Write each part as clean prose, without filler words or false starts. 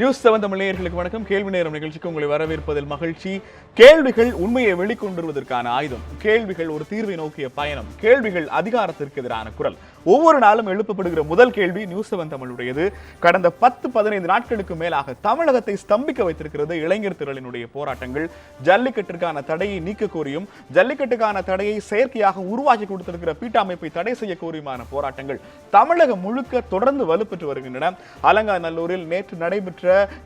News 7 Tamil நேயர்களுக்கு வணக்கம். கேள்வி நேரம் நிகழ்ச்சிக்கு உங்களை வரவேற்பதில் மகிழ்ச்சி. கேள்விகள் உண்மையை வெளிக்கொண்டுவதற்கான ஆயுதம். கேள்விகள் ஒரு தீர்வை நோக்கிய பயணம். கேள்விகள் அதிகாரத்திற்கு எதிரான குரல். ஒவ்வொரு நாளும் எழுப்பப்படுகிற முதல் கேள்வி நியூஸ் 7 தமிழுடையது. கடந்த 10-15 நாட்களுக்கு மேலாக தமிழகத்தை ஸ்தம்பிக்க வைத்திருக்கிறது இளைஞர் திரளினுடைய போராட்டங்கள். ஜல்லிக்கட்டிற்கான தடையை நீக்க கோரியும், ஜல்லிக்கட்டுக்கான தடையை செயற்கையாக உருவாக்கி கொடுத்திருக்கிற பீட்டா அமைப்பை தடை செய்ய கோரியுமான போராட்டங்கள் தமிழகம் முழுக்க தொடர்ந்து வலுப்பெற்று வருகின்றன. அலங்காநல்லூரில் நேற்று நடைபெற்ற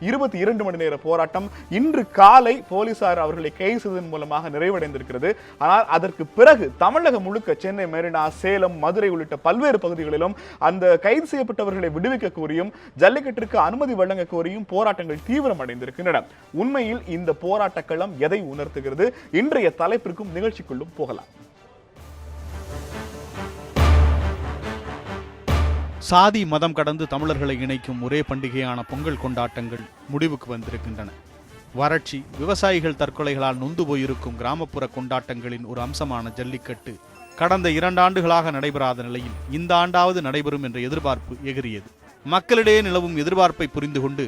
22 மணி நேர போராட்டம் இன்று காலை போலீசார் அவர்களை கைது செய்ததன் மூலமாக நிறைவடைந்திருக்கிறது. ஆனால் அதற்கு பிறகு தமிழகம் முழுக்க சென்னை, மெரினா, சேலம், மதுரை உள்ளிட்ட பல்வேறு பகுதிகளிலும் அந்த கைது செய்யப்பட்டவர்களை விடுவிக்க கோரியும், ஜல்லிக்கட்டிற்கு அனுமதி வழங்க கோரியும் போராட்டங்கள் தீவிரமடைந்திருக்கின்றன. உண்மையில் இந்த போராட்ட களம் எதை உணர்த்துகிறது? இன்றைய தலைப்பிற்கும் நிகழ்ச்சிக்குள்ளும் போகலாம். சாதி மதம் கடந்து தமிழர்களை இணைக்கும் ஒரே பண்டிகையான பொங்கல் கொண்டாட்டங்கள் முடிவுக்கு வந்திருக்கின்றன. வறட்சி, விவசாயிகள் தற்கொலைகளால் நொந்து போயிருக்கும் கிராமப்புற கொண்டாட்டங்களின் ஒரு அம்சமான ஜல்லிக்கட்டு கடந்த 2 ஆண்டுகளாக நடைபெறாத நிலையில் இந்த ஆண்டாவது நடைபெறும் என்ற எதிர்பார்ப்பு எகிரியது. மக்களிடையே நிலவும் எதிர்பார்ப்பை புரிந்து கொண்டு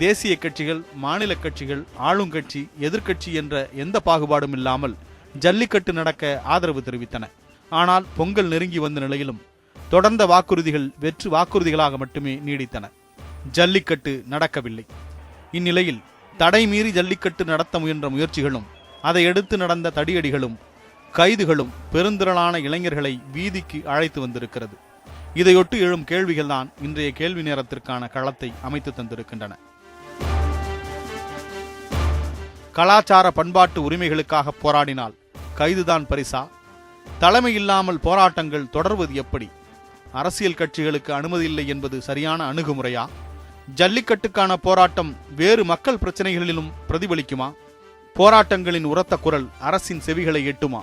தேசிய கட்சிகள், மாநில கட்சிகள், ஆளுங்கட்சி, எதிர்க்கட்சி என்ற எந்த பாகுபாடும் இல்லாமல் ஜல்லிக்கட்டு நடக்க ஆதரவு தெரிவித்தன. ஆனால் பொங்கல் நெருங்கி வந்த நிலையிலும் தொடர்ந்த வாக்குறுதிகள் வெற்று வாக்குறுதிகளாக மட்டுமே நீடித்தன. ஜல்லிக்கட்டு நடக்கவில்லை. இந்நிலையில் தடை மீறி ஜல்லிக்கட்டு நடத்த முயன்ற முயற்சிகளும், அதை எடுத்து நடந்த தடியடிகளும், கைதுகளும் பெருந்திரளான இளைஞர்களை வீதிக்கு அழைத்து வந்திருக்கிறது. இதையொட்டு எழும் கேள்விகள்தான் இன்றைய கேள்வி நேரத்திற்கான களத்தை அமைத்து தந்திருக்கின்றன. கலாச்சார பண்பாட்டு உரிமைகளுக்காக போராடினால் கைதுதான் பரிசா? தலைமை இல்லாமல் போராட்டங்கள் தொடர்வது எப்படி? அரசியல் கட்சிகளுக்கு அனுமதி இல்லை என்பது சரியான அணுகுமுறையா? ஜல்லிக்கட்டுக்கான போராட்டம் வேறு மக்கள் பிரச்சனைகளிலும் பிரதிபலிக்குமா? போராட்டங்களின் உரத்த குரல் அரசின் செவிகளை எட்டுமா?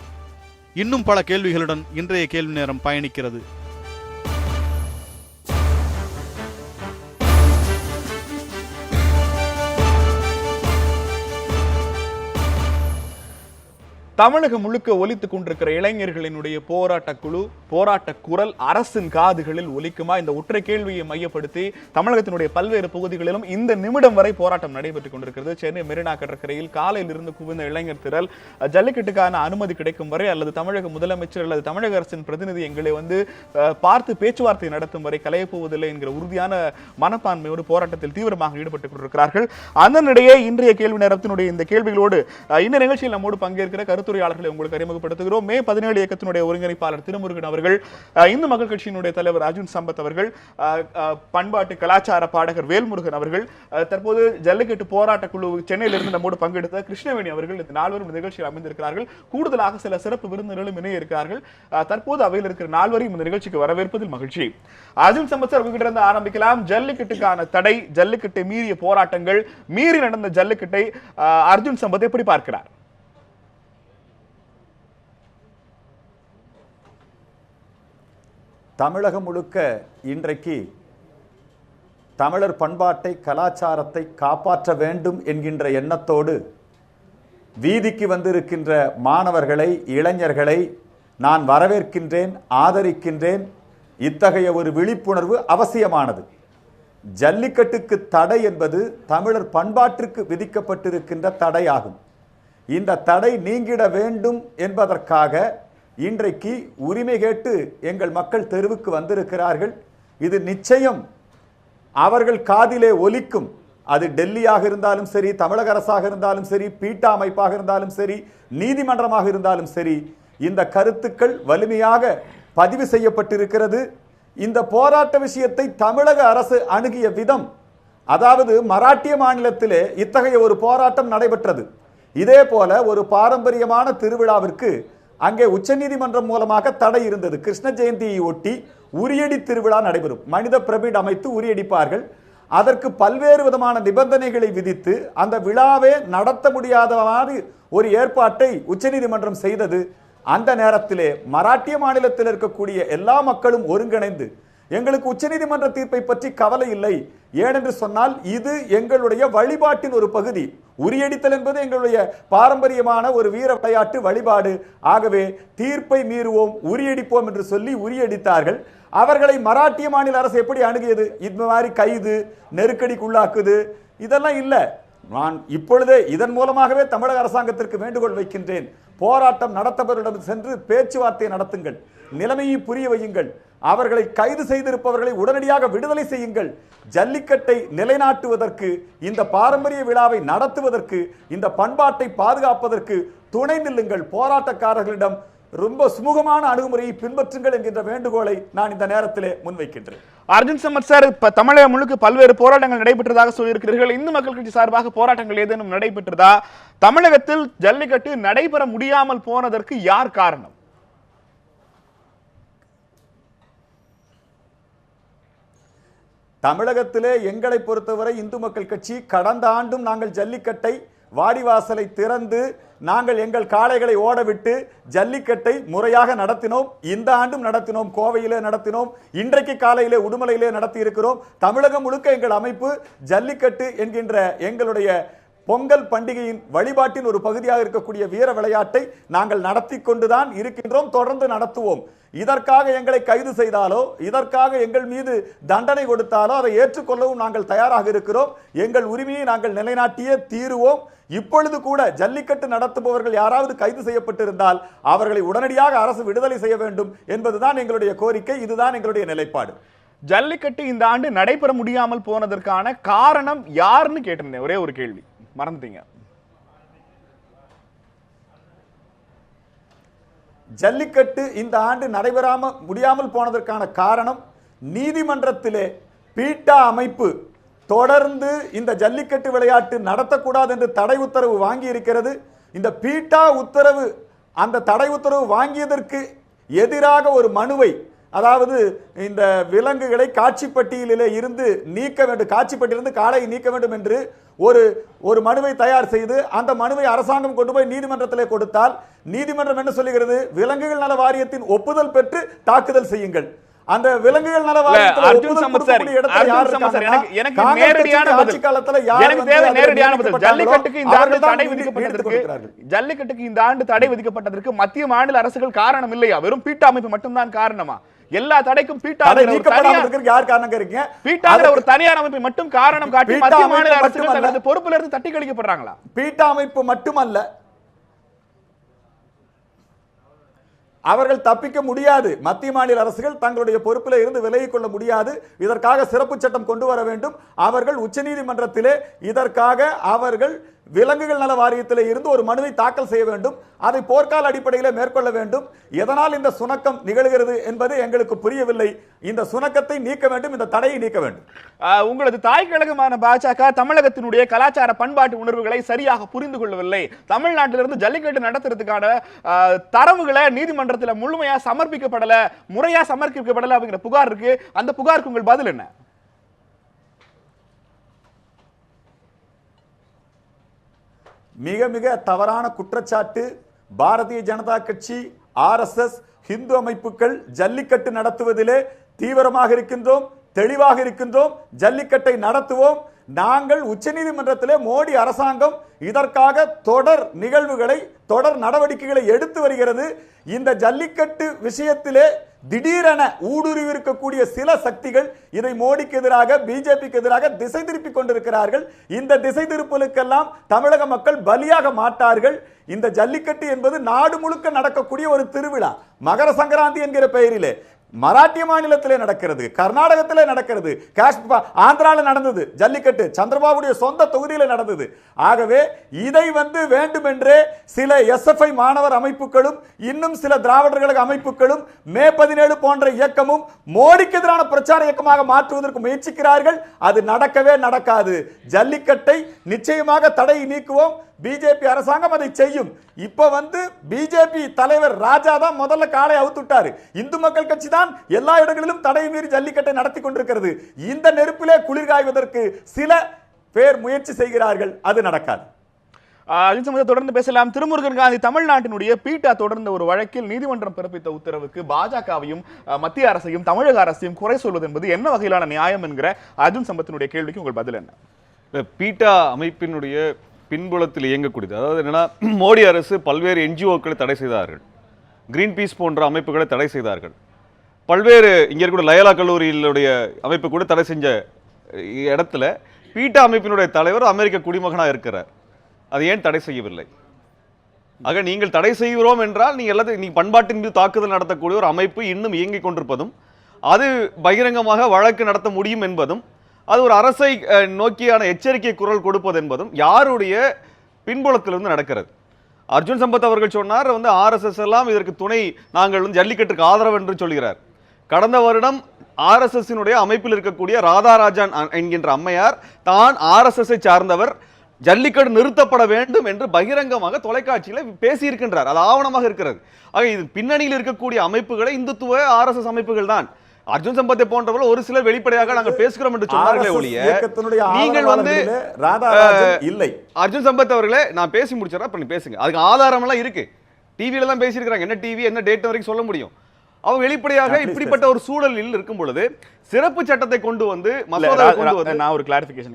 இன்னும் பல கேள்விகளுடன் இன்றைய கேள்வி நேரம் பயணிக்கிறது. தமிழகம் முழுக்க ஒலித்துக் கொண்டிருக்கிற இளைஞர்களினுடைய போராட்ட குழு, போராட்ட குரல் அரசின் காதுகளில் ஒலிக்குமா? இந்த ஒற்றை கேள்வியை மையப்படுத்தி தமிழகத்தினுடைய பல்வேறு பகுதிகளிலும் இந்த நிமிடம் வரை போராட்டம் நடைபெற்றுக் கொண்டிருக்கிறது. சென்னை மெரினா கடற்கரையில் காலையில் இருந்து குவிந்த இளைஞர் திரள் ஜல்லிக்கட்டுக்கான அனுமதி கிடைக்கும் வரை அல்லது தமிழக முதலமைச்சர் அல்லது தமிழக அரசின் பிரதிநிதி எங்களை பார்த்து பேச்சுவார்த்தை நடத்தும் வரை கலையப்போவதில்லை என்கிற உறுதியான மனப்பான்மையோடு போராட்டத்தில் தீவிரமாக ஈடுபட்டுக் கொண்டிருக்கிறார்கள். அதனிடையே இன்றைய கேள்வி நேரத்தினுடைய இந்த கேள்விகளோடு இந்த நிகழ்ச்சியில் நம்மோடு பங்கேற்கிற கருத்துரையாளர்களை உங்களுக்கு அறிமுகப்படுத்துகிறோம். மே 17 இயக்கத்தினுடைய ஒருங்கிணைப்பாளர் திருமுருகன் அவர்கள், இந்து மக்கள் கட்சியினுடைய தலைவர் அர்ஜுன் சம்பத் அவர்கள், பண்பாட்டு கலாச்சார பாடகர் வேல்முருகன் அவர்கள், தற்போது ஜல்லிக்கட்டு போராட்ட குழு சென்னையிலிருந்து நம்மோடு பங்கெடுத்த கிருஷ்ணவேணி அவர்கள், இந்த 4 பேரும் நிகழ்ச்சியில் அமைந்திருக்கிறார்கள். கூடுதலாக சில சிறப்பு விருந்தினர்களும் இணைய இருக்கிறார்கள். தற்போது அவையில் இருக்கிற 4 பேரும் இந்த நிகழ்ச்சிக்கு வரவேற்பதில் மகிழ்ச்சி. அர்ஜுன் சம்பத் சார், உங்ககிட்ட இருந்து ஆரம்பிக்கலாம். ஜல்லிக்கட்டுக்கான தடை, ஜல்லிக்கட்டை மீறிய போராட்டங்கள், மீறி நடந்த ஜல்லிக்கட்டை அர்ஜுன் சம்பத் எப்படி பார்க்கிறார்? தமிழகம் முழுக்க இன்றைக்கு தமிழர் பண்பாட்டை, கலாச்சாரத்தை காப்பாற்ற வேண்டும் என்கின்ற எண்ணத்தோடு வீதிக்கு வந்திருக்கின்ற மாணவர்களை, இளைஞர்களை நான் வரவேற்கின்றேன், ஆதரிக்கின்றேன். இத்தகைய ஒரு விழிப்புணர்வு அவசியமானது. ஜல்லிக்கட்டுக்கு தடை என்பது தமிழர் பண்பாட்டிற்கு விதிக்கப்பட்டிருக்கின்ற தடையாகும். இந்த தடை நீங்கிட வேண்டும் என்பதற்காக இன்றைக்கு உரிமை கேட்டு எங்கள் மக்கள் தெருவுக்கு வந்திருக்கிறார்கள். இது நிச்சயம் அவர்கள் காதிலே ஒலிக்கும். அது டெல்லியாக இருந்தாலும் சரி, தமிழக அரசாக இருந்தாலும் சரி, பீட்டா அமைப்பாக இருந்தாலும் சரி, நீதிமன்றமாக இருந்தாலும் சரி, இந்த கருத்துக்கள் வலிமையாக பதிவு செய்யப்பட்டிருக்கிறது. இந்த போராட்ட விஷயத்தை தமிழக அரசு அணுகிய விதம், அதாவது மராட்டிய மாநிலத்திலே இத்தகைய ஒரு போராட்டம் நடைபெற்றது. இதே போல ஒரு பாரம்பரியமான திருவிழாவிற்கு அங்கே உச்சநீதிமன்றம் மூலமாக தடை இருந்தது. கிருஷ்ண ஜெயந்தியை ஒட்டி உரியடி திருவிழா நடைபெறும். மனித பிரமிட் அமைத்து உரியடிப்பார்கள். அதற்கு பல்வேறு விதமான நிபந்தனைகளை விதித்து அந்த விழாவே நடத்த முடியாதவாறு ஒரு ஏற்பாட்டை உச்சநீதிமன்றம் செய்தது. அந்த நேரத்திலே மராட்டிய மாநிலத்தில் இருக்கக்கூடிய எல்லா மக்களும் ஒருங்கிணைந்து எங்களுக்கு உச்சநீதிமன்ற தீர்ப்பை பற்றி கவலை இல்லை, ஏனென்று சொன்னால் இது எங்களுடைய வழிபாட்டின் ஒரு பகுதி. உரியடித்தல் என்பது எங்களுடைய பாரம்பரியமான ஒரு வீர விளையாட்டு வழிபாடு. ஆகவே தீர்ப்பை மீறுவோம், உரியடிப்போம் என்று சொல்லி உரியடித்தார்கள். அவர்களை மராட்டிய மாநில அரசு எப்படி அணுகியது? இந்த மாதிரி கைது, நெருக்கடிக்குள்ளாக்குது, இதெல்லாம் இல்லை. நான் இப்பொழுதே இதன் மூலமாகவே தமிழக அரசாங்கத்திற்கு வேண்டுகோள் வைக்கின்றேன். போராட்டம் நடத்தவர்களிடம் சென்று பேச்சுவார்த்தை நடத்துங்கள், நிலைமையை புரிய வையுங்கள், அவர்களை கைது செய்திருப்பவர்களை உடனடியாக விடுதலை செய்யுங்கள். ஜல்லிக்கட்டை நிலைநாட்டுவதற்கு, இந்த பாரம்பரிய விழாவை நடத்துவதற்கு, இந்த பண்பாட்டை பாதுகாப்பதற்கு துணை நில்லுங்கள். போராட்டக்காரர்களிடம் ரொம்ப சுமூகமான அணுகுமுறையை பின்பற்றுங்கள் என்கின்ற வேண்டுகோளை நான் இந்த நேரத்திலே முன்வைக்கின்றேன். அர்ஜுன் சம்பத் சார், இப்ப தமிழகம் முழுக்க பல்வேறு போராட்டங்கள் நடைபெற்றதாக சொல்லியிருக்கிறீர்கள். இந்து மக்கள் கட்சி சார்பாக போராட்டங்கள் ஏதேனும் நடைபெற்றதா? தமிழகத்தில் ஜல்லிக்கட்டு நடைபெற முடியாமல் போனதற்கு யார் காரணம்? தமிழகத்திலே எங்களை பொறுத்தவரை இந்து மக்கள் கட்சி கடந்த ஆண்டும் நாங்கள் ஜல்லிக்கட்டை வாடிவாசலை திறந்து நாங்கள் எங்கள் காளைகளை ஓடவிட்டு ஜல்லிக்கட்டை முறையாக நடத்தினோம். இந்த ஆண்டும் நடத்தினோம், கோவையிலே நடத்தினோம், இன்றைக்கு காலையிலே உடுமலையிலே நடத்தி இருக்கிறோம். தமிழகம் முழுக்க எங்கள் அமைப்பு ஜல்லிக்கட்டு என்கின்ற எங்களுடைய பொங்கல் பண்டிகையின் வழிபாட்டின் ஒரு பகுதியாக இருக்கக்கூடிய வீர விளையாட்டை நாங்கள் நடத்தி கொண்டுதான் இருக்கின்றோம், தொடர்ந்து நடத்துவோம். இதற்காக எங்களை கைது செய்தாலோ, இதற்காக எங்கள் மீது தண்டனை கொடுத்தாலோ அதை ஏற்றுக்கொள்ளவும் நாங்கள் தயாராக இருக்கிறோம். எங்கள் உரிமையை நாங்கள் நிலைநாட்டியே தீருவோம். இப்பொழுது கூட ஜல்லிக்கட்டு நடத்துபவர்கள் யாராவது கைது செய்யப்பட்டிருந்தால் அவர்களை உடனடியாக அரசு விடுதலை செய்ய வேண்டும் என்பதுதான் எங்களுடைய கோரிக்கை. இதுதான் எங்களுடைய நிலைப்பாடு. ஜல்லிக்கட்டு இந்த ஆண்டு நடைபெற முடியாமல் போனதற்கான காரணம் யாருன்னு கேட்டிருந்தேன். ஒரே ஒரு கேள்வி, மறந்துட்டீங்க. ஜல்லிக்கட்டு இந்த ஆண்டு நடைபெறாம முடியாமல் போனதற்கான காரணம், நீதிமன்றத்திலே பீட்டா அமைப்பு தொடர்ந்து இந்த ஜல்லிக்கட்டு விளையாட்டு நடத்தக்கூடாது என்று தடை உத்தரவு வாங்கி இருக்கிறது. இந்த பீட்டா உத்தரவு, அந்த தடை உத்தரவு வாங்கியதற்கு எதிராக ஒரு மனுவை, அதாவது இந்த விலங்குகளை காட்சிப்பட்டியலிலே இருந்து நீக்க வேண்டும், காட்சிப்பட்டியிலிருந்து காளையை நீக்க வேண்டும் என்று ஒரு மனுவை தயார் செய்து அந்த மனுவை அரசாங்கம் கொண்டு போய் நீதிமன்றத்திலே கொடுத்தால், நீதிமன்றம் என்ன சொல்லுகிறது? விலங்குகள் நல வாரியத்தின் ஒப்புதல் பெற்று தாக்குதல் செய்யுங்கள். அந்த விலங்குகள் நல வாரியத்தில் அர்ஜுன் சம்பத் சார், எனக்கு நேரடியான பதில், எனக்கு தேவை நேரடியான பதில். ஜல்லிக்கட்டுக்கு இந்த ஆண்டு தடை விதிக்கப்பட்டதற்கு, ஜல்லிக்கட்டுக்கு இந்த ஆண்டு தடை விதிக்கப்பட்டதற்கு மத்திய மாநில அரசுகள் காரணம் இல்லையா? வெறும் பீட்டா அமைப்பு மட்டும்தான் காரணமா? எல்லா தடைக்கும் யார் காரணம் இருக்கீங்க? பீட்டாங்கிற ஒரு தனியார் அமைப்பை மட்டும் காரணம் காட்டி மத்திய மாநில அரசுகள் தங்களது பொறுப்புல இருந்து தட்டி கழிக்கப்படுறாங்களா? பீட்டா அமைப்பு மட்டுமல்ல, அவர்கள் தப்பிக்க முடியாது. மத்திய மாநில அரசுகள் தங்களுடைய பொறுப்பில் இருந்து விலகிக் கொள்ள முடியாது. இதற்காக சிறப்பு சட்டம் கொண்டு வர வேண்டும். அவர்கள் உச்சநீதிமன்றத்திலே இதற்காக அவர்கள் விலங்குகள் நல வாரியத்திலே இருந்து ஒரு மனுவை தாக்கல் செய்ய வேண்டும். அதை போர்க்கால அடிப்படையில் மேற்கொள்ள வேண்டும். எதனால் இந்த சுணக்கம் நிகழ்கிறது என்பது எங்களுக்கு புரியவில்லை. இந்த சுணக்கத்தை நீக்க வேண்டும், இந்த தடையை நீக்க வேண்டும். உங்களது தாய் கழகமான பாஜக தமிழகத்தினுடைய கலாச்சார பண்பாட்டு உணர்வுகளை சரியாக புரிந்து கொள்ளவில்லை. தமிழ்நாட்டிலிருந்து ஜல்லிக்கட்டு நடத்துறதுக்கான தரவுகளை நீதிமன்றத்தில் முழுமையா சமர்ப்பிக்கப்படல, முறையா சமர்ப்பிக்கப்படல அப்படிங்கிற புகார் இருக்கு. அந்த புகாருக்கு உங்கள் பதில் என்ன? மிக மிக தவறான குற்றச்சாட்டு. பாரதிய ஜனதா கட்சி, RSS, ஹிந்து அமைப்புகள் ஜல்லிக்கட்டு நடத்துவதிலே தீவிரமாக இருக்கின்றோம், தெளிவாக இருக்கின்றோம். ஜல்லிக்கட்டை நடத்துவோம். நாங்கள் உச்சநீதிமன்றத்திலே மோடி அரசாங்கம் இதற்காக தொடர் நிகழ்வுகளை, தொடர் நடவடிக்கைகளை எடுத்து வருகிறது. இந்த ஜல்லிக்கட்டு விஷயத்திலே திடீரென ஊடுருவி இருக்கக்கூடிய சில சக்திகள் இதை மோடிக்கு எதிராக, பிஜேபிக்கு எதிராக திசை திருப்பி கொண்டிருக்கிறார்கள். இந்த திசை திருப்பலுக்கெல்லாம் தமிழக மக்கள் பலியாக மாட்டார்கள். இந்த ஜல்லிக்கட்டு என்பது நாடு முழுக்க நடக்கக்கூடிய ஒரு திருவிழா. மகர சங்கராந்தி என்கிற பெயரிலே மராட்டிய மாநிலத்திலே நடக்கிறது, கர்நாடகத்திலே நடக்கிறது, ஆந்திராவில் நடந்தது ஜல்லிக்கட்டு, சந்திரபாபுடைய சொந்த தொகுதியில் நடந்தது. ஆகவே இதை வேண்டுமென்றே சில SFI மாணவர் அமைப்புகளும் இன்னும் சில திராவிடர் கழக அமைப்புகளும் மே 17 போன்ற இயக்கமும் மோடிக்கு எதிரான பிரச்சார இயக்கமாக மாற்றுவதற்கு முயற்சிக்கிறார்கள். அது நடக்கவே நடக்காது. ஜல்லிக்கட்டை நிச்சயமாக தடை நீக்குவோம். பிஜேபி அரசாங்கம் அதை செய்யும். இப்ப பிஜேபி தலைவர் ராஜா தான் முதல்ல காலை அவுத்துட்டாரு. இந்து மக்கள் கட்சி தான் எல்லா இடங்களிலும் தடை மீறி ஜல்லிக்கட்டை நடத்தி கொண்டிருக்கிறது. இந்த நெருப்பிலே குளிர் காய்வதற்கு சில பேர் முயற்சி செய்கிறார்கள். அது நடக்காது. தொடர்ந்து பேசலாம். திருமுருகன் காந்தி, தமிழ்நாட்டினுடைய பீட்டா தொடர்ந்த ஒரு வழக்கில் நீதிமன்றம் பிறப்பித்த உத்தரவுக்கு பாஜகவையும் மத்திய அரசையும் தமிழக அரசையும் குறை சொல்வது என்பது என்ன வகையிலான நியாயம் என்கிற அர்ஜுன் சம்பத்தினுடைய கேள்விக்கு உங்கள் பதில் என்ன? பீட்டா அமைப்பினுடைய பின்புலத்தில் இயங்கக்கூடியது, அதாவது என்னன்னா, மோடி அரசு பல்வேறு NGOக்களை தடை செய்தார்கள், கிரீன் பீஸ் போன்ற அமைப்புகளை தடை செய்தார்கள், பல்வேறு இங்கே இருக்கக்கூடிய லயோலா கல்லூரியிலுடைய அமைப்பு கூட தடை செஞ்ச இடத்துல பீட்டா அமைப்பினுடைய தலைவர் அமெரிக்க குடிமகனா இருக்கிறார். அதை ஏன் தடை செய்யவில்லை? ஆக நீங்கள் தடை செய்கிறோம் என்றால் நீங்க எல்லாத்தையும் நீங்க பண்பாட்டின் மீது தாக்குதல் நடத்தக்கூடிய ஒரு அமைப்பு இன்னும் இயங்கிக் கொண்டிருப்பதும், அது பகிரங்கமாக வழக்கு நடத்த முடியும் என்பதும், அது ஒரு அரசை நோக்கியான எச்சரிக்கை குரல் கொடுப்பது என்பதும் யாருடைய பின்புலத்திலிருந்து நடக்கிறது? அர்ஜுன் சம்பத் அவர்கள் சொன்னார் RSS எல்லாம் இதற்கு துணை, நாங்கள் ஜல்லிக்கட்டுக்கு ஆதரவு என்று சொல்கிறார். கடந்த வருடம் RSS-இனுடைய அமைப்பில் இருக்கக்கூடிய ராதாராஜன் என்கின்ற அம்மையார் தான் RSS-ஐ சார்ந்தவர், ஜல்லிக்கட்டு நிறுத்தப்பட வேண்டும் என்று பகிரங்கமாக தொலைக்காட்சியில் பேசியிருக்கின்றார். அது ஆவணமாக இருக்கிறது. ஆக இது பின்னணியில் இருக்கக்கூடிய அமைப்புகளை இந்துத்துவ RSS அமைப்புகள் தான். அர்ஜுன் சம்பத்தை போன்றவர்கள் ஒரு சிலர் வெளிப்படையாக நாங்கள் பேசுகிறோம் என்று சொன்னார்களே ஒழிய, நீங்கள் இல்லை. அர்ஜுன் சம்பத் அவர்களே, நான் பேசி முடிச்சிடறேன், அப்ப நீ பேசுங்க. அதுக்கு ஆதாரம் எல்லாம் இருக்கு. டிவியில தான் பேசியிருக்கிறாங்க. என்ன டிவி என்ன டேட் வரைக்கும் சொல்ல முடியும்? அவங்க வெளிப்படையாக இப்படிப்பட்ட ஒரு சூழலில் இருக்கும் பொழுது சிறப்பு சட்டத்தை கொண்டு வந்து மசோதாவை கொண்டு வந்து, நான் ஒரு கிளாரிபிகேஷன்,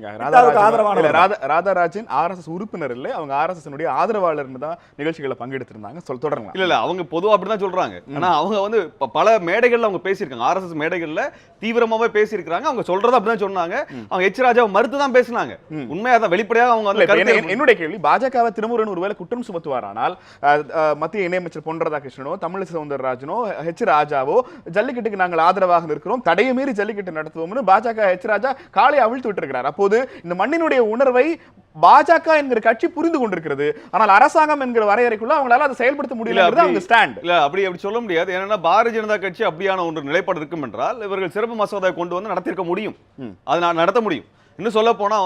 ராதாராஜன் RSS உறுப்பினர் இல்லை, அவங்க RSS-னுடைய ஆதரவாளர்னு தான் நிகழ்ச்சிகளை பங்கெடுத்திருந்தாங்க. தொடரலாம். இல்ல அவங்க பொதுவா அப்படிதான் சொல்றாங்க. ஆனா அவங்க பல மேடைகள்ல அவங்க பேசியிருக்காங்க. RSS மேடைகள்ல தீவிரமாவே பேசியிருக்காங்க. அவங்க சொல்றத அப்படிதான் சொன்னாங்க. அவங்க H. ராஜாவை மறுத்து தான் பேசினாங்க. உண்மையாதான் வெளிப்படையாக அவங்க. என்னுடைய கேள்வி, பாஜகவை திருமுருகன் ஒருவேளை குற்றம் சுமத்துவாரானால் மத்திய இணையமைச்சர் பொன் ராதாகிருஷ்ணனோ தமிழிசை சவுந்தரராஜனோ H. ராஜாவோ ஜல்லிக்கட்டுக்கு நாங்கள் ஆதரவாக இருக்கிறோம், தடையை மீறி ஜல்லிக்கட்டு நடத்துவோம்னு பாஜக H. ராஜா காலை அவிழ்த்து விட்டிருக்கிறார். அப்போது இந்த மண்ணினுடைய உணர்வை பாஜக என்கிற கட்சி புரிந்து கொண்டிருக்கிறது. ஆனால் அரசாங்கம் என்கிற வரையறைக்குள்ள அவங்களால அதை செயல்படுத்த முடியல. அவங்க ஸ்டாண்ட் இல்ல, அப்படி சொல்ல முடியாது. ஏன்னா பாரதிய ஜனதா கட்சி அப்படியான ஒன்று நிலைப்பாடு இருக்கும் என்றால் இவர்கள் சிறப்பு மசோதாவை கொண்டு வந்து நடத்திருக்க முடியும். அதை நான் நடத்த முடியும். இன்னும் சொல்ல போனா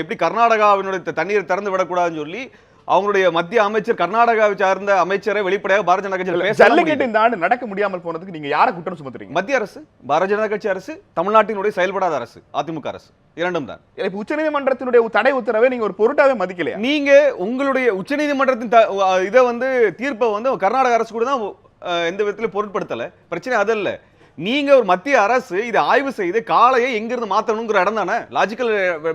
எப்படி கர்நாடகாவினுடைய தண்ணீரை திறந்து விடக்கூடாதுன்னு சொல்லி அவங்களுடைய மத்திய அமைச்சர் கர்நாடகாவை சார்ந்த அமைச்சரை வெளிப்படையாக பாரதிய ஜனதா கட்சி ஜல்லிக்கட்டு இந்த ஆண்டு நடக்க முடியாமல் போனதுக்கு நீங்க யாரை குற்றம் சுமத்துறீங்க? மத்திய அரசு, பாரதிய ஜனதா கட்சி அரசு, தமிழ்நாட்டினுடைய செயல்படாத அரசு அதிமுக அரசு, இரண்டும் தான். இப்ப உச்சநீதிமன்றத்தினுடைய தடை உத்தரவை நீங்க ஒரு பொருட்டாவே மதிக்கலையா? நீங்க உங்களுடைய உச்சநீதிமன்றத்தின் இதை தீர்ப்பை கர்நாடக அரசு கூட தான் எந்த விதத்திலும் பொருட்படுத்தல. பிரச்சனை அதல்ல. நீங்க ஒரு மத்திய அரசு இதை ஆய்வு செய்து காலையை எங்கிருந்து மாத்தணுங்கிற இடம் தானே, லாஜிக்கல்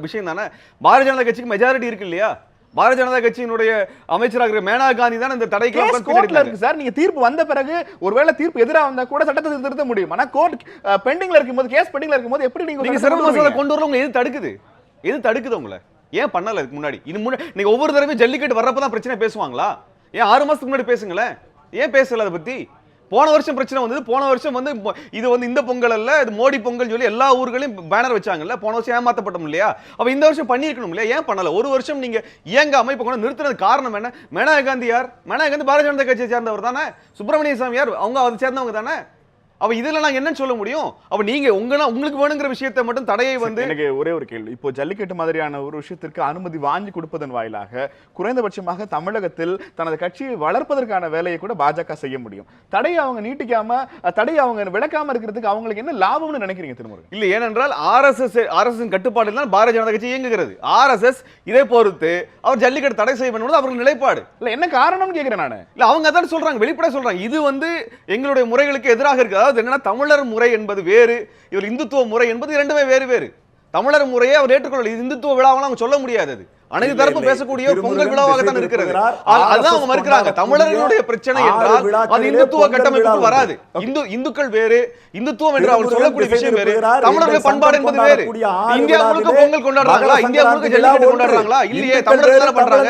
விஷயம் தானே. பாரதிய ஜனதா கட்சிக்கு மெஜாரிட்டி இருக்கு இல்லையா? பாரதிய ஜனதா கட்சியினுடைய அமைச்சராக மேனகா காந்தி தான் இந்த தடைக்கு இருக்கு சார். நீங்க தீர்ப்பு வந்த பிறகு ஒருவேளை தீர்ப்பு எதிராக வந்தா கூட சட்டத்தை திருத்த முடியும். ஆனா கோர்ட் பெண்டிங்ல இருக்கும்போது, கேஸ் பெண்டிங்ல இருக்கும்போது எப்படி நீங்க சிறப்பு மசோதா கொண்டு வரவங்க எது தடுக்குது உங்களை? ஏன் பண்ணல இதுக்கு முன்னாடி? நீங்க ஒவ்வொரு தடவையும் ஜல்லிக்கட்டு வர்றப்பதான் பிரச்சனை பேசுவாங்களா? ஏன் 6 மாசத்துக்கு முன்னாடி பேசுங்களேன், ஏன் பேசல அதை பத்தி? போன வருஷம் பிரச்சனை வந்தது. போன வருஷம் இது இந்த பொங்கல் அல்ல, இது மோடி பொங்கல் சொல்லி எல்லா ஊர்களையும் பேனர் வச்சாங்கல்ல. போன வருஷம் ஏமாத்தப்பட்டோம் இல்லையா? அப்ப இந்த வருஷம் பண்ணிருக்கணும் இல்லையா? ஏன் பண்ணல? ஒரு வருஷம் நீங்க ஏங்க அமைப்பு கொண்டு நிறுத்தினது காரணம் என்ன? மேனகா காந்தி யார்? மேனகா காந்தி பாரதிய ஜனதா கட்சியை சேர்ந்தவர் தானே. சுப்பிரமணிய சாமி யார்? அவங்க அதை சேர்ந்தவங்க தானே. அப்ப இதுல நாங்க என்ன சொல்ல முடியும்? அப்ப நீங்க உங்களுக்கு வேணுங்கிற விஷயத்தை மட்டும் தடையை எனக்கு ஒரே ஒரு கேள்வி. இப்போ ஜல்லிக்கட்டு மாதிரியான ஒரு விஷயத்திற்கு அனுமதி வாங்கி கொடுப்பதன் வாயிலாக குறைந்தபட்சமாக தமிழகத்தில் தனது கட்சியை வளர்ப்பதற்கான வேலையை கூட பாஜக செய்ய முடியும். தடையை அவங்க நீட்டிக்காம, தடையை அவங்க விளக்காம இருக்கிறதுக்கு அவங்களுக்கு என்ன லாபம்னு நினைக்கிறீங்க திருமுருகன்? இல்ல, ஏனென்றால் RSS கட்டுப்பாடு தான் பாரதிய ஜனதா கட்சி இயங்குகிறது. RSS இதை பொறுத்து அவர் ஜல்லிக்கட்டு தடை செய்ய வேண்டும் அவர்கள் நிலைப்பாடு. இல்ல, என்ன காரணம்னு கேக்குறேன் நானு. இல்ல, அவங்க அதான் சொல்றாங்க, வெளிப்படையா சொல்றாங்க. இது எங்களுடைய முறைகளுக்கு எதிராக இருக்கு. என்னன்னா, தமிழர் முறை என்பது வேறு, இவர் இந்துத்துவ முறை என்பது இரண்டுமே வேறு. தமிழர் முறையை அவர் ஏற்றுக்கொள்ள, இது இந்துத்துவ விழாவெல்லாம் அவங்க சொல்ல முடியாது. அனைத்து தரப்பு பேசக்கூடிய பொங்கல் விழாவாக தான் இருக்கிறது. அதுதான் அவங்க மறுக்கிறாங்க. தமிழர்களுடைய பிரச்சனை என்றால் அது இந்துத்துவ கட்டமைப்புக்கு வராது. இந்துக்கள் வேறு, இந்துத்துவம் என்று அவங்க சொல்லக்கூடிய விஷயம் வேறு, தமிழர்கள் பண்பாடு என்பது வேறு. இந்தியா முழுக்க பொங்கல் கொண்டாடுறாங்களா? இந்தியா முழுக்க ஜல்லிக்கட்டு கொண்டாடுறாங்களா? இல்லையே, தமிழர்கள் பண்றாங்க.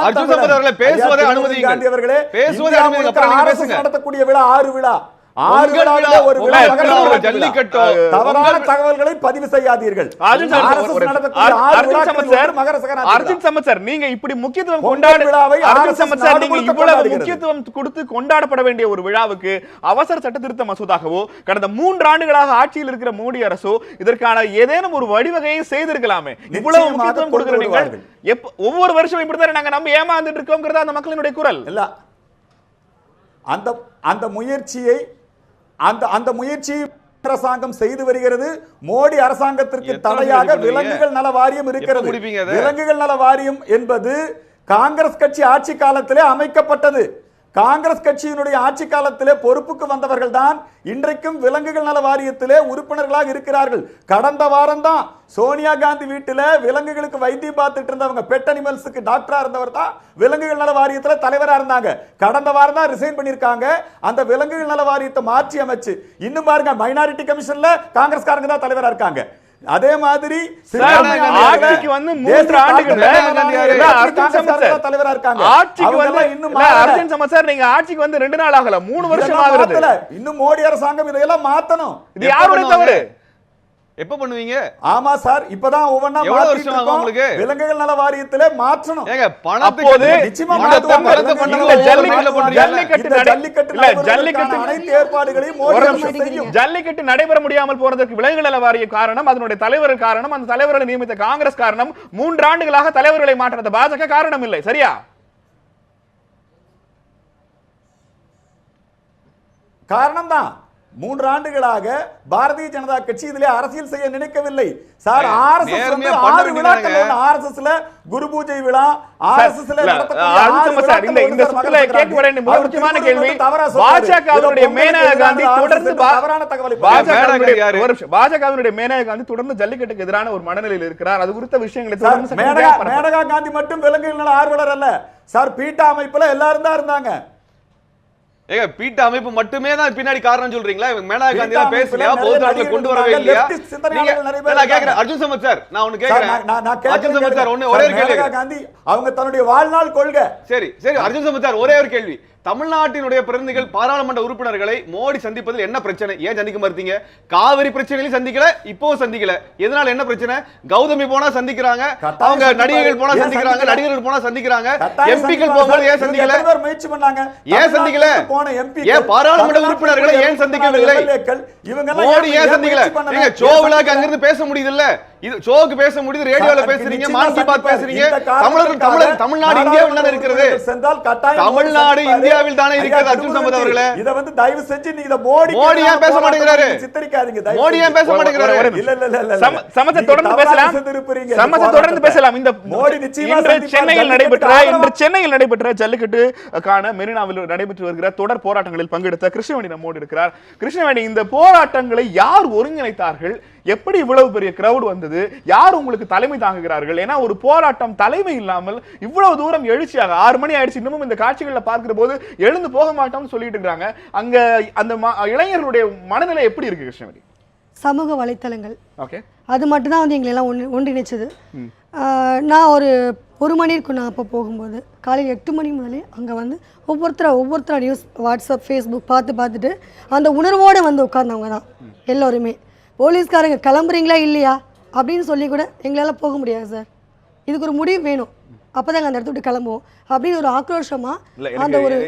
அர்ஜுன் சம்பத் அவர்களை பேசுவதை அனுமதியுங்கள், பேசுவதை அனுமதியுங்கள், அப்புறம் நீங்க பேசுங்க. நடத்தக்கூடிய விழா 6 விழா. தவறான தகவல்களை பதிவு செய்யாதீர்கள். அர்ஜுன் சம்பத் சார், நீங்க இப்படி முக்கியத்துவம் கொடுத்து கொண்டாடப்பட வேண்டிய ஒரு விழாவுக்கு அவசர சட்ட திருத்த மசோதாகவோ கடந்த 3 ஆண்டுகளாக ஆட்சியில் இருக்கிற மோடி அரசோ இதற்கான ஏதேனும் ஒரு வழிவகையை செய்திருக்கலாமே. இவ்வளவு முக்கியத்துவம் கொடுக்கிறீங்க. ஒவ்வொரு வருஷம் இப்படித்தான் நாங்க நம்ம ஏமாந்துட்டு இருக்கோம்ங்கிறது அந்த மக்களினுடைய குரல் இல்ல. அந்த முயற்சியை அரசாங்கம் செய்து வருகிறது. மோடி அரசாங்கத்திற்கு தடையாக விலங்குகள் நல வாரியம் இருக்கிறது. விலங்குகள் நல வாரியம் என்பது காங்கிரஸ் கட்சி ஆட்சி காலத்திலே அமைக்கப்பட்டது. காங்கிரஸ் கட்சியினுடைய ஆட்சி காலத்திலே பொறுப்புக்கு வந்தவர்கள் தான் இன்றைக்கும் விலங்குகள் நல வாரியத்திலே உறுப்பினர்களாக இருக்கிறார்கள். கடந்த வாரம் தான் சோனியா காந்தி வீட்டில் விலங்குகளுக்கு வைத்தியம் பார்த்துட்டு இருந்தவங்க, பெட் அனிமல்ஸுக்கு டாக்டரா இருந்தவர் தான் விலங்குகள் நல வாரியத்தில் தலைவராக இருந்தாங்க. கடந்த வாரம் தான் ரிசைன் பண்ணியிருக்காங்க. அந்த விலங்குகள் நல வாரியத்தை மாற்றி அமைச்சு இன்னும் பாருங்க, மைனாரிட்டி கமிஷன்ல காங்கிரஸ்காரங்க தான் தலைவராக இருக்காங்க. அதே மாதிரி ஆட்சிக்கு வந்து 3 ஆண்டுகள் தலைவரா இருக்காங்க. ஆட்சிக்கு வந்து இன்னும் அர்ஜுன் சம்பத் சார் நீங்க ஆட்சிக்கு வந்து 2 நாள் ஆகல, 3 வருஷம் ஆகுது. இன்னும் மோடி அரசாங்கம் இதெல்லாம் மாத்தணும். இது யாருடைய தவறு? எப்ப பண்ணுவீங்க? ஆமா சார், இப்பதான் ஒவ்வொன்னா எவ்வளவு வருஷம் ஆகும் உங்களுக்கு? விலங்குகள் நல வாரியத்திலே மாற்றணும். ஏங்க பணத்துக்கு நிச்சயமா ஜல்லிக்கட்டு அனைத்து ஏற்பாடுகளையும் மோடி அரசு செய்யும். ஜல்லிக்கட்டு நடைபெற முடியாமல் போறதற்கு விலங்குகள் நல வாரிய காரணம், அதனுடைய தலைவர் காரணம், அந்த தலைவர்களை நியமித்த காங்கிரஸ் காரணம். 3 ஆண்டுகளாக தலைவர்களை மாற்றாத பாஜக காரணம் இல்லை. சரியா? காரணம் தான். 3 ஆண்டுகளாக பாரதிய ஜனதா கட்சி இதிலே அரசியல் செய்ய நினைக்கவில்லை சார். ஆர்எஸ்எஸ் வந்து 6 விழாக்கள் உண்டு. ஆர்எஸ்எஸ்ல குரு பூஜை விழா, ஆர்எஸ்எஸ்ல இந்த சுற்றுலா கேட்க வேண்டிய மிக முக்கியமான கேள்வி, பாஜகவினுடைய மேனகா காந்தி தொடர்ந்து தவறான தகவலை பாஜகவினுடைய மேனகா காந்தி தொடர்ந்து ஜல்லிக்கட்டுக்கு எதிரான ஒரு மனநிலையில் இருக்கிறார். அது குறித்த விஷயங்களை மேனகா காந்தி மட்டும் விலங்குகள் நல ஆர்வலர் அல்ல சார். பீட்டா அமைப்புல எல்லாரும் தான் இருந்தாங்க. ஏங்க பீட்டா அமைப்பு மட்டுமே தான் பின்னாடி காரணம் சொல்றீங்களா? மேனகா காந்தி எல்லாம் பேசலையா? பொதுத்தளத்துல கொண்டு வரவே இல்லையா? நான் கேக்குறேன் அர்ஜுன் சம்பத் சார், நான் ஒன்னு கேக்குறேன். அர்ஜுன் சம்பத் சார் ஒரே கேள்வி. மேனகா காந்தி அவங்க தன்னுடைய வாழ்நாள் கொள்கை. சரி அர்ஜுன் சம்பத் சார் ஒரே ஒரு கேள்வி. தமிழ்நாட்டினுடைய பிரதிநிதிகள் பாராளுமன்ற உறுப்பினர்களை மோடி சந்திப்பதில் என்ன பிரச்சனை? ஏன் சந்திக்க மறுத்தீங்க? காவிரி பிரச்சனையில சந்திக்கல, இப்பவும் சந்திக்கல. எதனால என்ன பிரச்சனை? கௌதமி போனா சந்திக்கிறாங்க, அவங்க நடிகைகள் போனா சந்திக்கிறாங்க, நடிகர்கள் போனா சந்திக்கிறாங்க, எம்பிக்கள் போகும்போது ஏன் சந்திக்கல? முயற்சி பண்ணாங்க, ஏன் சந்திக்கல? ஏன் பாராளுமன்ற உறுப்பினர்களை ஏன் சந்திக்கவில்லை? மோடி ஏன் சந்திக்கல? நீங்க சோவிலாக்கு அங்கிருந்து பேச முடியுது இல்ல? இது ஷோக்கு பேச முடியுது, ரேடியோல பேசுறீங்க, மான் கி பாத் பேசுறீங்க. தமிழ்நாடு இந்தியாவில் தானே இருக்கிறது. தமிழ்நாடு இந்தியாவில் தானே இருக்கிறது. அர்ஜுன் சம்பத் அவர்களே, இத வந்து தயவு செஞ்சு நீங்க மோடி ஏன் பேச மாட்டேங்கிறாரு? சித்தரிக்காதீங்க. மோடி ஏன் பேச மாட்டேங்கிறாரு? இல்ல சமத்தை தொடர்ந்து பேசலாம். சமத்தை தொடர்ந்து பேசலாம். இந்த மோடி நிச்சயமா சென்னையில் நடைபெற்ற ஜல்லிக்கட்டுக்கான மெரினாவில் நடைபெற்று வருகிற தொடர் போராட்டங்களில் பங்கெடுத்த கிருஷ்ணவேணி நம்மோடு இருக்கிறார். கிருஷ்ணவேணி, இந்த போராட்டங்களை யார் ஒருங்கிணைத்தார்கள்? எப்படி இவ்வளவு பெரிய கிரவுட் வந்தது? யார் உங்களுக்கு தலைமை தாங்குகிறார்கள்? ஏன்னா ஒரு போராட்டம் தலைமை இல்லாமல் இவ்வளவு தூரம் எழுச்சியாக 6 மணி ஆயிடுச்சு, இன்னமும் இந்த காட்சிகள்ல பார்க்கிற போது எழுந்து போக மாட்டோம்னு சொல்லிட்டு இருக்காங்க. அங்க அந்த இளைஞர்களுடைய மனநிலை எப்படி இருக்கு கிருஷ்ணவேணி? சமூக வலைத்தளங்கள் ஓகே, அது மட்டும் தான் வந்து எங்களை எல்லாம் ஒன்றிணைச்சது. நான் ஒரு மணி இருக்கும். நான் அப்போ போகும்போது காலையில் 8 மணி முதலே அங்கே வந்து ஒவ்வொருத்தரா நியூஸ், வாட்ஸ்அப், ஃபேஸ்புக் பார்த்துட்டு அந்த உணர்வோடு வந்து உட்கார்ந்தவங்க தான் எல்லோருமே. போலீஸ்காரங்க கிளம்புறீங்களா இல்லையா அப்படின்னு சொல்லி கூட எங்களால் போக முடியாது சார், இதுக்கு ஒரு முடிவு வேணும், அப்பதாங்க அந்த இடத்த விட்டு கிளம்புவோம் அப்படின்னு ஒரு ஆக்ரோஷமா.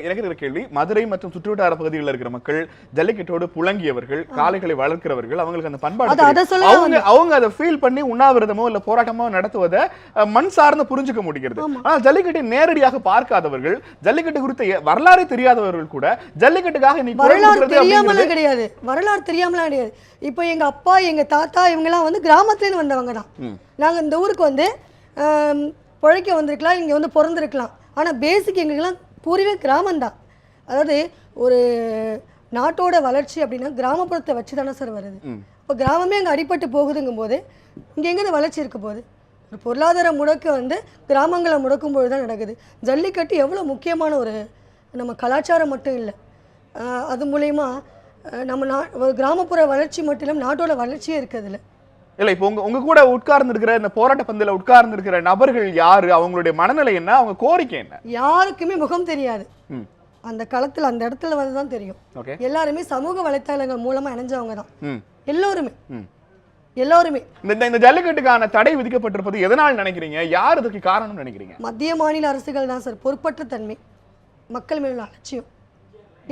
எனக்கு ஒரு கேள்வி, மதுரை மற்றும் சுற்றுவட்டார பகுதிகளில் இருக்கிற மக்கள் ஜல்லிக்கட்டோடு புழங்கியவர்கள், காளைகளை வளர்க்கிறவர்கள், அவங்களுக்கு அந்த பண்பாடு அவங்க அதை ஃபீல் பண்ணி உண்ணாவிரதமோ இல்ல போராட்டமோ நடத்துவதை மண் சார்ந்து புரிஞ்சுக்க முடிகிறது. ஆனால் ஜல்லிக்கட்டை நேரடியாக பார்க்காதவர்கள், ஜல்லிக்கட்டு குறித்த வரலாறு தெரியாதவர்கள் கூட ஜல்லிக்கட்டுக்காக வரலாறு தெரியாமலாம் கிடையாது, வரலாறு தெரியாமலாம் கிடையாது. இப்போ எங்க அப்பா, எங்க தாத்தா இவங்கெல்லாம் வந்து கிராமத்துலேருந்து வந்தவங்க தான். நாங்க இந்த ஊருக்கு வந்து பிழைக்க வந்திருக்கலாம், இங்கே வந்து பிறந்திருக்கலாம். ஆனால் பேசிக் எங்களுக்கெல்லாம் பூர்வீக கிராமம்தான். அதாவது ஒரு நாட்டோட வளர்ச்சி அப்படின்னா கிராமப்புறத்தை வச்சு தானே சார் வருது. இப்போ கிராமமே அங்கே அடிபட்டு போகுதுங்கும் போது இங்கே எங்கே வளர்ச்சி இருக்க போகுது? ஒரு பொருளாதார முடக்கு வந்து கிராமங்களை முடக்கும் போது தான் நடக்குது. ஜல்லிக்கட்டு எவ்வளோ முக்கியமான ஒரு நம்ம கலாச்சாரம் மட்டும் இல்லை, அது மூலயமா நம்ம ஒரு கிராமப்புற வளர்ச்சி மட்டும் இல்லாமல் நாட்டோட வளர்ச்சியே இருக்கிறதுல இல்ல. இப்போ உங்க கூட உட்கார்ந்து இருக்கிற இந்த போராட்ட பந்தில உட்கார்ந்து இருக்கிற நபர்கள் யாரு? அவங்களுடைய மனநிலை என்ன? அவங்க கோரிக்கை என்ன? யாருக்குமே முகம் தெரியாது. அந்த களத்துல அந்த இடத்துல வந்துதான் தெரியும். எல்லாருமே சமூக வலைத்தளங்கள் மூலமா இணைஞ்சவங்க தான் எல்லாருமே. இந்த ஜல்லிக்கட்டுக்கான தடை விதிக்கப்பட்டிருப்பது எதனால் நினைக்கிறீங்க? யார் இதுக்கு காரணம் நினைக்கிறீங்க? மத்திய மாநில அரசுகள் தான் சார். பொறுப்பற்ற தன்மை, மக்கள் மேல அலட்சியம்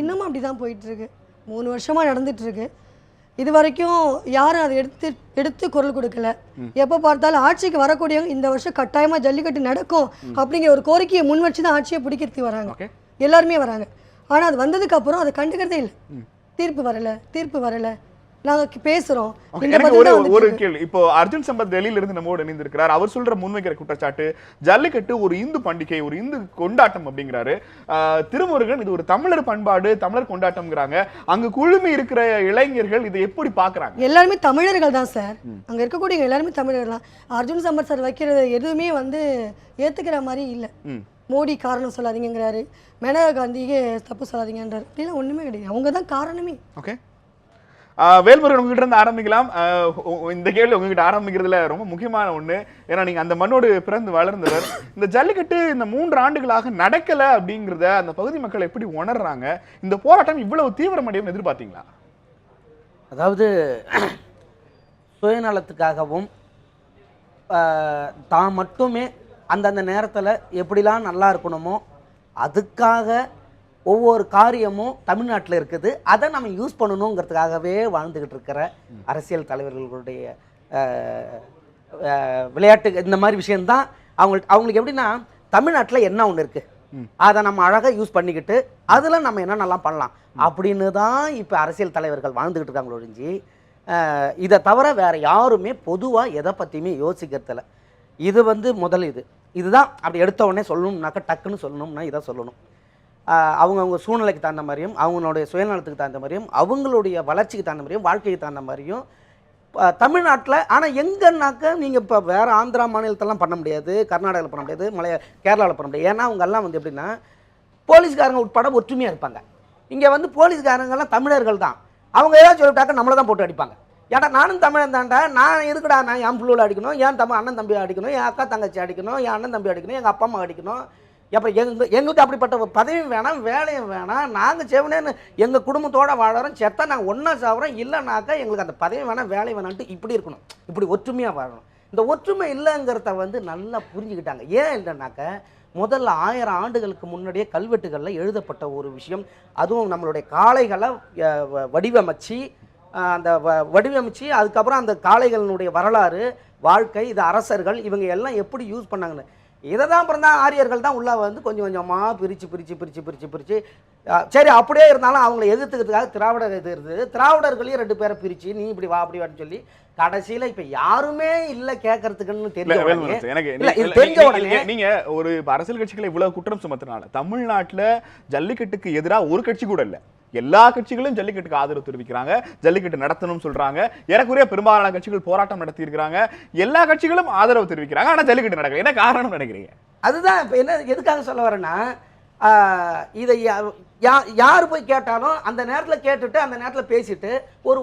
இன்னமும் அப்படிதான் போயிட்டு இருக்கு. 3 வருஷமா நடந்துட்டு இருக்கு. இது வரைக்கும் யாரும் அதை எடுத்து குரல் கொடுக்கல. எப்போ பார்த்தாலும் ஆட்சிக்கு வரக்கூடியவங்க இந்த வருஷம் கட்டாயமா ஜல்லிக்கட்டு நடக்கும் அப்படிங்கிற ஒரு கோரிக்கையை முன் வச்சு தான் ஆட்சியை பிடிக்கிறதுக்கு வராங்க, எல்லாருமே வராங்க. ஆனா அது வந்ததுக்கு அப்புறம் அதை கண்டுக்கிறதே இல்லை. தீர்ப்பு வரல நாங்க பேசுறோம். ஒரு கேள்வி, இப்போ அர்ஜுன் சம்பத் டெல்லியில இருந்து நம்மோடு இணைந்திருக்கிறார். அவர் சொல்ற முன்வைக்கிற குற்றச்சாட்டு ஜல்லிக்கட்டு ஒரு இந்து பண்டிகை, ஒரு இந்து கொண்டாட்டம் அப்படிங்கிறாரு. திருமுருகன் இது ஒரு தமிழர் பண்பாடு, தமிழர் கொண்டாட்டம்ங்கிறாங்க. அங்க குழுமி இருக்கிற இளைஞர்கள் இதை எப்படி பாக்குறாங்க? எல்லாருமே தமிழர்கள் தான் சார். அங்க இருக்கக்கூடிய எல்லாருமே தமிழர்கள் தான். அர்ஜுன் சம்பத் சார் வைக்கிறது எதுவுமே வந்து ஏத்துக்கிற மாதிரி இல்லை. மோடி காரணம் சொல்லாதீங்கிறாரு, மேனகா காந்தியே தப்பு சொல்லாதீங்கன்றாரு. அப்படிலாம் ஒண்ணுமே கிடையாது, அவங்க தான் காரணமே. ஓகே, வேல்முருகன் உங்ககிட்ட இருந்து ஆரம்பிக்கலாம். இந்த கேள்வி உங்ககிட்ட ஆரம்பிக்கிறதுல ரொம்ப முக்கியமான ஒண்ணு. ஏன்னா நீங்க அந்த மண்ணோடு பிறந்து வளர்ந்தவர். இந்த ஜல்லிக்கட்டு இந்த 3 ஆண்டுகளாக நடக்கல அப்படிங்கிறத அந்த பகுதி மக்கள் எப்படி உணர்றாங்க? இந்த போராட்டம் இவ்வளவு தீவிரமடையும் எதிர்பார்த்தீங்களா? அதாவது சுயநலத்துக்காகவும் தான் மட்டுமே அந்தந்த நேரத்தில் எப்படிலாம் நல்லா இருக்கணுமோ அதுக்காக ஒவ்வொரு காரியமும் தமிழ்நாட்டில் இருக்குது. அதை நம்ம யூஸ் பண்ணணுங்கிறதுக்காகவே வாழ்ந்துக்கிட்டு இருக்கிற அரசியல் தலைவர்களுடைய விளையாட்டு இந்த மாதிரி விஷயம்தான் அவங்களுக்கு எப்படின்னா தமிழ்நாட்டில் என்ன ஒன்று இருக்குது அதை நம்ம அழகாக யூஸ் பண்ணிக்கிட்டு அதில் நம்ம என்னென்னலாம் பண்ணலாம் அப்படின்னு தான் இப்போ அரசியல் தலைவர்கள் வாழ்ந்துக்கிட்டு இருக்காங்களோ ஒழிஞ்சு இதை தவிர வேறு யாருமே பொதுவாக எதை பற்றியுமே யோசிக்கிறதில்ல. இது முதல் இதுதான் அப்படி எடுத்த உடனே சொல்லணும்னாக்கா டக்குன்னு சொல்லணும்னா இதை சொல்லணும். அவங்கவுங்க சூழ்நிலைக்கு தகுந்த மாதிரியும் அவங்களுடைய சுயநலத்துக்கு தகுந்த மாதிரியும் அவங்களுடைய வளர்ச்சிக்கு தகுந்த மாதிரியும் வாழ்க்கைக்கு தகுந்த மாதிரியும் தமிழ்நாட்டில். ஆனால் எங்கன்னாக்க நீங்கள் இப்போ வேறு ஆந்திரா மாநிலத்தெல்லாம் பண்ண முடியாது, கர்நாடகாவில் பண்ண முடியாது, கேரளாவில் பண்ண முடியாது. ஏன்னா அவங்கெல்லாம் எப்படின்னா போலீஸ்காரங்க உட்பட ஒற்றுமையாக இருப்பாங்க. இங்கே போலீஸ்காரங்கெல்லாம் தமிழர்கள் தான். அவங்க ஏதாவது சொல்லிட்டாக்க நம்மளை தான் போட்டு அடிப்பாங்க. ஏன்னா நானும் தமிழன் தான்டா, நான் இருக்குடா, நான் என் பிள்ளைல அடிக்கணும், என் அண்ணன் தம்பி அடிக்கணும், என் அக்கா தங்கச்சி அடிக்கணும், என் அண்ணன் தம்பி அடிக்கணும், எங்கள் அப்பா அம்மா அடிக்கணும். அப்புறம் எங்களுக்கு அப்படிப்பட்ட பதவியும் வேணாம், வேலையும் வேணாம். நாங்கள் செவனேன்னு எங்கள் குடும்பத்தோடு வாழறோம், செத்தா நாங்கள் ஒன்றா சாப்பிட்றோம். இல்லைனாக்கா எங்களுக்கு அந்த பதவி வேணாம், வேலை வேணான்ட்டு இப்படி இருக்கணும், இப்படி ஒற்றுமையாக வாழணும். இந்த ஒற்றுமை இல்லைங்கிறத நல்லா புரிஞ்சுக்கிட்டாங்க. ஏன் இல்லைனாக்க முதல்ல 1000 ஆண்டுகளுக்கு முன்னாடியே கல்வெட்டுகளில் எழுதப்பட்ட ஒரு விஷயம். அதுவும் நம்மளுடைய காளைகளை வடிவமைச்சு அதுக்கப்புறம் அந்த காளைகளினுடைய வரலாறு, வாழ்க்கை, இது அரசர்கள் இவங்க எல்லாம் எப்படி யூஸ் பண்ணாங்கன்னு இதை தான் அப்புறம் தான் ஆரியர்கள் தான் உள்ளே கொஞ்சம் கொஞ்சமாக பிரித்து சரி அப்படியே இருந்தாலும் அவங்கள எதிர்த்துக்கிறதுக்காக திராவிடர் இது இருந்தது. திராவிடர்களையும் 2 பேரை பிரித்து நீ இப்படி வா அப்படி வான்னு சொல்லி கடைசியில் இப்போ யாருமே இல்லை கேட்கறதுக்குன்னு தெரிஞ்ச உடனே நீங்க ஒரு அரசியல் கட்சிகளை இவ்வளவு குற்றம் சுமத்தினால தமிழ்நாட்டில் ஜல்லிக்கட்டுக்கு எதிராக ஒரு கட்சி கூட இல்லை. எல்லா கட்சிகளும் ஜல்லிக்கட்டுக்கு ஆதரவு தெரிவிக்கிறாங்க, ஜல்லிக்கட்டு நடத்தணும்னு சொல்றாங்க. ஏறக்குறைய பெரும்பாலான கட்சிகள் போராட்டம் நடத்தி இருக்கிறாங்க, எல்லா கட்சிகளும் ஆதரவு தெரிவிக்கிறாங்க. ஆனா ஜல்லிக்கட்டு நடக்கல. என்ன காரணம் நினைக்கிறீங்க? அதுதான் இப்போ என்ன எதுக்காக சொல்ல வரேன்னா இதை யார் போய் கேட்டாலும் அந்த நேரத்தில் கேட்டுட்டு அந்த நேரத்தில் பேசிட்டு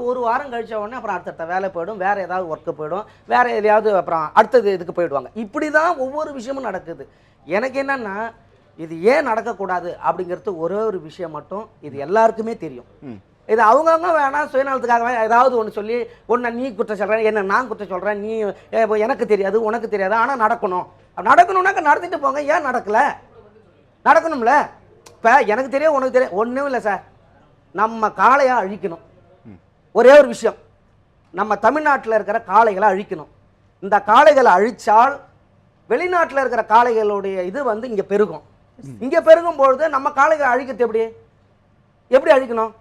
ஒரு வாரம் கழிச்ச உடனே அப்புறம் அடுத்த வேலை போயிடும், வேறு ஏதாவது ஒர்க்கு போயிடும், வேறு எதையாவது அப்புறம் அடுத்தது இதுக்கு போயிடுவாங்க. இப்படி தான் ஒவ்வொரு விஷயமும் நடக்குது. எனக்கு என்னென்னா இது ஏன் நடக்கக்கூடாது அப்படிங்கிறது ஒரே ஒரு விஷயம் மட்டும் இது எல்லாருக்குமே தெரியும். இது அவங்கவுங்க வேணாம் சுயநலத்துக்காக ஏதாவது ஒன்று சொல்லி ஒன்று நீ குற்றம் சொல்கிறேன், என்ன நான் குற்றம் சொல்கிறேன், நீ எனக்கு தெரியாது உனக்கு தெரியாது, ஆனால் நடக்கணும்னாக்க நடத்திட்டு போங்க. ஏன் நடக்கலை? நடக்கணும்ல. இப்போ எனக்கு தெரியும் உனக்கு தெரியும் ஒன்றும் இல்லை சார். நம்ம காளையை அழிக்கணும். ஒரே ஒரு விஷயம், நம்ம தமிழ்நாட்டில் இருக்கிற காளைகளை அழிக்கணும். இந்த காளைகளை அழித்தால் வெளிநாட்டில் இருக்கிற காளைகளுடைய இது இங்கே பெருகும். இங்கே பெருகும் பொழுது நம்ம காளைகளை அழிக்கிறது எப்படி அழிக்கணும்?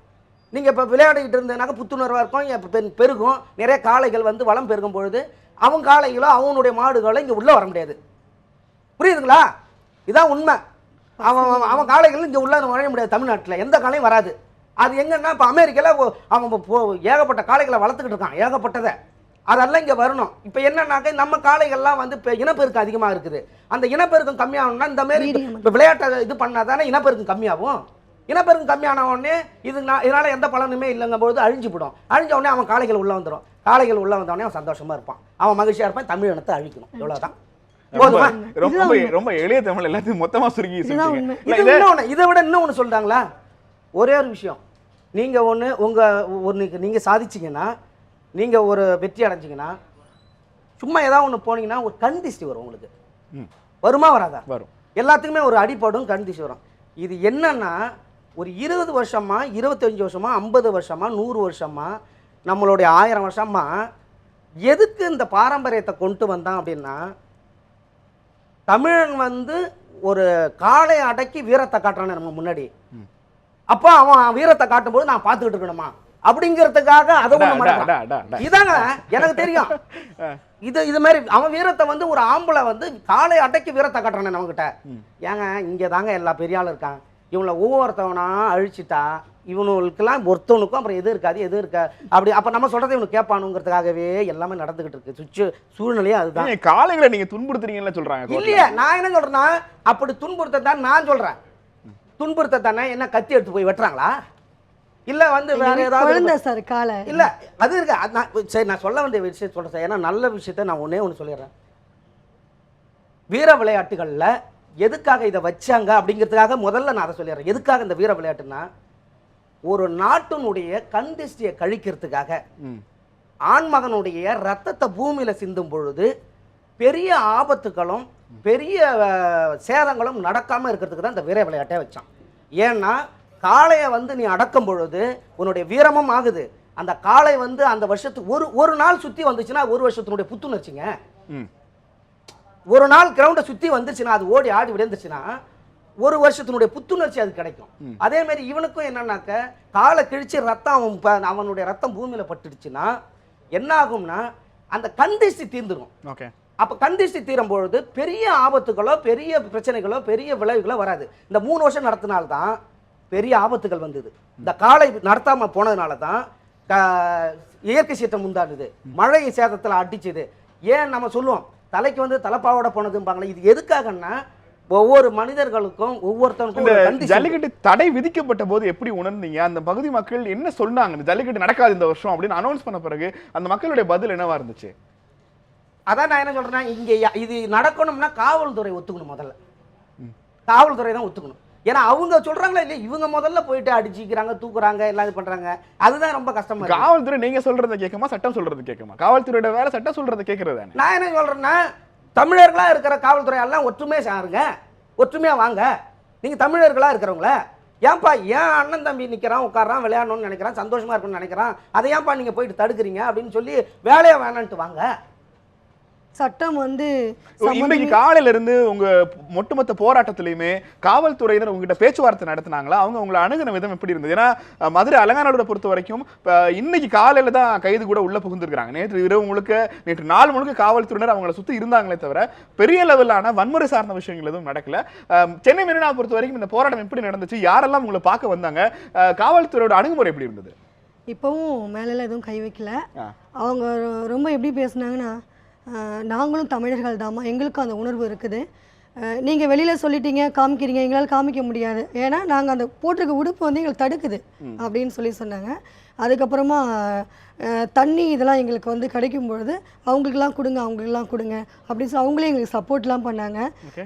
நீங்கள் இப்போ விளையாடிக்கிட்டு இருந்ததுனாக்க புத்துணர்வாக இருக்கும், பெருகும். நிறைய காளைகள் வளம் பெருகும் பொழுது அவன் காளைகளோ அவனுடைய மாடுகளோ இங்கே உள்ளே வர முடியாது. புரியுதுங்களா? இதான் உண்மை. அவன் காளைகள் இங்கே உள்ள நுழைய முடியாது. தமிழ்நாட்டில் எந்த காளையும் வராது. அது எங்கன்னா இப்போ அமெரிக்காவில் அவன் ஏகப்பட்ட காளைகளை வளர்த்துக்கிட்டு இருக்கான், ஏகப்பட்டதை. அதெல்லாம் இங்கே வரணும். இப்போ என்னன்னாக்க நம்ம காளைகள்லாம் இப்போ இனப்பெருக்கம் அதிகமாக இருக்குது. அந்த இனப்பெருக்கம் கம்மியாகணும்னா இந்த மாதிரி இப்போ விளையாட்டை இது பண்ணால் தானே இனப்பெருக்கம் கம்மியாகும். இனப்பெருக்கம் கம்மியான உடனே இதனால் எந்த பலனுமே இல்லைங்கும் பொழுது அழிஞ்சு போடும். அழிஞ்ச உடனே அவன் காளைகள் உள்ளே வந்துடும். காளைகள் உள்ளே வந்தோடனே அவன் சந்தோஷமாக இருப்பான், அவன் மகிழ்ச்சியாக இருப்பான். தமிழ் இனத்தை அழிக்கணும், இவ்வளோதான். ரொம்ப எளிய தமிழ் எல்லாத்தையும் மொத்தமா சுருக்கி. இதை விட இன்னொன்னு சொல்றாங்களா? ஒரே ஒரு விஷயம், நீங்க நீங்க சாதிச்சீங்கன்னா, நீங்க ஒரு வெற்றி அடைஞ்சிங்கன்னா, சும்மா ஏதாவது ஒன்று போனீங்கன்னா ஒரு கண் திஷ்டி வரும். உங்களுக்கு வருமா வராதா? வரும். எல்லாத்துக்குமே ஒரு அடிப்படும், கண் திஷ்டி வரும். இது என்னன்னா ஒரு 20 வருஷமா 25 வருஷமா 50 வருஷமா 100 வருஷமா நம்மளுடைய 1000 வருஷமா எதுக்கு இந்த பாரம்பரியத்தை கொண்டு வந்தான் அப்படின்னா, தமிழன் ஒரு காளை அடக்கி வீரத்தை காட்டுறானே நம்ம முன்னாடி. அப்போ அவன் வீரத்தை காட்டும் போது நான் பார்த்துக்கிட்டு இருக்கணுமா அப்படிங்கிறதுக்காக அதை ஒண்ணு இதாங்க எனக்கு தெரியும். இது மாதிரி அவன் வீரத்தை ஒரு ஆம்பளை காளை அடக்கி வீரத்தை காட்டுறானே நம்ம கிட்ட. ஏங்க இங்கே தாங்க எல்லா பெரிய ஆளும் இருக்கான். இவனை ஒவ்வொருத்தவனா அழிச்சிட்டா இவனுக்கெல்லாம் ஒருத்தவனுக்கும் அப்புறம் எது இருக்காது எது இருக்கா அப்படி. அப்போ நம்ம சொல்றதை இவனு கேட்பானுங்கிறதுக்காகவே எல்லாமே நடந்துகிட்டு இருக்கு. சூழ்நிலையே அதுதான். காளைகளை நீங்க துன்புறுத்துறீங்கன்னு சொல்றாங்க. இல்லையா, நான் என்ன சொல்றேன்னா அப்படி துன்புறுத்தான் நான் சொல்றேன். துன்புறுத்தானே என்ன கத்தி எடுத்து போய் வெட்டுறாங்களா? இல்ல வந்து வேற ஏதாவது குழந்தை சார் காலை இல்ல அது இருக்கு. சரி, நான் சொல்ல வேண்டிய விஷயம் சொல்றேன் சார். ஏன்னா நல்ல விஷயத்த நான் ஒண்ணு சொல்லிடுறேன். வீர விளையாட்டுகள்ல எதுக்காக இதை வச்சாங்க அப்படிங்கிறதுக்காக முதல்ல நான் அதை சொல்லிடுறேன். எதுக்காக இந்த வீர விளையாட்டுன்னா, ஒரு நாட்டினுடைய கண் திருஷ்டியை கழிக்கிறதுக்காக ஆண்மகனுடைய ரத்தத்தை பூமியில சிந்தும் பொழுது பெரிய ஆபத்துகளும் பெரிய சேதங்களும் நடக்காம இருக்கிறதுக்கு தான் இந்த வீர விளையாட்டை வச்சான். ஏன்னா காளையை வந்து நீ அடக்கும் பொழுது உன்னுடைய வீரமும் ஆகுது. அந்த காளை வந்து அந்த வருஷத்துக்கு ஒரு நாள் சுத்தி வந்துச்சுன்னா ஒரு வருஷத்தினுடைய புத்துணர்ச்சிங்க. ஒரு நாள் கிரவுண்டை சுத்தி வந்துச்சுன்னா, அது ஓடி ஆடி விழுந்துச்சுன்னா ஒரு வருஷத்தினுடைய புத்துணர்ச்சி அது கிடைக்கும். அதே மாதிரி இவனுக்கும் என்னன்னாக்க காலை கிழிச்சு ரத்தம் அவனுடைய ரத்தம் பூமியில பட்டுடுச்சுன்னா என்ன ஆகும்னா அந்த கண்டிஷ்டி தீர்ந்துடும். அப்ப கண்டிஷ்டி தீரும் பொழுது பெரிய ஆபத்துகளோ பெரிய பிரச்சனைகளோ பெரிய விளைவுகளோ வராது. இந்த 3 வருஷம் நடத்தினால்தான் பெரிய ஆபத்துகள் வந்தது. இந்த காலை நடத்தாம போனதுனால தான் இயற்கை சீற்றம் உண்டானது, மழை சேதத்தில் அடிச்சது. ஏன் நம்ம சொல்லுவோம் தலைக்கு வந்து தலைப்பாவோட போனதும்பாங்களே, இது எதுக்காகன்னா ஒவ்வொரு மனிதர்களுக்கும் ஒவ்வொருத்தருக்கும் ஜல்லிக்கட்டு தடை விதிக்கப்பட்ட போது எப்படி உணர்ந்தீங்க? அந்த பகுதி மக்கள் என்ன சொன்னாங்க? ஜல்லிக்கட்டு நடக்காது இந்த வருஷம் அப்படின்னு அனௌன்ஸ் பண்ண பிறகு அந்த மக்களுடைய பதில் என்னவா இருந்துச்சு? அதான் நான் என்ன சொல்றேன்னா, இங்க இது நடக்கணும்னா காவல்துறை ஒத்துக்கணும். முதல்ல காவல்துறை தான் ஒத்துக்கணும். ஏன்னா அவங்க சொல்றாங்களா இல்லையா, இவங்க முதல்ல போயிட்டு அடிச்சுக்கிறாங்க, தூக்குறாங்க, எல்லாம் இது பண்றாங்க. அதுதான் ரொம்ப கஷ்டமா இருக்கு. காவல்துறை நீங்க சொல்றத கேட்குமா, சட்டம் சொல்றது கேட்குமா? காவல்துறையோட வேலை சட்டம் சொல்றத கேட்கறது. நான் என்ன சொல்றேன்னா, தமிழர்களா இருக்கிற காவல்துறை எல்லாம் ஒற்றுமையா சாருங்க, ஒற்றுமையா வாங்க. நீங்க தமிழர்களா இருக்கிறவங்கள ஏன்பா ஏன் அண்ணன் தம்பி நிக்கிறான், உட்காரான், விளையாடணும்னு நினைக்கிறான், சந்தோஷமா இருக்கணும்னு நினைக்கிறான், அதை ஏன்பா நீங்க போயிட்டு தடுக்கிறீங்க அப்படின்னு சொல்லி வேலையா வேணான்ட்டு வாங்க. சட்டம் வந்து இன்னைக்கு காலையில இருந்து உங்க ஒட்டுமொத்த போராட்டத்திலயுமே காவல்துறையினர் உங்ககிட்ட பேச்சுவார்த்தை நடத்தினாங்களா? அவங்க உங்களை அணுகின விதம் எப்படி இருந்தது? ஏன்னா மதுரை அலங்காநல்லூரை பொறுத்த வரைக்கும் இன்னைக்கு காலையில தான் கைது கூட உள்ள புகுந்திருக்காங்க. நேற்று இரவு முழுக்க, நேற்று நாள் முழுக்க காவல்துறையினர் அவங்களை சுத்தி இருந்தாங்களே தவிர பெரிய லெவலான வன்முறை சார்ந்த விஷயங்கள் எதுவும் நடக்கல. சென்னை மெரினா பொறுத்த வரைக்கும் இந்த போராட்டம் எப்படி நடந்துச்சு? யாரெல்லாம் உங்களை பார்க்க வந்தாங்க? காவல்துறையோட அணுகுமுறை எப்படி இருந்தது? இப்பவும் மேல எதுவும் கை வைக்கல. அவங்க ரொம்ப எப்படி பேசுனாங்கன்னா, நாங்களும் தமிழர்கள் தாம்மா, எங்களுக்கும் அந்த உணர்வு இருக்குது. நீங்கள் வெளியில் சொல்லிட்டீங்க, காமிக்கிறீங்க, எங்களால் காமிக்க முடியாது, ஏன்னா நாங்கள் அந்த போட்டிருக்க உடுப்பு வந்து எங்களுக்கு தடுக்குது அப்படின்னு சொன்னாங்க. அதுக்கப்புறமா தண்ணி இதெல்லாம் எங்களுக்கு வந்து கிடைக்கும் பொழுது அவங்களுக்குலாம் கொடுங்க, அவங்களுக்குலாம் கொடுங்க அப்படின்னு சொல்லி அவங்களே எங்களுக்கு சப்போர்ட்லாம் பண்ணாங்க.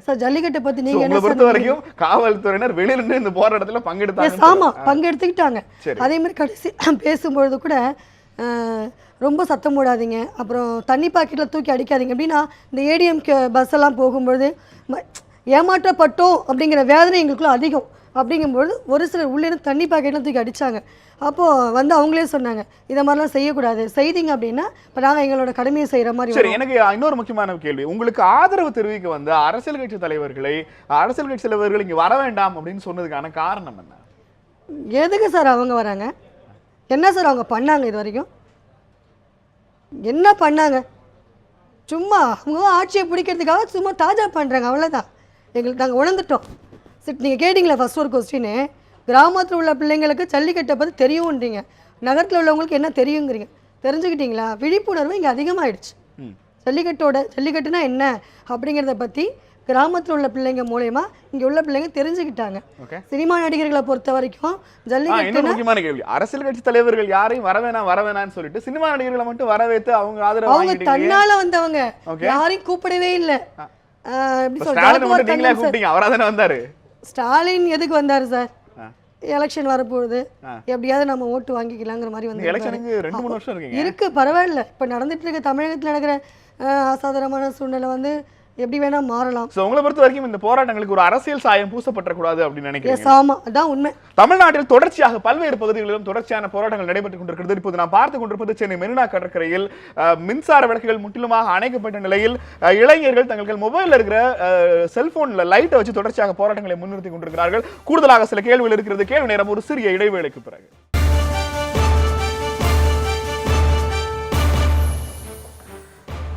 சார் ஜல்லிக்கட்டை பற்றி நீங்கள் என்ன பொறுத்த வரைக்கும் காவல்துறையினர் வெளியிலிருந்து இந்த போராட்டத்தில் பங்கெடுத்தாங்க? ஆமாம், பங்கெடுத்துக்கிட்டாங்க. அதே மாதிரி கடைசி பேசும்பொழுது கூட ரொம்ப சத்தம் போடாதீங்க, அப்புறம் தண்ணி பாக்கெட்டில் தூக்கி அடிக்காதீங்க அப்படின்னா, இந்த ஏடிஎம் பஸ் எல்லாம் போகும்பொழுது ஏமாற்றப்பட்டோம் அப்படிங்கிற வேதனை எங்களுக்குள்ள அதிகம். அப்படிங்கும்பொழுது ஒரு சிலர் உள்ளேருந்து தண்ணி பாக்கெட்லாம் தூக்கி அடித்தாங்க. அப்போது வந்து அவங்களே சொன்னாங்க, இதை மாதிரிலாம் செய்யக்கூடாது, செய்தீங்க அப்படின்னா இப்போ நாங்கள் எங்களோட கடமையை செய்கிற மாதிரி. சரி, எனக்கு இன்னொரு முக்கியமான கேள்வி, உங்களுக்கு ஆதரவு தெரிவிக்க வந்த அரசியல் கட்சி தலைவர்களை, அரசியல் கட்சி தலைவர்கள் இங்கே வர வேண்டாம் அப்படின்னு சொன்னதுக்கான காரணம் என்ன? எதுக்கு சார் அவங்க வராங்க? என்ன சார் அவங்க பண்ணாங்க? இது வரைக்கும் என்ன பண்ணாங்க? சும்மா அவங்க ஆட்சியை பிடிக்கிறதுக்காக சும்மா தாஜா பண்ணுறாங்க, அவ்வளோதான். எங்களுக்கு நாங்கள் உணர்ந்துட்டோம். சரி, நீங்கள் கேட்டிங்களா ஃபர்ஸ்ட் ஒரு கொஸ்டின்னு, கிராமத்தில் உள்ள பிள்ளைங்களுக்கு ஜல்லிக்கட்டை பற்றி தெரியும்ன்றீங்க, நகரத்தில் உள்ளவங்களுக்கு என்ன தெரியுங்கிறீங்க. தெரிஞ்சுக்கிட்டீங்களா? விழிப்புணர்வு இங்கே அதிகமாகிடுச்சு. ஜல்லிக்கட்டுனா என்ன அப்படிங்கிறத பற்றி கிராமத்தில் உள்ள பிள்ளைங்க மூலமா இங்க உள்ள பிள்ளைங்க தெரிஞ்சுக்கிட்டாங்க. சினிமா நடிகர்களை பொறுத்த வரைக்கும் ஜல்லிக்கட்டு முக்கியமான கேள்வி. அரசியல் கட்சி தலைவர்கள் யாரையும் வரவேணான்னு சொல்லிட்டு சினிமா நடிகர்களை மட்டும் வரவேற்று அவங்க ஆதரவு அவங்க தன்னால வந்தவங்க, யாரையும் கூப்பிடவே இல்லை. ஸ்டாலின் எதுக்கு வந்தாரு சார்? எலெக்ஷன் வரப்போகுது, எப்படியாவது நம்ம ஓட்டு வாங்கிக்கலாங்கிற மாதிரி வந்து இருக்கு. பரவாயில்ல, இப்ப நடந்துட்டு இருக்க தமிழகத்தில் நடக்கிற அசாதாரணமான சூழ்நிலை வந்து எப்படி வேணா மாறலாம். சோ உங்களை பொறுத்த வரைக்கும் இந்த போராட்டங்களுக்கு ஒரு அரசியல் சாயம் பூசப்படக்கூடாது அப்படின்னு நினைக்கிறேன். ஆமா, அதான் உண்மை. தமிழ்நாட்டில் தொடர்ச்சியாக பல்வேறு பகுதிகளிலும் தொடர்ச்சியான போராட்டங்கள் நடைபெற்றுக் கொண்டிருக்கிறது. இப்போது நான் பார்த்துக் கொண்டிருப்பது சென்னை மெரினா கடற்கரையில் மின்சார விளக்குகள் முற்றிலுமாக அணைக்கப்பட்ட நிலையில் இளைஞர்கள் தங்கள் மொபைலில் இருக்கிற செல்போன்ல லைட்டை வச்சு தொடர்ச்சியாக போராட்டங்களை முன்னிறுத்தி கொண்டிருக்கிறார்கள். கூடுதலாக சில கேள்விகள் இருக்கிறது. கேள்வி நேரம் ஒரு சிறிய இடைவேளைக்கு பிறகு.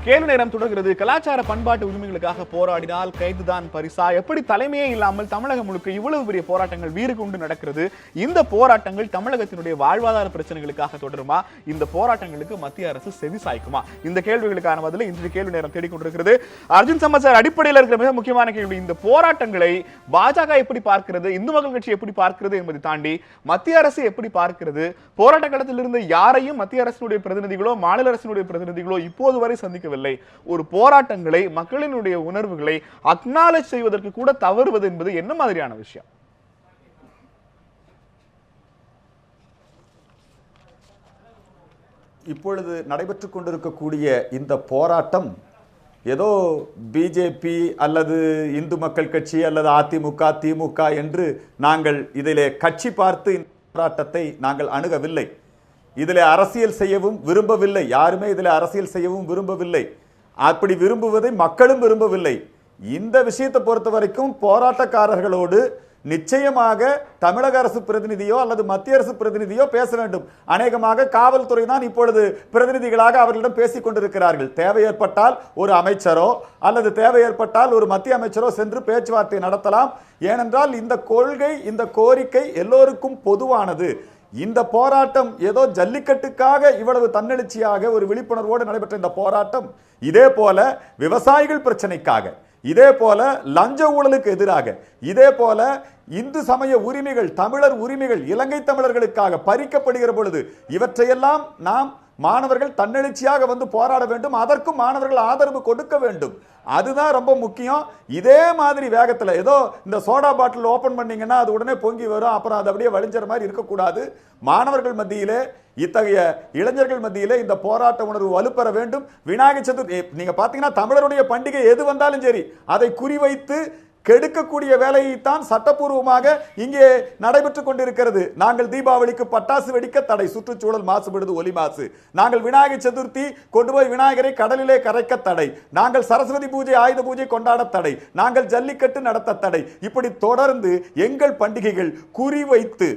கேள்வி நேரம் தொடர்கிறது. கலாச்சார பண்பாட்டு உரிமைகளுக்காக போராடினால் கைதுதான் பரிசா? எப்படி தலைமையே இல்லாமல் தமிழகம் முழுக்க இவ்வளவு பெரிய போராட்டங்கள் வீறு கொண்டு நடக்கிறது? இந்த போராட்டங்கள் தமிழகத்தினுடைய வாழ்வாதார பிரச்சனைகளுக்காக தொடருமா? இந்த போராட்டங்களுக்கு மத்திய அரசு செவி சாய்க்குமா? இந்த கேள்விகளுக்கான பதிலை இன்றைய கேள்வி நேரம் தேடிக்கொண்டிருக்கிறது. அர்ஜுன் சம்பத் சார், அடிப்படையில் இருக்கிற மிக முக்கியமான கேள்வி, இந்த போராட்டங்களை பாஜக எப்படி பார்க்கிறது, இந்து மக்கள் கட்சி எப்படி பார்க்கிறது என்பதை தாண்டி மத்திய அரசு எப்படி பார்க்கிறது? போராட்ட களத்தில் இருந்து யாரையும் மத்திய அரசினுடைய பிரதிநிதிகளோ மாநில அரசினுடைய பிரதிநிதிகளோ இப்போது வரை சந்திக்க ஒரு போராட்டங்களை, மக்களினுடைய உணர்வுகளை அக்னாலேஜ் செய்வதற்கு கூட தவறுவது என்பது என்ன மாதிரியான விஷயம்? இப்பொழுது நடைபெற்றுக் கொண்டிருக்கக்கூடிய இந்த போராட்டம் ஏதோ பிஜேபி அல்லது இந்து மக்கள் கட்சி அல்லது அதிமுக திமுக என்று நாங்கள் இதிலே கட்சி பார்த்து இந்த போராட்டத்தை நாங்கள் அணுகவில்லை. இதில் அரசியல் செய்யவும் விரும்பவில்லை. யாருமே இதில் அரசியல் செய்யவும் விரும்பவில்லை. அப்படி விரும்புவதை மக்களும் விரும்பவில்லை. இந்த விஷயத்தை பொறுத்த வரைக்கும் போராட்டக்காரர்களோடு நிச்சயமாக தமிழக அரசு பிரதிநிதியோ அல்லது மத்திய அரசு பிரதிநிதியோ பேச வேண்டும். அநேகமாக காவல்துறை தான் இப்பொழுது பிரதிநிதிகளாக அவர்களிடம் பேசிக் கொண்டிருக்கிறார்கள். தேவை ஏற்பட்டால் ஒரு அமைச்சரோ அல்லது தேவை ஏற்பட்டால் ஒரு மத்திய அமைச்சரோ சென்று பேச்சுவார்த்தை நடத்தலாம். ஏனென்றால் இந்த கொள்கை, இந்த கோரிக்கை எல்லோருக்கும் பொதுவானது. இந்த போராட்டம் ஏதோ ஜல்லிக்கட்டுக்காக இவ்வளவு தன்னெழுச்சியாக ஒரு விழிப்புணர்வோடு நடைபெற்ற இந்த போராட்டம் இதே போல விவசாயிகள் பிரச்சனைக்காக, இதே போல லஞ்ச ஊழலுக்கு எதிராக, இதே போல இந்து சமய உரிமைகள், தமிழர் உரிமைகள், இலங்கை தமிழர்களுக்காக பறிக்கப்படுகிற பொழுது இவற்றையெல்லாம் நாம் மாணவர்கள் தன்னெழுச்சியாக வந்து போராட வேண்டும். அதற்கும் மாணவர்கள் ஆதரவு கொடுக்க வேண்டும். அதுதான் ரொம்ப முக்கியம். இதே மாதிரி வேகத்தில் ஏதோ இந்த சோடா பாட்டில் ஓபன் பண்ணீங்கன்னா அது உடனே பொங்கி வரும், அப்புறம் அது அப்படியே வழிஞ்சற மாதிரி இருக்கக்கூடாது. மாணவர்கள் மத்தியிலே, இத்தகைய இளைஞர்கள் மத்தியிலே இந்த போராட்ட உணர்வு வலுப்பெற வேண்டும். விநாயகர் சதுர்த்தி நீங்க பாத்தீங்கன்னா தமிழருடைய பண்டிகை எது வந்தாலும் சரி அதை குறிவைத்து கெடுக்கக்கூடிய வேலையைத்தான் சட்டப்பூர்வமாக இங்கே நடைபெற்றுக் கொண்டிருக்கிறது. நாங்கள் தீபாவளிக்கு பட்டாசு வெடிக்க தடை, சுற்றுச்சூழல் மாசுபடுது, ஒலி மாசு. நாங்கள் விநாயகர் சதுர்த்தி கொண்டு போய் விநாயகரை கடலிலே கரைக்க தடை. நாங்கள் சரஸ்வதி பூஜை, ஆயுத பூஜை கொண்டாட தடை. நாங்கள் ஜல்லிக்கட்டு நடத்த தடை. இப்படி தொடர்ந்து எங்கள் பண்டிகைகள் குறிவைத்து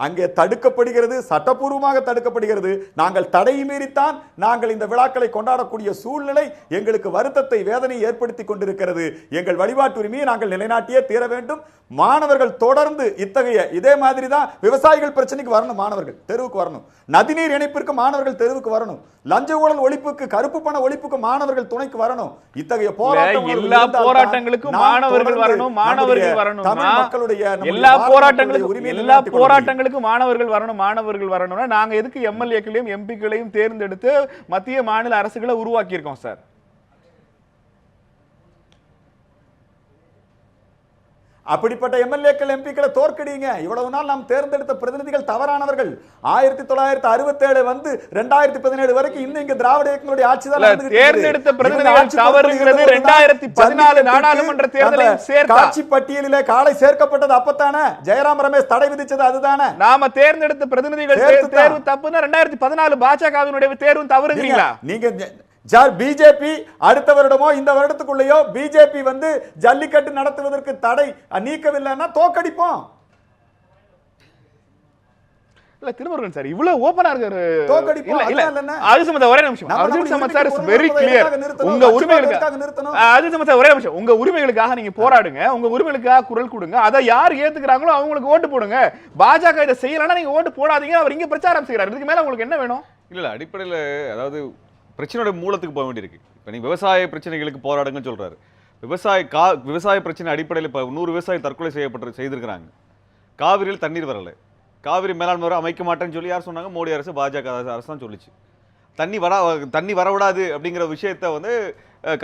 அங்கே தடுக்கப்படுகிறது, சட்டப்பூர்வமாக தடுக்கப்படுகிறது. நாங்கள் தடை மீறித்தான் நாங்கள் இந்த விழாக்களை கொண்டாடக்கூடிய சூழ்நிலை எங்களுக்கு வருத்தத்தை, வேதனை ஏற்படுத்தி கொண்டிருக்கிறது. எங்கள் வழிபாட்டு உரிமையை நாங்கள் நிலைநாட்டியே தீர வேண்டும். மாணவர்கள் தொடர்ந்து இத்தகைய இதே மாதிரி தான் விவசாயிகள் பிரச்சனைக்கு வரணும், மாணவர்கள் தெருவுக்கு வரணும். நதிநீர் இணைப்பிற்கு மாணவர்கள் தெருவுக்கு வரணும். லஞ்ச ஊழல் ஒழிப்புக்கு, கருப்பு பண ஒழிப்புக்கு மாணவர்கள் துணைக்கு வரணும். இத்தகைய போராட்டம் எல்லா போராட்டங்களுக்கும் மாணவர்கள் வரணும், மாணவர்கள் வரணும். தமிழ் மக்களுடைய எல்லா போராட்டங்களுக்கும் மாணவர்கள் வரணும், மாணவர்கள் வரணும்னா நாங்க எதுக்கு எம்எல்ஏக்களையும் எம்பிக்களையும் தேர்ந்தெடுத்து மத்திய மாநில அரசுகளை உருவாக்கி இருக்கோம் சார்? அப்படிப்பட்ட எம்எல்ஏக்கள் எம்பிக்களை தோற்கடிங்க. இவ்வளவு நாள் நாம் தேர்ந்தெடுத்த பிரதிநிதிகள் தவறானவர்கள். 1967 வந்து 2017 வரைக்கும் இன்னும் இங்க திராவிட இயக்கங்களுடைய ஆட்சி தான் நடந்துட்டு இருக்கு. தேர்ந்தெடுத்த பிரதிநிதிகள் தவறுங்கிறது 2014 நாடாளுமன்ற தேர்தலில் சேர்த்தா காட்சி பட்டியலிலே காலை சேர்க்கப்பட்டது அப்பதானே ஜெயராம் ரமேஷ் தடை விதிச்சது அதுதானே. நாம தேர்ந்தெடுத்த பிரதிநிதிகள் தேர்வு தப்புன்னா 2014 பாஜகவினுடைய தேர்வு தவறுங்கிறீங்களா? நீங்க பிஜேபி அடுத்த வருடமோ இந்த வருடத்துக்குள்ளேயோ பிஜேபி வந்து ஜல்லிக்கட்டு நடத்துவதற்கு தடை நீக்கவில்லைன்னா தோக்கடிப்போம். இல்ல திருமுருகன் சார் இவ்வளவு ஓபனா இருக்காரு. தோக்கடிப்போம். அர்ஜுன் சம்பத் ஒரே நிமிஷம். Arjun Sampath sir is very clear. உங்க உரிமைகளுக்காக நிறுத்தணும். அர்ஜுன் சம்பத் சார் ஒரே நிமிஷம். உங்க உரிமைகளுக்காக நீங்க போராடுங்க, உங்க உரிமைகளுக்காக குரல் கொடுங்க. அதை யார் ஏத்துக்கிறாங்களோ அவங்களுக்கு ஓட்டு போடுங்க. பாஜக இதை செய்யலன்னா நீங்க ஓட்டு போடாதீங்க. அவர் இங்க பிரச்சாரம் செய்யறாரு. இதுக்கு மேல உங்களுக்கு என்ன வேணும்? இல்ல அடிப்படையில் அதாவது பிரச்சனையோட மூலத்துக்கு போக வேண்டியிருக்கு. இப்போ நீங்கள் விவசாய பிரச்சனைகளுக்கு போராடுங்கன்னு சொல்கிறாரு. விவசாய பிரச்சனை அடிப்படையில் இப்போ 100 விவசாயி தற்கொலை செய்திருக்கிறாங்க. காவிரியில் தண்ணீர் வரலை. காவிரி மேலாண்மை வர அமைக்க மாட்டேன்னு சொல்லி யார் சொன்னாங்க? மோடி அரசு, பாஜக அரசு தான் சொல்லிச்சு. தண்ணி வரவிடாது அப்படிங்கிற விஷயத்தை வந்து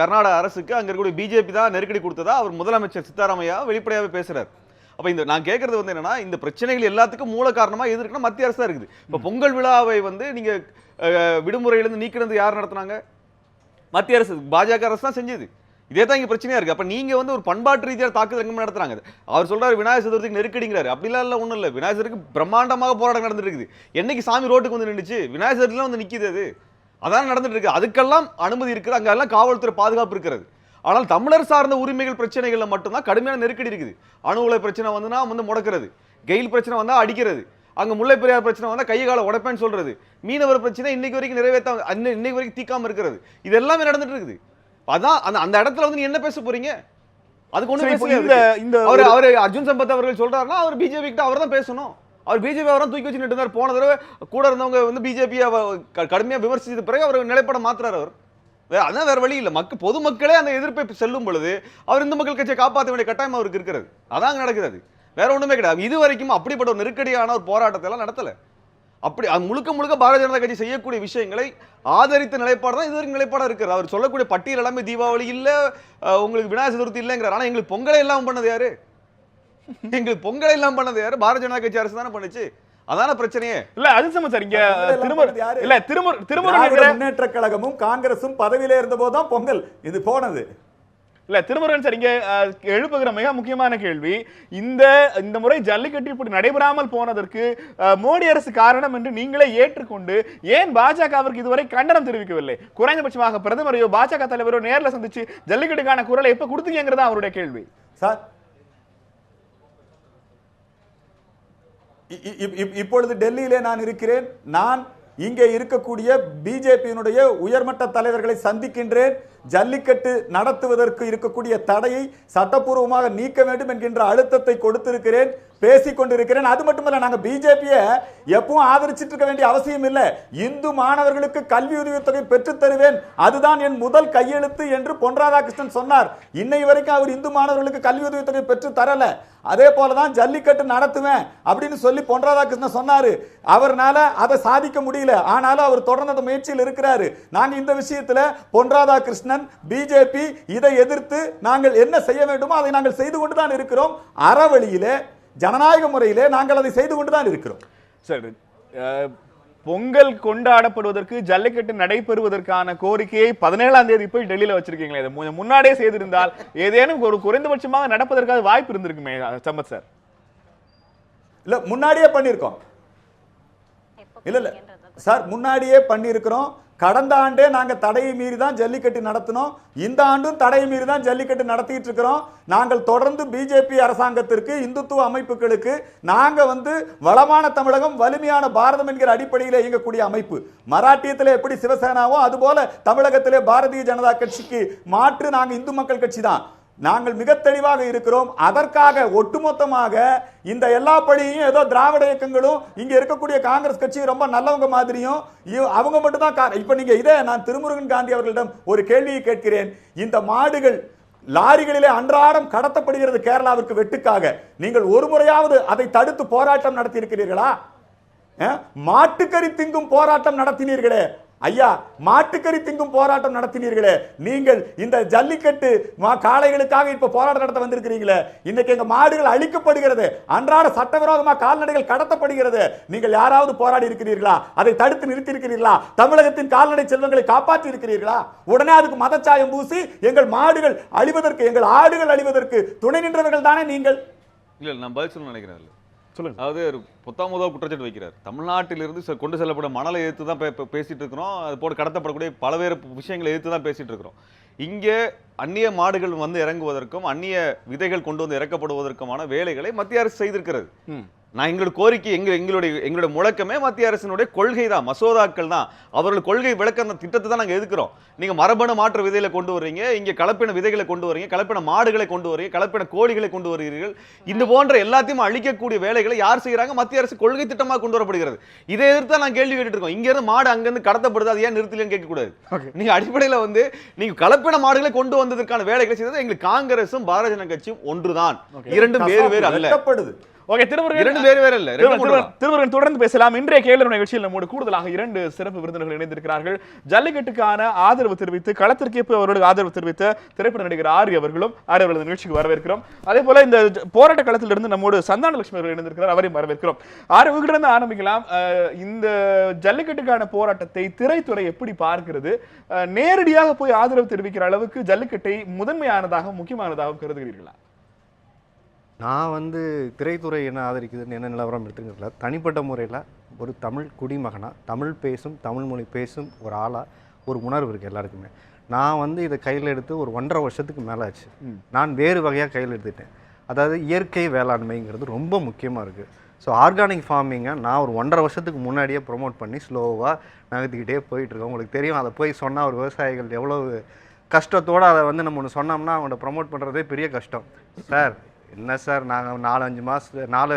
கர்நாடக அரசுக்கு அங்கே இருக்கக்கூடிய பிஜேபி தான் நெருக்கடி கொடுத்ததா அவர் முதலமைச்சர் சித்தாராமையா வெளிப்படையாகவே பேசுகிறார். அப்போ இந்த நான் கேட்கறது வந்து என்னன்னா, இந்த பிரச்சனைகள் எல்லாத்துக்கும் மூல காரணமாக எது இருக்குன்னா மத்திய அரசு தான் இருக்குது. இப்போ பொங்கல் விழாவை வந்து நீங்கள் விடுமுறையிலிருந்து நீக்கிறது யார் நடத்துனாங்க? மத்திய அரசு, பாஜக அரசு தான் செஞ்சது. இதே தான் இங்கே பிரச்சனையா இருக்கு. அப்போ நீங்க வந்து ஒரு பண்பாட்டு ரீதியாக தாக்குதல் நடத்துறாங்க. அவர் சொல்றாரு விநாயகர் சதுர்த்திக்கு நெருக்கடிங்கிறாரு. அப்படிலாம் இல்லை, ஒன்றும் இல்லை. விநாயகர் சதுர்த்திக்கு பிரம்மாண்டமாக போராட்டம் நடந்துட்டு இருக்குது. என்னைக்கு சாமி ரோட்டுக்கு வந்து நின்றுச்சு? விநாயகர் சதுர்த்திலாம் வந்து நிற்கிது. அது அதான் நடந்துட்டு இருக்கு. அதுக்கெல்லாம் அனுமதி இருக்குது. அங்கெல்லாம் காவல்துறை பாதுகாப்பு இருக்கிறது. ஆனால் தமிழர் சார்ந்த உரிமைகள் பிரச்சனைகளில் மட்டும்தான் கடுமையான நெருக்கடி இருக்குது. அணு உலை பிரச்சனை வந்துன்னா வந்து முடக்கிறது, கெயில் பிரச்சனை வந்தால் அடிக்கிறது. அங்க முல்லை பெரியார் பிரச்சனை வந்தா கை கால உடைப்பேன்னு சொல்றது, மீனவர் பிரச்சனை இன்னைக்கு வரைக்கும் இன்னைக்கு வரைக்கும் தீக்காம இருக்கிறது, இது எல்லாமே நடந்துட்டு இருக்குது. அதான் அந்த இடத்துல வந்து நீ என்ன பேச போறீங்க? அதுக்கு ஒண்ணு பேசல. அவரு அர்ஜுன் சம்பத் அவர்கள் சொல்றாருன்னா அவர் பிஜேபி கிட்ட அவர் தான் பேசணும். அவர் பிஜேபி அவரை தூக்கி வச்சுட்டு இருந்தார். போன தடவை கூட இருந்தவங்க வந்து பிஜேபி கடுமையா விமர்சித்த பிறகு அவர் நிலைப்பாட மாத்துறாரு. அவர் அதான் வேற வழி இல்லை. பொதுமக்களே அந்த எதிர்ப்பை செல்லும் பொழுது அவர் இந்து மக்கள் கட்சியை காப்பாற்ற வேண்டிய கட்டாயம் அவருக்கு இருக்கிறது. அதான் நடக்கிறது, வேற ஒண்ணுமே கிடையாது. இது வரைக்கும் அப்படிப்பட்ட ஒரு நெருக்கடியான ஒரு போராட்டத்தை எல்லாம் நடத்தல. அப்படி முழுக்க முழுக்க பாரதிய ஜனதா கட்சி செய்யக்கூடிய விஷயங்களை ஆதரித்த நிலைப்பாடு தான் இது வரைக்கும் நிலைப்பாடா இருக்கிறது. அவர் சொல்லக்கூடிய பட்டியல் எல்லாமே தீபாவளி இல்ல, உங்களுக்கு விநாயகர் சதுர்த்தி இல்லைங்கிறார். ஆனா எங்களுக்கு பொங்கலை எல்லாம் பண்ணது யாரு? எங்களுக்கு பொங்கலை எல்லாம் பண்ணது யாரு? பாரதிய ஜனதா கட்சி அரசு தானே பண்ணுச்சு. அதான பிரச்சனையே. இல்ல அது சார் இங்க திருமுறை முன்னேற்ற கழகமும் காங்கிரசும் பதவியில இருந்த போதுதான் பொங்கல் இது போனது. இல்ல திருமுருகன் சார் இங்க எழுப்புகிற மிக முக்கியமான கேள்வி, இந்த முறை ஜல்லிக்கட்டு இப்படி நடைபெறாமல் போனதற்கு மோடி அரசு காரணம் என்று நீங்களே ஏற்றுக்கொண்டு ஏன் பாஜகவிற்கு இதுவரை கண்டனம் தெரிவிக்கவில்லை? குறைந்தபட்சமாக பிரதமரையோ பாஜக தலைவரோ நேரில் சந்திச்சு ஜல்லிக்கட்டுக்கான குரலை எப்ப கொடுத்தீங்கிறதா அவருடைய கேள்வி. சார் இப்பொழுது டெல்லியிலே நான் இருக்கிறேன். நான் இங்கே இருக்கக்கூடிய பிஜேபியினுடைய உயர்மட்ட தலைவர்களை சந்திக்கின்றேன். ஜல்லிக்கட்டு நடத்துவதற்கு இருக்கக்கூடிய தடையை சட்டப்பூர்வமாக நீக்க வேண்டும் என்கின்ற அழுத்தத்தை கொடுத்திருக்கிறேன், பேசிக் கொண்டிருக்கிறேன். அது மட்டுமல்ல, நாங்க பிஜேபியை எப்பவும் ஆதரிச்சிட்டு இருக்க வேண்டிய அவசியம் இல்லை. இந்து மாணவர்களுக்கு கல்வி உதவித்தொகை பெற்றுத் தருவேன், அதுதான் என் முதல் கையெழுத்து என்று பொன் ராதாகிருஷ்ணன் சொன்னார். இன்னை வரைக்கும் அவர் இந்து மாணவர்களுக்கு கல்வி உதவித்தொகை பெற்று தரல. அதே போலதான் ஜல்லிக்கட்டு நடத்துவேன் அப்படின்னு சொல்லி பொன் ராதாகிருஷ்ணன் சொன்னாரு. அவர்னால அதை சாதிக்க முடியல, ஆனாலும் அவர் தொடர்ந்து அந்த முயற்சியில் இருக்கிறாரு. நாங்க இந்த விஷயத்துல பொன் ராதாகிருஷ்ணன், பிஜேபி இதை எதிர்த்து நாங்கள் என்ன செய்ய வேண்டுமோ அதை நாங்கள் செய்து கொண்டுதான் இருக்கிறோம். அறவழியிலே ஜனநாயக முறையிலே நாங்கள் அதை செய்து கொண்டுதான் இருக்கிறோம். சரி, பொங்கல் கொண்டாடப்படுவதற்கு ஜல்லிக்கட்டு நடைபெறுவதற்கான கோரிக்கையை 17ஆம் தேதி போய் டெல்லியில வச்சிருக்கீங்களே, இதை முன்னாடியே செய்திருந்தால் ஏதேனும் ஒரு குறைந்தபட்சமாக நடப்பதற்காக வாய்ப்பு இருந்திருக்குமே சம்பத் சார்? இல்ல முன்னாடியே பண்ணியிருக்கோம். இல்ல சார் முன்னாடியே பண்ணியிருக்கிறோம். கடந்த ஆண்டே நாங்க தடையை மீறி தான் ஜல்லிக்கட்டு நடத்தினோம். இந்த ஆண்டும் தடையை மீறி தான் ஜல்லிக்கட்டு நடத்திட்டு இருக்கிறோம். நாங்கள் தொடர்ந்து பிஜேபி அரசாங்கத்திற்கு, இந்துத்துவ அமைப்புகளுக்கு நாங்க வளமான தமிழகம் வலிமையான பாரதம் என்கிற அடிப்படையில் இயங்கக்கூடிய அமைப்பு. மராட்டியத்திலே எப்படி சிவசேனாவோ அதுபோல தமிழகத்திலே பாரதிய ஜனதா கட்சிக்கு மாற்று நாங்க இந்து மக்கள் கட்சி தான். நாங்கள் மிக தெளிவாக இருக்கிறோம். அதற்காக ஒட்டுமொத்தமாக இந்த எல்லா பழியும் ஏதோ திராவிட இயக்கங்களும் இங்க இருக்கக்கூடிய காங்கிரஸ் கட்சி ரொம்ப நல்லவங்க மாதிரியும் அவங்க மட்டும் தான். இப்ப நீங்க இதை நான் திருமுருகன் காந்தி அவர்களிடம் ஒரு கேள்வியை கேட்கிறேன். இந்த மாடுகள் லாரிகளிலே அன்றாடம் கடத்தப்படுகிறது கேரளாவிற்கு வெட்டுக்காக. நீங்கள் ஒரு முறையாவது அதை தடுத்து போராட்டம் நடத்தி இருக்கிறீர்களா? மாட்டுக்கறி திங்கும் போராட்டம் நடத்தினீர்களே ஐயா, மாட்டுக்கறி திங்கும் போராட்டம் நடத்தினீர்களே. நீங்கள் இந்த ஜல்லிக்கட்டு காளைகளுக்காக இப்ப போராட்டம் நடத்த வந்திருக்கிறீங்களே. இன்னைக்கு எங்க மாடுகள் அழிக்கப்படுகிறது, அன்றாட சட்டவிரோதமாக கால்நடைகள் கடத்தப்படுகிறது. நீங்கள் யாராவது போராடி இருக்கிறீர்களா? அதை தடுத்து நிறுத்தி இருக்கிறீர்களா? தமிழகத்தின் கால்நடை செல்வங்களை காப்பாற்றி இருக்கிறீர்களா? உடனே அதுக்கு மதச்சாயம் பூசி எங்கள் மாடுகள் அழிவதற்கு, எங்கள் ஆடுகள் அழிவதற்கு துணை நின்றவர்கள் தானே நீங்கள். இல்ல நான் பதில் சொல்ல நினைக்கிறேன். அதாவது ஒரு பொத்தாமுதல் குற்றச்சாட்டு வைக்கிறார். தமிழ்நாட்டிலிருந்து கொண்டு செல்லப்படும் மணலை எதிர்த்து தான் பேசிட்டு இருக்கிறோம். அது போல கடத்தப்படக்கூடிய பல்வேறு விஷயங்களை எதிர்த்து தான் பேசிட்டு இருக்கிறோம். இங்கே அந்நிய மாடுகள் இறங்குவதற்கும் அந்நிய விதைகள் கொண்டு வந்து இறக்கப்படுவதற்குமான வேலைகளை மத்திய அரசு செய்திருக்கிறது. நான் எங்களோட கோரிக்கை எங்களுடைய முழக்கமே மத்திய அரசினுடைய கொள்கை தான், மசோதாக்கள் தான். அவர்கள் கொள்கை விளக்க அந்த திட்டத்தை தான் நாங்கள் எதுக்குறோம். நீங்க மரபணு மாற்ற விதைகளை கொண்டு வர்றீங்க, இங்க கலப்பின விதைகளை கொண்டு வரீங்க, கலப்பின மாடுகளை கொண்டு வரீங்க, கலப்பின கோழிகளை கொண்டு வருகிறீர்கள். இந்த போன்ற எல்லாத்தையும் அழிக்கக்கூடிய வேலைகளை யார் செய்யறாங்க? மத்திய அரசு கொள்கை திட்டமாக கொண்டு வரப்படுகிறது. இதை எதிர்த்து நான் கேள்வி கேட்டுட்டு இருக்கோம். இங்க இருந்து மாடு அங்கிருந்து கடத்தப்படுது, அது ஏன் நிறுத்தலன்னு கேட்கக்கூடாது. நீங்க அடிப்படையில் நீங்க கலப்பின மாடுகளை கொண்டு வந்ததற்கான வேலைகளை செய்தது எங்களுக்கு காங்கிரசும் பாரதிய ஜனதா கட்சியும் ஒன்றுதான், இரண்டும் வேறு வேறு அல்ல. ஓகே, திருமுருகன் தொடர்ந்து பேசலாம். இன்றைய கேள்வி நிகழ்ச்சியில் நம்மோடு கூடுதலாக 2 சிறப்பு விருந்தினர்கள் இணைந்திருக்கிறார்கள். ஜல்லிக்கட்டுக்கான ஆதரவு தெரிவித்து களத்திற்கு அவர்களுக்கு ஆதரவு தெரிவித்த திரைப்பட நடிகர் ஆரி அவர்களும் அவர்களது நிகழ்ச்சிக்கு வரவேற்கிறோம். அதே போல இந்த போராட்ட களத்தில் இருந்து நம்மோடு சந்தானலட்சுமி அவர்கள் இணைந்திருக்கிறார், அவரையும் வரவேற்கிறோம். ஆரி உங்களிடம் ஆரம்பிக்கலாம். இந்த ஜல்லிக்கட்டுக்கான போராட்டத்தை திரைத்துறை எப்படி பார்க்கிறது? நேரடியாக போய் ஆதரவு தெரிவிக்கிற அளவுக்கு ஜல்லிக்கட்டை முதன்மையானதாக முக்கியமானதாக கருதுகிறீர்களா? நான் திரைத்துறை என்ன ஆதரிக்குதுன்னு என்ன நிலவரம் எடுத்துக்கிறதுல தனிப்பட்ட முறையில் ஒரு தமிழ் குடிமகனாக, தமிழ் பேசும், தமிழ் மொழி பேசும் ஒரு ஆளாக ஒரு உணர்வு இருக்குது எல்லாருக்குமே. நான் இதை கையில் எடுத்து ஒரு 1.5 வருஷத்துக்கு மேலே ஆச்சு. நான் வேறு வகையாக கையில் எடுத்துட்டேன். அதாவது இயற்கை வேளாண்மைங்கிறது ரொம்ப முக்கியமாக இருக்குது. ஸோ ஆர்கானிக் ஃபார்மிங்கை நான் ஒரு 1.5 வருஷத்துக்கு முன்னாடியே ப்ரொமோட் பண்ணி ஸ்லோவாக நகர்த்திக்கிட்டே போயிட்டுருக்கோம். உங்களுக்கு தெரியும், அதை போய் சொன்னால் ஒரு விவசாயிகள் எவ்வளோ கஷ்டத்தோடு அதை வந்து நம்ம ஒன்று சொன்னோம்னா அவங்கள்ட்ட ப்ரொமோட் பண்ணுறதே பெரிய கஷ்டம். சார் என்ன சார், நாங்கள் 4-5 மாதம் 4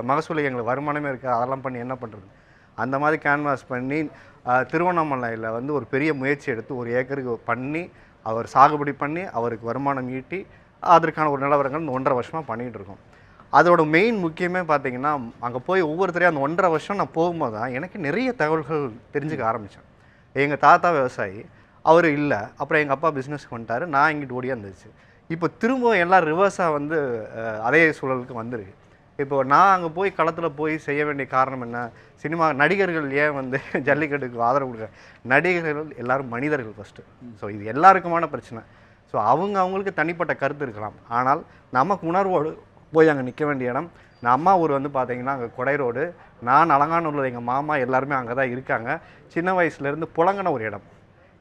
மகசூல் எங்களுக்கு வருமானமே இருக்குது, அதெல்லாம் பண்ணி என்ன பண்ணுறது? அந்த மாதிரி கேன்வாஸ் பண்ணி திருவண்ணாமலையில் வந்து ஒரு பெரிய முயற்சி எடுத்து 1 ஏக்கருக்கு பண்ணி அவர் சாகுபடி பண்ணி அவருக்கு வருமானம் ஈட்டி அதற்கான ஒரு நிலவரங்கள் இந்த 1.5 வருஷமாக பண்ணிகிட்டு இருக்கோம். அதோட மெயின் முக்கியமே பார்த்தீங்கன்னா, அங்கே போய் ஒவ்வொருத்தரையும் அந்த 1.5 வருஷம் நான் போகும்போது தான் எனக்கு நிறைய தகவல்கள் தெரிஞ்சுக்க ஆரம்பித்தேன். எங்கள் தாத்தா விவசாயி, அவர் இல்லை, அப்புறம் எங்கள் அப்பா பிஸ்னஸ்க்கு வந்துட்டார், நான் இங்கிட்டு ஓடியாந்துச்சு. இப்போ திரும்ப எல்லாம் ரிவர்ஸாக வந்து அதே சூழலுக்கு வந்துருக்கு. இப்போ நான் அங்கே போய் களத்தில் போய் செய்ய வேண்டிய காரணம் என்ன? சினிமா நடிகர்கள் ஏன் வந்து ஜல்லிக்கட்டுக்கு ஆதரவு கொடுக்குறாங்க? நடிகர்கள் எல்லாரும் மனிதர்கள் ஃபஸ்ட்டு. ஸோ இது எல்லாருக்குமான பிரச்சனை. ஸோ அவங்களுக்கு தனிப்பட்ட கருத்து இருக்கலாம், ஆனால் நமக்கு உணர்வோடு போய் அங்கே நிற்க வேண்டிய இடம். நான் அம்மா ஊர் வந்து பார்த்தீங்கன்னா அங்கே கொடை ரோடு, நான் அலங்காநல்லூர், எங்கள் மாமா எல்லாருமே அங்கே தான் இருக்காங்க. சின்ன வயசுலேருந்து புழங்கின ஒரு இடம்.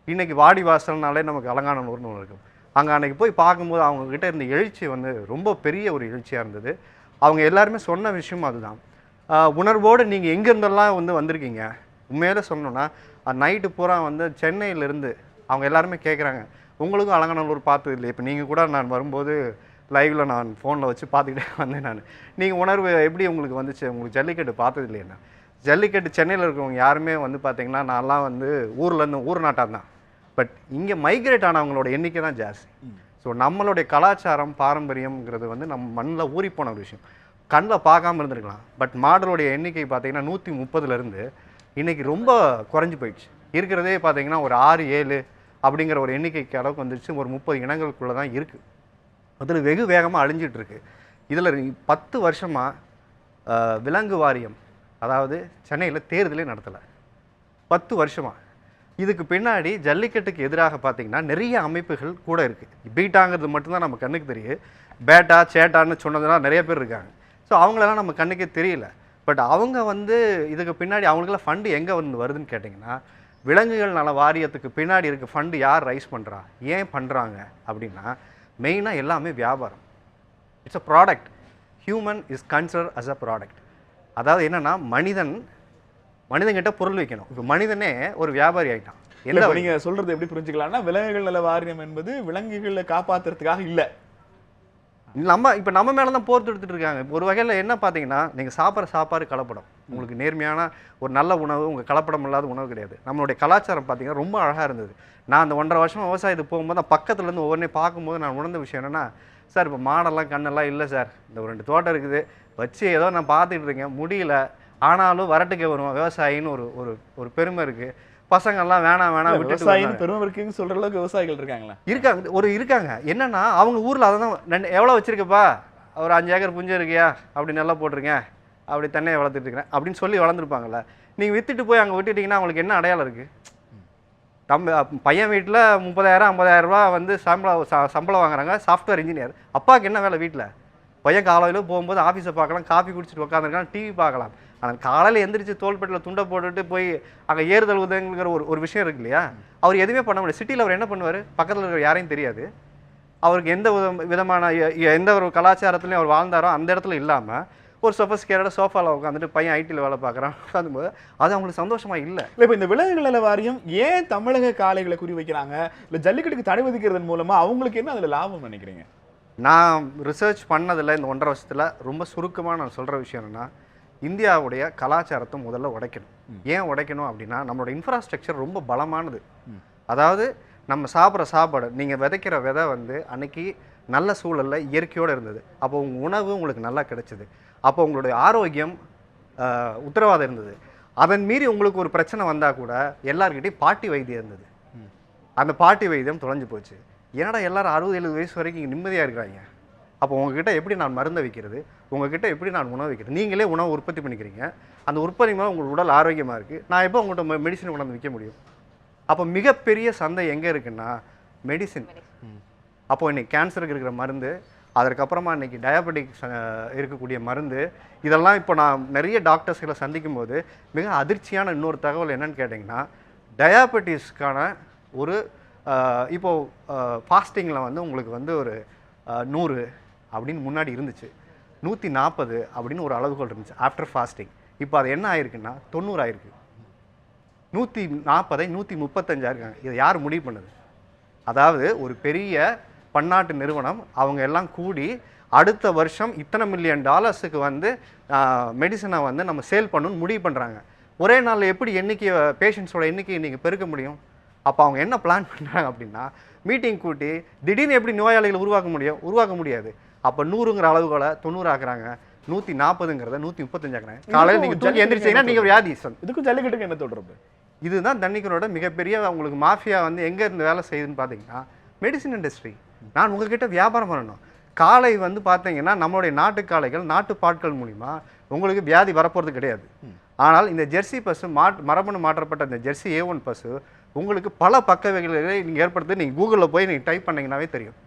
இன்றைக்கி வாடி வாசல்னாலே நமக்கு அலங்காநல்லூர்னு ஒன்று இருக்கும். அங்கே அன்றைக்கி போய் பார்க்கும்போது அவங்கக்கிட்ட இருந்த எழுச்சி வந்து ரொம்ப பெரிய ஒரு எழுச்சியாக இருந்தது. அவங்க எல்லாருமே சொன்ன விஷயம் அதுதான். உணர்வோடு நீங்கள் எங்கேருந்தெல்லாம் வந்து வந்திருக்கீங்க. உண்மையிலே சொன்னோன்னா நைட்டு பூரா வந்து சென்னையிலேருந்து அவங்க எல்லாருமே கேட்குறாங்க, உங்களுக்கும் அலங்காநல்லூர் பார்த்தது இல்லை. இப்போ நீங்கள் கூட நான் வரும்போது லைவில் நான் ஃபோனில் வச்சு பார்த்துக்கிட்டே வந்தேன். நான் நீங்கள் உணர்வு எப்படி உங்களுக்கு வந்துச்சு? உங்களுக்கு ஜல்லிக்கட்டு பார்த்தது இல்லையா? ஜல்லிக்கட்டு சென்னையில் இருக்கிறவங்க யாருமே வந்து பார்த்திங்கன்னா, நான்லாம் வந்து ஊர் நாட்டாக தான். பட் இங்கே மைக்ரேட் ஆனவங்களோட எண்ணிக்கை தான் ஜாஸ்தி. ஸோ நம்மளுடைய கலாச்சாரம் பாரம்பரியம்ங்கிறது வந்து நம்ம மண்ணில் ஊறிப்போன ஒரு விஷயம். கண்ணில் பார்க்காம இருந்திருக்கலாம். பட் மாடலோடைய எண்ணிக்கை பார்த்திங்கன்னா 130லேருந்து இன்றைக்கி ரொம்ப குறைஞ்சி போயிடுச்சு. இருக்கிறதே பார்த்திங்கன்னா ஒரு 6-7 அப்படிங்கிற ஒரு எண்ணிக்கைக்கு அளவுக்கு வந்துடுச்சு. ஒரு 30 இனங்களுக்குள்ளே தான் இருக்குது. அதில் வெகு வேகமாக அழிஞ்சிட்ருக்கு. இதில் 10 வருஷமாக விலங்கு வாரியம், அதாவது சென்னையில் தேர்தலே நடத்தலை. 10 வருஷமாக. இதுக்கு பின்னாடி ஜல்லிக்கட்டுக்கு எதிராக பார்த்திங்கன்னா நிறைய அமைப்புகள் கூட இருக்குது. பீட்டாங்கிறது மட்டும்தான் நம்ம கண்ணுக்கு தெரியும். பேட்டா சேட்டான்னு சொன்னதெல்லாம் நிறைய பேர் இருக்காங்க. ஸோ அவங்களெல்லாம் நம்ம கண்ணுக்கே தெரியல. பட் அவங்க வந்து இதுக்கு பின்னாடி அவங்களுக்கெல்லாம் ஃபண்டு எங்கே வந்து வருதுன்னு கேட்டிங்கன்னா, விலங்குகள் நல வாரியத்துக்கு பின்னாடி இருக்க ஃபண்டு யார் ரைஸ் பண்ணுறா, ஏன் பண்ணுறாங்க அப்படின்னா, மெயினாக எல்லாமே வியாபாரம். It's a product. Human is consider as a product. அதாவது என்னென்னா, மனிதன்கிட்ட பொருள் வைக்கணும். இப்போ மனிதனே ஒரு வியாபாரி ஆகிட்டான். என்ன நீங்க சொல்றது எப்படி புரிஞ்சுக்கலாம்னா, விலங்குகள் நல வாரியம் என்பது விலங்குகளை காப்பாற்றுறதுக்காக இல்லை. இப்போ நம்ம மேலே தான் போர் எடுத்துகிட்டு இருக்காங்க. ஒரு வகையில் என்ன பார்த்தீங்கன்னா, நீங்கள் சாப்பிட்ற சாப்பாடு கலப்படம். உங்களுக்கு நேர்மையான ஒரு நல்ல உணவு, உங்கள் கலப்படம் இல்லாத உணவு கிடையாது. நம்மளுடைய கலாச்சாரம் பார்த்தீங்கன்னா ரொம்ப அழகாக இருந்தது. நான் அந்த 1.5 வருஷம் விவசாயத்துக்கு போகும்போது பக்கத்துலேருந்து ஒவ்வொன்றே பார்க்கும்போது நான் உணர்ந்த விஷயம் என்னென்னா, சார் இப்போ மாடெல்லாம் கண்ணெல்லாம் இல்லை சார், இந்த 2 தோட்டம் இருக்குது வச்சு ஏதோ நான் பார்த்துட்டு இருக்கேன், முடியல, ஆனாலும் வரட்டுக்கே வருவோம் விவசாயின்னு ஒரு பெருமை இருக்குது. பசங்கள்லாம் வேணாம் விவசாயின்னு பெருமை இருக்குன்னு சொல்கிற அளவுக்கு விவசாயிகள் இருக்காங்களா? இருக்காங்க. என்னென்னா, அவங்க ஊரில் அதை தான் எவ்வளோ வச்சுருக்கப்பா, ஒரு 5 ஏக்கர் புஞ்சு இருக்கியா, அப்படி நல்லா போட்டிருக்கேன், அப்படி தென்னையை வளர்த்துட்டு இருக்கிறேன் அப்படின்னு சொல்லி வளர்ந்துருப்பாங்கல்ல. நீங்கள் விற்றுட்டு போய் அங்கே விட்டுட்டிங்கன்னா அவங்களுக்கு என்ன அடையாளம் இருக்குது? பையன் வீட்டில் 30,000-50,000 ரூபா வந்து சம்பளம் வாங்குறாங்க, சாஃப்ட்வேர் இன்ஜினியர். அப்பாவுக்கு என்ன வேலை வீட்டில்? பையன் காலையில் போகும்போது ஆஃபீஸை பார்க்கலாம், காஃபி குடிச்சிட்டு உட்காந்துருக்கலாம், டிவி பார்க்கலாம். ஆனால் காலையில் எந்திரிச்சு தோள்பட்டில் துண்டை போட்டுட்டு போய் அங்கே ஏறுதல் உதவிங்கிற ஒரு விஷயம் இருக்கு இல்லையா? அவர் எதுவுமே பண்ண முடியாது. சிட்டியில் அவர் என்ன பண்ணுவார்? பக்கத்தில் இருக்கிற யாரையும் தெரியாது. அவருக்கு எந்த விதமான எந்த ஒரு கலாச்சாரத்துலையும் அவர் வாழ்ந்தாரோ அந்த இடத்துல இல்லாமல் ஒரு சொஃபஸ்டிகேட்டடாக சோஃபாவில் உட்காந்துட்டு பையன் ஐடியில் வேலை பார்க்குறான் உட்காந்தும்போது அது அவங்களுக்கு சந்தோஷமாக இல்லை. இப்போ இந்த விலங்குகள் நல வாரியம் ஏன் தமிழக காளைகளை குறி வைக்கிறாங்க? இல்லை ஜல்லிக்கட்டுக்கு தடை விதிக்கிறதன் மூலமாக அவங்களுக்கு என்ன அதில் லாபம் நினைக்கிறீங்க? நான் ரிசர்ச் பண்ணதில் இந்த 1.5 வருஷத்தில் ரொம்ப சுருக்கமாக நான் சொல்கிற விஷயம் என்னென்னா, இந்தியாவுடைய கலாச்சாரத்தை முதல்ல உடைக்கணும். ஏன் உடைக்கணும் அப்படின்னா, நம்மளோட இன்ஃப்ராஸ்ட்ரக்சர் ரொம்ப பலமானது. அதாவது நம்ம சாப்பிட்ற சாப்பாடு, நீங்கள் விதைக்கிற விதை வந்து அன்னைக்கு நல்ல சூழலில் இயற்கையோடு இருந்தது. அப்போ உங்கள் உணவு உங்களுக்கு நல்லா கிடைச்சிது. அப்போ உங்களுடைய ஆரோக்கியம் உத்தரவாதம் இருந்தது. அதன் மீறி உங்களுக்கு ஒரு பிரச்சனை வந்தால் கூட எல்லாருக்கிட்டையும் பாட்டி வைத்தியம் இருந்தது. அந்த பாட்டி வைத்தியம் தொலைஞ்சு போச்சு. ஏன்னா எல்லாரும் 60-70 வயசு வரைக்கும் இங்கே நிம்மதியாக இருக்கிறாங்க. அப்போ உங்ககிட்ட எப்படி நான் மருந்தை வைக்கிறது, உங்ககிட்ட எப்படி நான் உணவு வைக்கிறது? நீங்களே உணவு உற்பத்தி பண்ணிக்கிறீங்க. அந்த உற்பத்தி மூலம் உங்கள் உடல் ஆரோக்கியமாக இருக்குது. நான் எப்போ உங்கள்கிட்ட மெடிசன் கொண்டாந்து விற்க முடியும்? அப்போ மிகப்பெரிய சந்தை எங்கே இருக்குன்னா மெடிசின். அப்போது இன்றைக்கி கேன்சருக்கு இருக்கிற மருந்து, அதற்கப்புறமா இன்றைக்கி டயபெட்டிக் இருக்கக்கூடிய மருந்து, இதெல்லாம் இப்போ நான் நிறைய டாக்டர்ஸ்களை சந்திக்கும் போது மிக அதிர்ச்சியான இன்னொரு தகவல் என்னன்னு கேட்டிங்கன்னா, டயாபெட்டிஸ்க்கான ஒரு இப்போது ஃபாஸ்டிங்கில் வந்து உங்களுக்கு வந்து ஒரு 100 அப்படின்னு முன்னாடி இருந்துச்சு. 140 அப்படின்னு ஒரு அளவுகோல் இருந்துச்சு ஆஃப்டர் ஃபாஸ்டிங். இப்போ அது என்ன ஆயிருக்குன்னா 90 ஆயிருக்கு. 140ஐ 135 ஆயிருக்காங்க. இதை யார் முடிவு பண்ணுது? அதாவது ஒரு பெரிய பன்னாட்டு நிறுவனம் அவங்க எல்லாம் கூடி அடுத்த வருஷம் இத்தனை $1 மில்லியன் வந்து மெடிசனை வந்து நம்ம சேல் பண்ணணும்னு முடிவு பண்ணுறாங்க. ஒரே நாளில் எப்படி பேஷண்ட்ஸோட எண்ணிக்கையை நீங்கள் பெருக்க முடியும்? அப்போ அவங்க என்ன பிளான் பண்ணுறாங்க அப்படின்னா, மீட்டிங் கூட்டி திடீர்னு எப்படி நோயாளிகளை உருவாக்க முடியாது. அப்போ 100ங்கிற அளவுகளை 90 ஆக்குறாங்க, 140ங்கிறத 135 ஆக்குறாங்க. காலையில் நீங்கள் தூக்கி எந்திரிச்சிங்கன்னா நீங்கள் வியாதி. இதுக்கும் ஜல்லிக்கட்டுக்கு என்ன தொடர்பு? இதுதான் தண்ணிக்கரோட மிகப்பெரிய அவங்களுக்கு மாஃபியா வந்து எங்கே இருந்து வேலை செய்யுதுன்னு பார்த்தீங்கன்னா மெடிசின் இண்டஸ்ட்ரி. நான் உங்ககிட்ட வியாபாரம் பண்ணணும். காளை வந்து பார்த்தீங்கன்னா நம்மளுடைய நாட்டு காளைகள் நாட்டு பாட்கள் மூலிமா உங்களுக்கு வியாதி வரப்போகிறது கிடையாது. ஆனால் இந்த ஜெர்சி பசு மரபணு மாற்றப்பட்ட இந்த ஜெர்சி A1 பசு உங்களுக்கு பல பக்க விளைவுகளை நீங்கள் ஏற்படுத்தி நீங்கள் கூகுளில் போய் நீங்கள் டைப் பண்ணிங்கன்னாவே தெரியும்.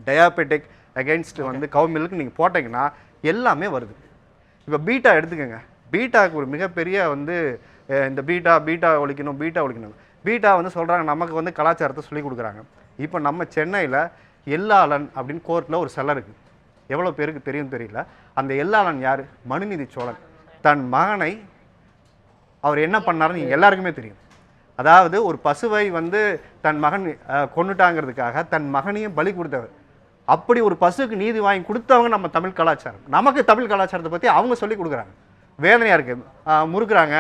டயாபெட்டிக் அகெயின்ஸ்ட் வந்து கவு மில்க்கு நீங்கள் போட்டிங்கன்னா எல்லாமே வருது. இப்போ பீட்டா எடுத்துக்கோங்க. பீட்டாவுக்கு ஒரு மிகப்பெரிய வந்து இந்த பீட்டா ஒழிக்கணும். பீட்டா வந்து சொல்கிறாங்க நமக்கு வந்து கலாச்சாரத்தை சொல்லிக் கொடுக்குறாங்க. இப்போ நம்ம சென்னையில் எல்லாளன் அப்படின்னு கோர்ட்டில் ஒரு செலை இருக்குது. எவ்வளோ பேருக்கு தெரியும் தெரியல. அந்த எல்லாளன் யார்? மனுநீதி சோழன். தன் மகனை அவர் என்ன பண்ணாருன்னு நீங்கள் எல்லாருக்குமே தெரியும். அதாவது ஒரு பசுவை வந்து தன் மகன் கொண்டுட்டாங்கிறதுக்காக தன் மகனையும் பலி கொடுத்தவர். அப்படி ஒரு பசுக்கு நீதி வாங்கி கொடுத்தவங்க நம்ம தமிழ் கலாச்சாரம். நமக்கு தமிழ் கலாச்சாரத்தை பற்றி அவங்க சொல்லி கொடுக்குறாங்க. வேதனையாக இருக்குது. முறுக்குறாங்க,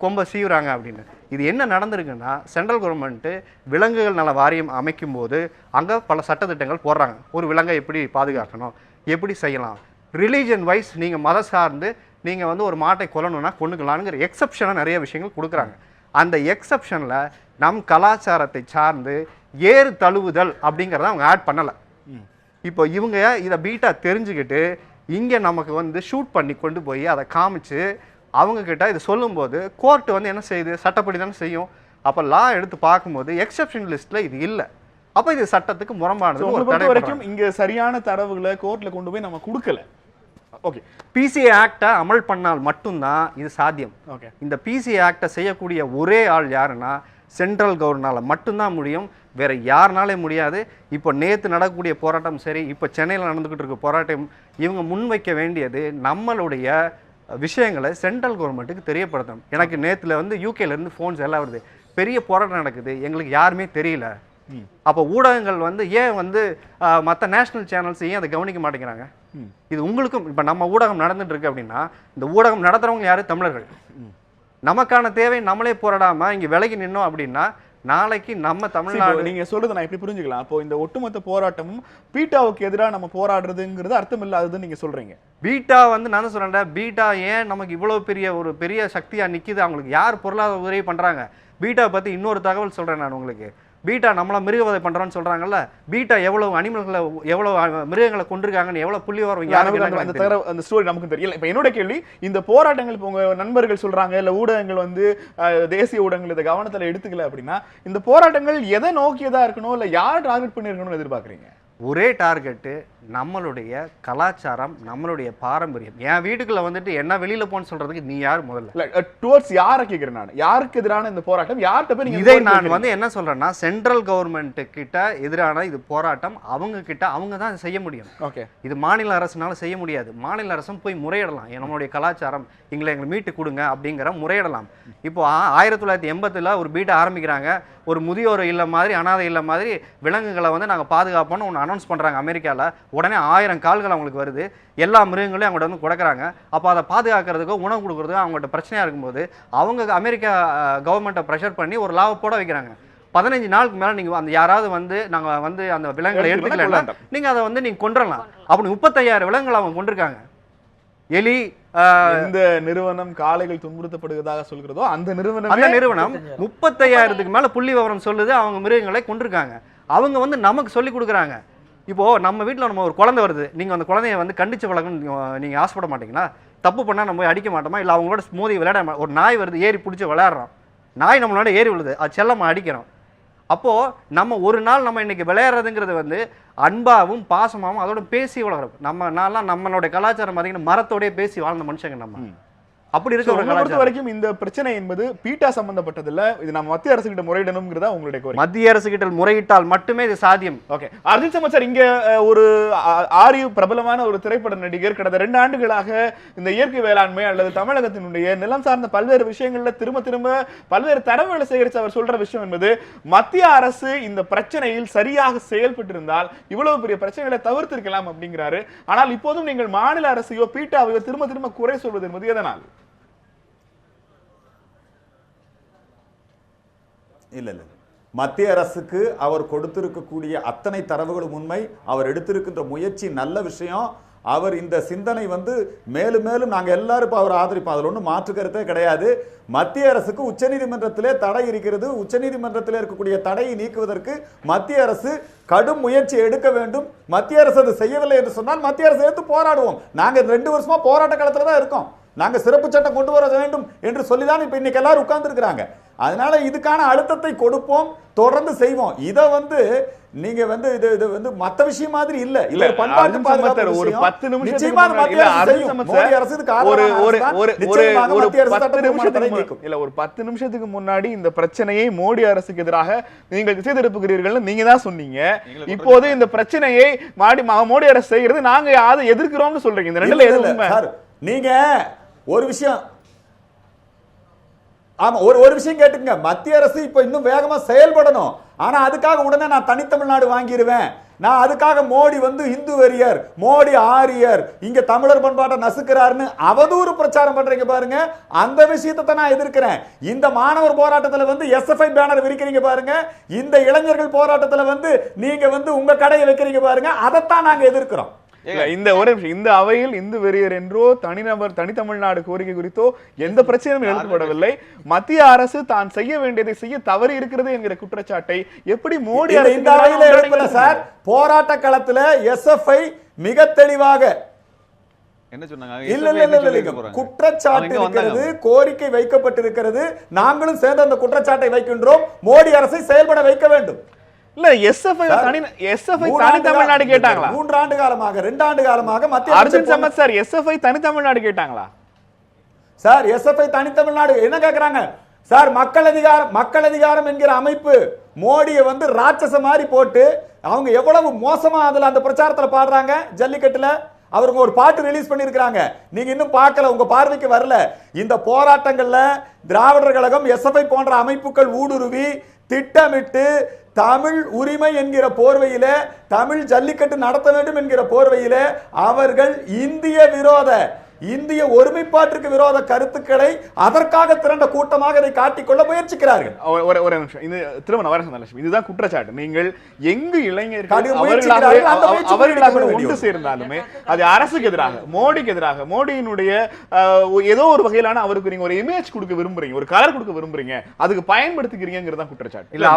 கொம்பை சீவுறாங்க அப்படின்னு. இது என்ன நடந்திருக்குன்னா, சென்ட்ரல் கவர்மெண்ட்டு விலங்குகள் நல வாரியம் அமைக்கும் போது அங்கே பல சட்டத்திட்டங்கள் போடுறாங்க. ஒரு விலங்கை எப்படி பாதுகாக்கணும், எப்படி செய்யலாம், ரிலீஜன் வைஸ் நீங்கள் மத சார்ந்து நீங்கள் வந்து ஒரு மாட்டை கொல்லணும்னா கொண்டுக்கலாம்ங்கிற எக்ஸப்ஷனாக நிறைய விஷயங்கள் கொடுக்குறாங்க. அந்த எக்ஸப்ஷனில் நம் கலாச்சாரத்தை சார்ந்து ஏறு தழுவுதல் அப்படிங்கிறத அவங்க ஆட் பண்ணலை. இப்போ இவங்க இதை பீட்டா தெரிஞ்சுக்கிட்டு இங்கே நமக்கு வந்து ஷூட் பண்ணி கொண்டு போய் அதை காமிச்சு அவங்கக்கிட்ட இது சொல்லும்போது கோர்ட்டு வந்து என்ன செய்யுது? சட்டப்படி தானே செய்யும். அப்போ லா எடுத்து பார்க்கும்போது எக்ஸப்ஷன் லிஸ்ட்டில் இது இல்லை. அப்போ இது சட்டத்துக்கு முரண்பானது. வரைக்கும் இங்கே சரியான தரவுகளை கோர்ட்டில் கொண்டு போய் நம்ம கொடுக்கல. ஓகே, பிசிஏ ஆக்டை அமல் பண்ணால் மட்டும்தான் இது சாத்தியம். ஓகே, இந்த பிசிஏ ஆக்டை செய்யக்கூடிய ஒரே ஆள் யாருன்னா சென்ட்ரல் கவர்மெண்டால் மட்டும்தான் முடியும். வேற யாருனாலே முடியாது. இப்போ நேற்று நடக்கக்கூடிய போராட்டம் சரி, இப்போ சென்னையில் நடந்துக்கிட்டு இருக்க போராட்டம், இவங்க முன்வைக்க வேண்டியது நம்மளுடைய விஷயங்களை சென்ட்ரல் கவர்மெண்ட்டுக்கு தெரியப்படுத்தணும். எனக்கு நேற்றுல வந்து யூகேலேருந்து ஃபோன்ஸ் எல்லாம் வருது. பெரிய போராட்டம் நடக்குது, எங்களுக்கு யாருமே தெரியல. அப்போ ஊடகங்கள் வந்து ஏன் வந்து மற்ற நேஷனல் சேனல்ஸ் ஏன் அதை கவனிக்க மாட்டேங்கிறாங்க? இது உங்களுக்கும் இப்போ நம்ம ஊடகம் நடந்துட்டு இருக்கு அப்படின்னா இந்த ஊடகம் நடத்துறவங்க யாரு? தமிழர்கள். நமக்கான தேவை நம்மளே போராடாமல் இங்கே விலகி நின்னோம் அப்படின்னா நாளைக்கு நம்ம தமிழ்நாடு. நீங்க சொல்றது நான் எப்படி புரிஞ்சுக்கலாம்? அப்போ இந்த ஒட்டுமொத்த போராட்டமும் பீட்டாவுக்கு எதிராக நம்ம போராடுறதுங்கிறது அர்த்தம் இல்லாததுன்னு நீங்க சொல்றீங்க. பீட்டா வந்து நான் சொல்றேன், பீட்டா ஏன் நமக்கு இவ்வளவு பெரிய ஒரு பெரிய சக்தியா நிக்குது? அவங்களுக்கு யார் பொருளாதார உதவி பண்றாங்க? பீட்டா பத்தி இன்னொரு தகவல் சொல்றேன் நான் உங்களுக்கு. பீட்டா நம்மள மிருகவதை பண்றோம்னு சொல்றாங்கல்ல, பீட்டா எவ்வளவு அனிமல்களை எவ்வளவு மிருகங்களை கொண்டிருக்காங்கன்னு எவ்வளவு புள்ளி வரும் அந்த ஸ்டோரி நமக்கு தெரியல. இப்ப என்னோட கேள்வி, இந்த போராட்டங்கள் இப்போ உங்க நண்பர்கள் சொல்றாங்க இல்ல ஊடகங்கள் வந்து தேசிய ஊடகங்கள் இதை கவனத்துல எடுத்துக்கல அப்படின்னா இந்த போராட்டங்கள் எதை நோக்கியதா இருக்கணும், இல்ல யார் டார்கெட் பண்ணிருக்கணும்னு எதிர்பார்க்கறீங்க? ஒரே டார்கெட்டு நம்மளுடைய கலாச்சாரம், நம்மளுடைய பாரம்பரியம். என் வீட்டுக்குள்ள வந்துட்டு என்ன வெளியில போன்னு சொல்றதுக்கு நீ யார்? முதல்ல டுவர்ட்ஸ் யாரை கேட்கிறேன் நான், யாருக்கு எதிரான இந்த போராட்டம், யார்கிட்ட போய் நீங்க இதை நான் வந்து என்ன சொல்றேன்னா சென்ட்ரல் கவர்மெண்ட் கிட்ட எதிரான இது போராட்டம். அவங்க கிட்ட அவங்க தான் செய்ய முடியும். ஓகே, இது மாநில அரசுனால செய்ய முடியாது. மாநில அரசும் போய் முறையிடலாம், நம்மளுடைய கலாச்சாரம் எங்களை மீட்டு கொடுங்க அப்படிங்கிற முறையிடலாம். இப்போ 1980 ஒரு பீட்டை ஆரம்பிக்கிறாங்க. ஒரு முதியோர் இல்ல மாதிரி, அனாதை இல்ல மாதிரி விலங்குகளை வந்து நாங்கள் பாதுகாப்போம்னு ஒன்று அனௌன்ஸ் பண்ணுறாங்க அமெரிக்காவில். உடனே 1000 கால்கள் அவங்களுக்கு வருது. எல்லா மிருகங்களையும் அவங்கள்ட்ட வந்து கொடுக்குறாங்க. அப்போ அதை பாதுகாக்கிறதுக்கோ உணவு கொடுக்குறதுக்கோ அவங்கள்ட்ட பிரச்சனையாக இருக்கும்போது அவங்க அமெரிக்கா கவர்மெண்ட்டை ப்ரெஷர் பண்ணி ஒரு லாவை போட வைக்கிறாங்க. 15 நாளுக்கு மேலே நீங்கள் அந்த யாராவது வந்து நாங்கள் வந்து அந்த விலங்குகளை எடுத்துக்கல நீங்கள் அதை வந்து நீங்கள் கொண்டுடலாம். அப்படி 35,000 விலங்குகளை அவங்க கொண்டிருக்காங்க. எலி இந்த நிறுவனம் காளைகள் துன்புறுத்தப்படுவதாக சொல்கிறதோ அந்த நிறுவனம் 35,000க்கு மேல புள்ளி விவரம் சொல்லுது. அவங்க மிருகங்களை கொண்டிருக்காங்க. அவங்க வந்து நமக்கு சொல்லி கொடுக்குறாங்க. இப்போ நம்ம வீட்டில் நம்ம ஒரு குழந்தை வருது, நீங்க அந்த குழந்தைய வந்து கண்டிச்சு வளர்க்கணும் நீங்க ஆசைப்பட மாட்டீங்களா? தப்பு பண்ணா நம்ம போய் அடிக்க மாட்டோமா? இல்லை அவங்களோட மோதி விளையாட. ஒரு நாய் வருது, ஏறி பிடிச்சி விளையாடுறோம். நாய் நம்மளோட ஏறி விழுது, அது செல்லமா அடிக்கிறோம். அப்போ நம்ம ஒரு நாள் நம்ம இன்னைக்கு விளையாடுறதுங்கிறது வந்து அன்பாவும் பாசமாகவும் அதோட பேசி வளர்கிறோம். நம்மளாம் நம்மளோட கலாச்சாரம் பார்த்தீங்கன்னா மரத்தோடய பேசி வாழ்ந்த மனுஷங்க. நம்ம அப்படி இருக்க ஒரு பொறுத்த கலாச்சாரம். வரைக்கும் இந்த பிரச்சனை என்பது பீட்டா சம்பந்தப்பட்டதில்ல, இது நம்ம மத்திய அரசு கிட்ட முறையிடணும்ங்கிறதா உங்களுடைய கோரிக்கை. மத்திய அரசு கிட்ட முறையிட்டால் மட்டுமே இது சாத்தியம். ஓகே, அர்ஜுன் சம்பத் சார், இங்க ஒரு ஆரியு பிரபலமான ஒரு திரைப்பட நடிகர் கடந்த 2 ஆண்டுகளாக இந்த இயற்கை வேளாண்மை அல்லது தமிழகத்தினுடைய நிலம் சார்ந்த பல்வேறு விஷயங்கள்ல திரும்ப திரும்ப பல்வேறு தரவுகளை சேகரித்து அவர் சொல்ற விஷயம் என்பது, மத்திய அரசு இந்த பிரச்சனையில் சரியாக செயல்பட்டிருந்தால் இவ்வளவு பெரிய பிரச்சனைகளை தவிர்த்திருக்கலாம் அப்படிங்கிறாரு. ஆனால் இப்போதும் நீங்கள் மாநில அரசையோ பீட்டாவையோ திரும்ப திரும்ப குறை சொல்வது என்பது எதனால்? இல்ல மத்திய அரசுக்கு அவர் கொடுத்திருக்கக்கூடிய அத்தனை தரவுகளும் உண்மை. அவர் எடுத்திருக்கின்ற முயற்சி நல்ல விஷயம். அவர் இந்த சிந்தனை மேலும் மேலும் நாங்கள் எல்லாரும் இப்போ அவர் ஆதரிப்போம், அதில் ஒன்றும் மாற்று கருத்தே கிடையாது. மத்திய அரசுக்கு உச்சநீதிமன்றத்திலே தடை இருக்கிறது. உச்சநீதிமன்றத்தில் இருக்கக்கூடிய தடையை நீக்குவதற்கு மத்திய அரசு கடும் முயற்சி எடுக்க வேண்டும். மத்திய அரசு அதை செய்யவில்லை என்று சொன்னால் மத்திய அரசு எடுத்து போராடுவோம். நாங்கள் 2 வருஷமா போராட்ட காலத்தில் தான் இருக்கோம். நாங்கள் சிறப்பு சட்டம் கொண்டு வர வேண்டும் என்று சொல்லிதான் இப்போ இன்னைக்கு எல்லாரும் உட்கார்ந்து இருக்கிறாங்க. அதனால இதுக்கான அழுத்தத்தை கொடுப்போம், தொடர்ந்து செய்வோம். இதை நீங்க இது மத்த விஷயம் மாதிரி இல்ல. இல்ல, ஒரு 10 நிமிஷத்துக்கு முன்னாடி இந்த பிரச்சனையை மோடி அரசுக்கு எதிராக நீங்கள் திசை திருப்புகிறீர்கள் நீங்க தான் சொன்னீங்க. இப்போது இந்த பிரச்சனையை மோடி அரசு செய்கிறது நாங்க அதை எதிர்க்கிறோம்னு சொல்றீங்க. இந்த ரெண்டுல எது உண்மை? நீங்க ஒரு விஷயம் ஆமா ஒரு விஷயம் கேட்டுங்க. மத்திய அரசு இப்ப இன்னும் வேகமா செயல்படணும். ஆனா அதுக்காக உடனே நான் தனித்தமிழ்நாடு வாங்கிடுவேன், நான் அதுக்காக மோடி இந்து வெறியர், மோடி ஆரியர், இங்க தமிழர் பண்பாட்டை நசுக்கிறாருன்னு அவதூறு பிரச்சாரம் பண்றீங்க பாருங்க. அந்த விஷயத்தை நான் எதிர்க்கிறேன். இந்த மாணவர் போராட்டத்தில் எஸ்எஃப்ஐ பேனர் விரிக்கிறீங்க பாருங்க. இந்த இளைஞர்கள் போராட்டத்தில் நீங்க உங்க கடையை வைக்கிறீங்க பாருங்க. அதைத்தான் நாங்க எதிர்க்கிறோம். இந்த அவையில் இந்து வெறியர் என்றோ தனித்தமிழ்நாடு கோரிக்கை குறித்தோ எந்த பிரச்சனையும் எழுதப்படவில்லை. மத்திய அரசு தான் செய்ய வேண்டியதை செய்ய தவறி இருக்கிறது என்கிற குற்றச்சாட்டை எப்படி மோடி இந்த அவையில் எடுக்கல சார்? போராட்ட களத்துல எஸ்எஃப்ஐ மிக தெளிவாக என்ன சொன்னாங்க? குற்றச்சாட்டு இருக்கிறது, கோரிக்கை வைக்கப்பட்டிருக்கிறது. நாங்களும் சேர்ந்து அந்த குற்றச்சாட்டை வைக்கின்றோம். மோடி அரசை செயல்பட வைக்க வேண்டும். இல்ல எஸ்எஃப்ஐ தனி தமிழ்நாடு கேட்டாங்களா? 3 ஆண்டு காலமாக 2 ஆண்டு காலமாக மத்திய அர்ஜுன் சம்பத் சார் எஸ்எஃப்ஐ தனி தமிழ்நாடு கேட்டாங்களா? சார் எஸ்எஃப்ஐ தனி தமிழ்நாடு என்ன கேக்குறாங்க சார்? மக்கள் அதிகாரம் என்கிற அமைப்பு மோடியை ராட்சச மாதிரி போட்டு அவங்க எவ்வளவு மோசமா அதுல அந்த பிரச்சாரத்துல பாடுறாங்க. ஜல்லிக்கட்டுல அவருக்கு ஒரு பாட்டு ரிலீஸ் பண்ணிருக்காங்க. நீங்க இன்னும் பார்க்கல, உங்க பார்வைக்கு வரல. இந்த போராட்டங்கள்ல திராவிடர் கழகம், எஸ்எஃப்ஐ போன்ற அமைப்புகள் ஊடுருவி திட்டமிட்டு தமிழ் உரிமை என்கிற போர்வையிலே, தமிழ் ஜல்லிக்கட்டு நடத்த வேண்டும் என்கிற போர்வையிலே அவர்கள் இந்திய ஒருமைப்பாட்டிற்கு விரோத கருத்துக்களை அதற்காக திரண்ட கூட்டமாக இதை காட்டிக்கொள்ள முயற்சிக்கிறார்கள். ஒரு நிமிஷம், இது திருமண வரலட்சுமி, இதுதான் குற்றச்சாட்டு. நீங்கள் எங்கு இளைஞர்கள் ஒன்று சேர்ந்தாலுமே அது அரசுக்கு எதிராக, மோடிக்கு எதிராக, மோடியினுடைய ஏதோ ஒரு வகையிலான அவருக்கு நீங்க ஒரு இமேஜ் கொடுக்க விரும்புறீங்க, ஒரு கலர் கொடுக்க விரும்புறீங்க, அதுக்கு பயன்படுத்திக்கிறீங்கிறதா குற்றச்சாட்டு. இல்ல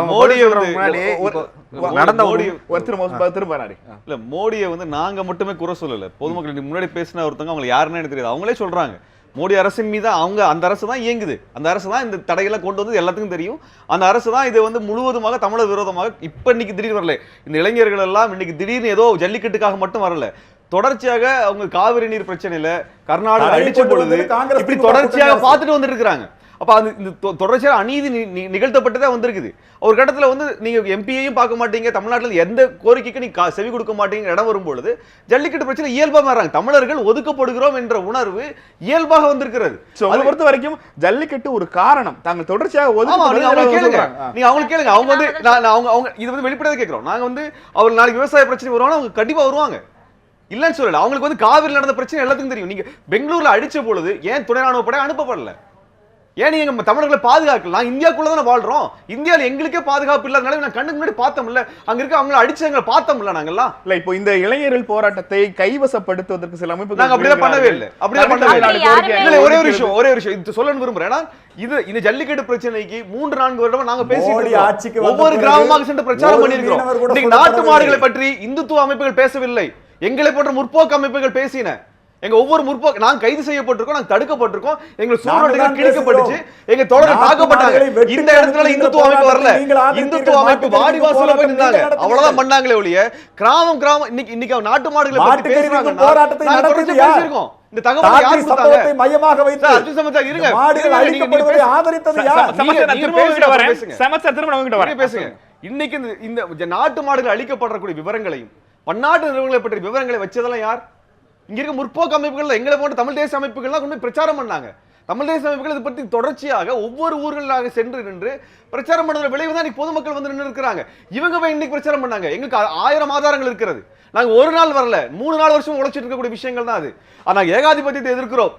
மோடியை நாங்க மட்டுமே குறை சொல்லல. பொதுமக்கள் முன்னாடி பேசின ஒருத்தவங்க அவங்க யாருன்னு தெரியாது, அவங்களே சொல்றாங்க மோடி அரசின் மீது அந்த அரசு தான் இயங்குது, அந்த அரசு தான் இந்த தடைகளை கொண்டு வந்து எல்லாத்துக்கும் தெரியும், அந்த அரசு தான் இது முழுவதுமாக தமிழர் விரோதமாக. இப்ப இன்னைக்கு திடீர்னு வரல, இந்த இளைஞர்கள் எல்லாம் இன்னைக்கு திடீர்னு ஏதோ ஜல்லிக்கட்டுக்காக மட்டும் வரல, தொடர்ச்சியாக அவங்க காவிரி நீர் பிரச்சனையில கர்நாடகா அடிச்ச பொழுது இப்படி தொடர்ச்சியாக பார்த்துட்டு வந்துட்டு இருக்காங்க. அப்ப இந்த தொடர்ச்சியாக அநீதி நிகழ்த்தப்பட்டதே வந்திருக்குது. ஒரு கட்டத்தில் நீங்க எம்பியையும் பார்க்க மாட்டீங்க, தமிழ்நாட்டில் எந்த கோரிக்கைக்கு நீங்க செவி கொடுக்க மாட்டீங்க இடம் வரும்பொழுது ஜல்லிக்கட்டு பிரச்சனை இயல்பா மாறாங்க. தமிழர்கள் ஒதுக்கப்படுகிறோம் என்ற உணர்வு இயல்பாக வந்திருக்கிறது. அதை பொறுத்த வரைக்கும் ஜல்லிக்கட்டு ஒரு காரணம், தாங்கள் தொடர்ச்சியாக நீங்க அவங்களுக்கு கேளுங்க. அவங்க இது வெளிப்படையாக கேட்கிறோம். நாங்க அவர் நாளைக்கு விவசாய பிரச்சனை வருவாங்க, அவங்க கண்டிப்பா வருவாங்க, இல்லன்னு சொல்லல. அவங்களுக்கு காவிரி நடந்த பிரச்சனை எல்லாத்துக்கும் தெரியும். நீங்க பெங்களூர்ல அடிச்ச பொழுது ஏன் துணை ராணுவ படை அனுப்பப்படல? ஏன் நீங்க தமிழர்களை பாதுகாக்கல? நான் இந்தியாக்குள்ள தானே வாழ்றோம், இந்தியாவில் எங்களுக்கே பாதுகாப்பு இல்லாதனால நான் கண்ணுக்கு முன்னாடி பார்த்தோம்ல, அங்க இருக்க அவங்களை அடிச்சவங்களை பார்த்தோம்ல நாங்கெல்லாம். இல்ல இப்போ இந்த இளைஞர்கள் போராட்டத்தை கைவசப்படுத்துவதற்கு சில அமைப்புகள் நாங்க அப்படியே பண்ணவே இல்லை, அப்படியே பண்ணவே. ஒரே ஒரு விஷயம் இது சொல்லணும் விரும்புறேன். இந்த ஜல்லிக்கட்டு பிரச்சனைக்கு 3-4 வருடமா நாங்க பேசிட்டு ஒவ்வொரு கிராமமாக சென்று பிரச்சாரம் பண்ணியிருக்கிறோம். நாட்டு மாடுகளை பற்றி இந்துத்துவ அமைப்புகள் பேசவில்லை, எங்களை போன்ற முற்போக்கு அமைப்புகள் பேசின. எங்க ஒவ்வொரு முற்போக்கு நாங்க கைது செய்யப்பட்டிருக்கோம், நாங்க தடுக்கப்பட்டிருக்கோம், எங்க சூழ்நிலைகள் கிழிக்கப்பட்டுச்சு, எங்க தோழர்கள் தாக்கப்பட்டாங்க. இந்த இடத்துல இந்துத்துவ அமைப்பு வரல, இந்துத்துவ அமைப்பு வாடிவாசல்ல போய் நின்னாங்க, அவ்வளவுதான் பண்ணாங்களே ஒழிய கிராமம் இன்னைக்கு நாட்டு மாடுகளை பத்தி பேசுறாங்க. நாங்க பேசியிருக்கோம், இந்த தகவலை யார் தாத்ரி கொடுத்தாங்க? சம்பவத்தை மையமாக வைத்து சார், அர்ஜுன் சம்பத் சார், இருங்க. இந்த மாடுகள் இருங்க, நீங்க அழிக்கப்படுவதை பேசுங்க. ஆதரித்தது ச- யார்? ச- சமஸ்தர், நான் நீங்க திரும்ப உங்ககிட்ட பேசுங்க, வரேன். பேசுங்க. சமஸ்தர், திரும்ப நான் உங்ககிட்ட நீங்க வரேன். பேசுங்க. இன்னைக்கு இந்த நாட்டு மாடுகள் அழிக்கப்படக்கூடிய விவரங்களையும் பன்னாட்டு நிறுவனங்களை பற்றிய விவரங்களை வச்சதெல்லாம் யார்? இங்க இருக்க முற்போக்கு அமைப்புகள், எங்களை போன்ற தமிழ் தேசிய அமைப்புகள்லாம் கொண்டு போய் பிரச்சாரம் பண்ணாங்க. தமிழ் தேசிய அமைப்புகள் இதை பற்றி தொடர்ச்சியாக ஒவ்வொரு ஊர்களாக சென்று நின்று பிரச்சாரம் பண்ணுற விளைவு தான் இன்னைக்கு பொதுமக்கள் வந்து நின்று இருக்கிறாங்க. இவங்க போய் இன்னைக்கு பிரச்சாரம் பண்ணாங்க. எங்களுக்கு 1000 ஆதாரங்கள் இருக்கிறது. நாங்க ஒரு நாள் வரல, 3 நாள் வருஷம் உழைச்சிட்டு இருக்கக்கூடிய விஷயங்கள் தான் அது. ஆனா ஏகாதிபத்தியத்தை எதிர்க்கிறோம்.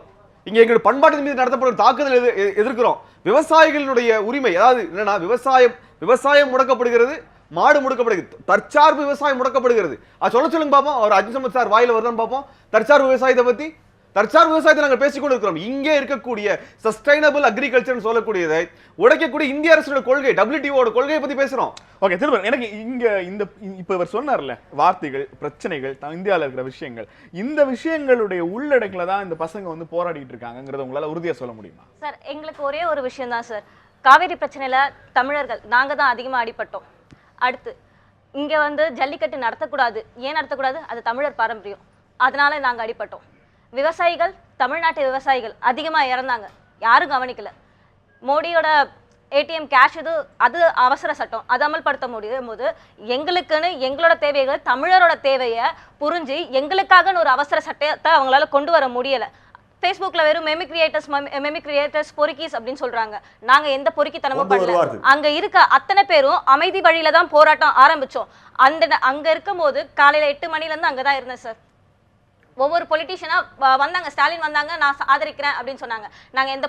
இங்க எங்களுடைய பண்பாட்டின் மீது நடத்தப்படும் தாக்குதல் எதிர்க்கிறோம். விவசாயிகளுடைய உரிமை, அதாவது என்னன்னா விவசாயம் முடக்கப்படுகிறது, மாடு முடக்கப்படுகிறது, தற்சார்பு விவசாயம் முடக்கப்படுகிறது. அது சொல்லுங்க பாப்போம். அவர் அர்ஜுன் சம்பத் சார் வாயில வருதான்னு பாப்போம். தற்சார்பு விவசாயத்தை பத்தி, தற்சார்பு விவசாயத்தை நாங்கள் பேசிக்கொண்டு இருக்கிறோம். இங்கே இருக்கக்கூடிய சஸ்டைனபிள் அக்ரிகல்ச்சர் சொல்லக்கூடியதை உடைக்கக்கூடிய இந்திய அரசோட கொள்கை, WTO கொள்கையை பத்தி பேசுறோம். ஓகே, திரும்ப எனக்கு இங்க இந்த இப்ப இவர் சொன்னார்ல, வார்த்தைகள், பிரச்சனைகள், இந்தியாவில் இருக்கிற விஷயங்கள், இந்த விஷயங்களுடைய உள்ளடக்கில தான் இந்த பசங்க வந்து போராடிட்டு இருக்காங்கிறத உங்களால உறுதியா சொல்ல முடியுமா? சார், எங்களுக்கு ஒரே ஒரு விஷயம் தான் சார். காவேரி பிரச்சனையில தமிழர்கள் நாங்க தான் அதிகமா அடிபட்டோம். அடுத்து இங்க வந்து ஜல்லிக்கட்டு நடத்தக்கூடாது. ஏன் நடத்தக்கூடாது? அது தமிழர் பாரம்பரியம், அதனால நாங்க அடிபட்டோம். விவசாயிகள், தமிழ்நாட்டு விவசாயிகள் அதிகமா இறந்தாங்க, யாரும் கவனிக்கல. மோடியோட ATM கேஷ் அது அவசர சட்டம், அது அமல்படுத்த முடியும் போது எங்களுக்குன்னு எங்களோட தேவைகள், தமிழரோட தேவையை புரிஞ்சு எங்களுக்காகன்னு ஒரு அவசர சட்டத்தை அவங்களால கொண்டு வர முடியல. ஃபேஸ்புக்கில் வெறும் மெமிக் கிரியேட்டர்ஸ் பொறுக்கீஸ் அப்படின்னு சொல்றாங்க. நாங்க எந்த பொறுக்கித்தனமும் பண்ணல. அங்க இருக்க அத்தனை பேரும் அமைதி வழியில தான் போராட்டம் ஆரம்பிச்சோம். அங்க இருக்கும் போது காலையில 8 மணில இருந்து அங்கதான் இருந்தேன் சார். ஒவ்வொரு பொலிட்டிஷியனா வந்தாங்க. ஸ்டாலின் வந்தாங்க, நான் ஆதரிக்கிறேன் அப்படின்னு சொன்னாங்க. நாங்க எந்த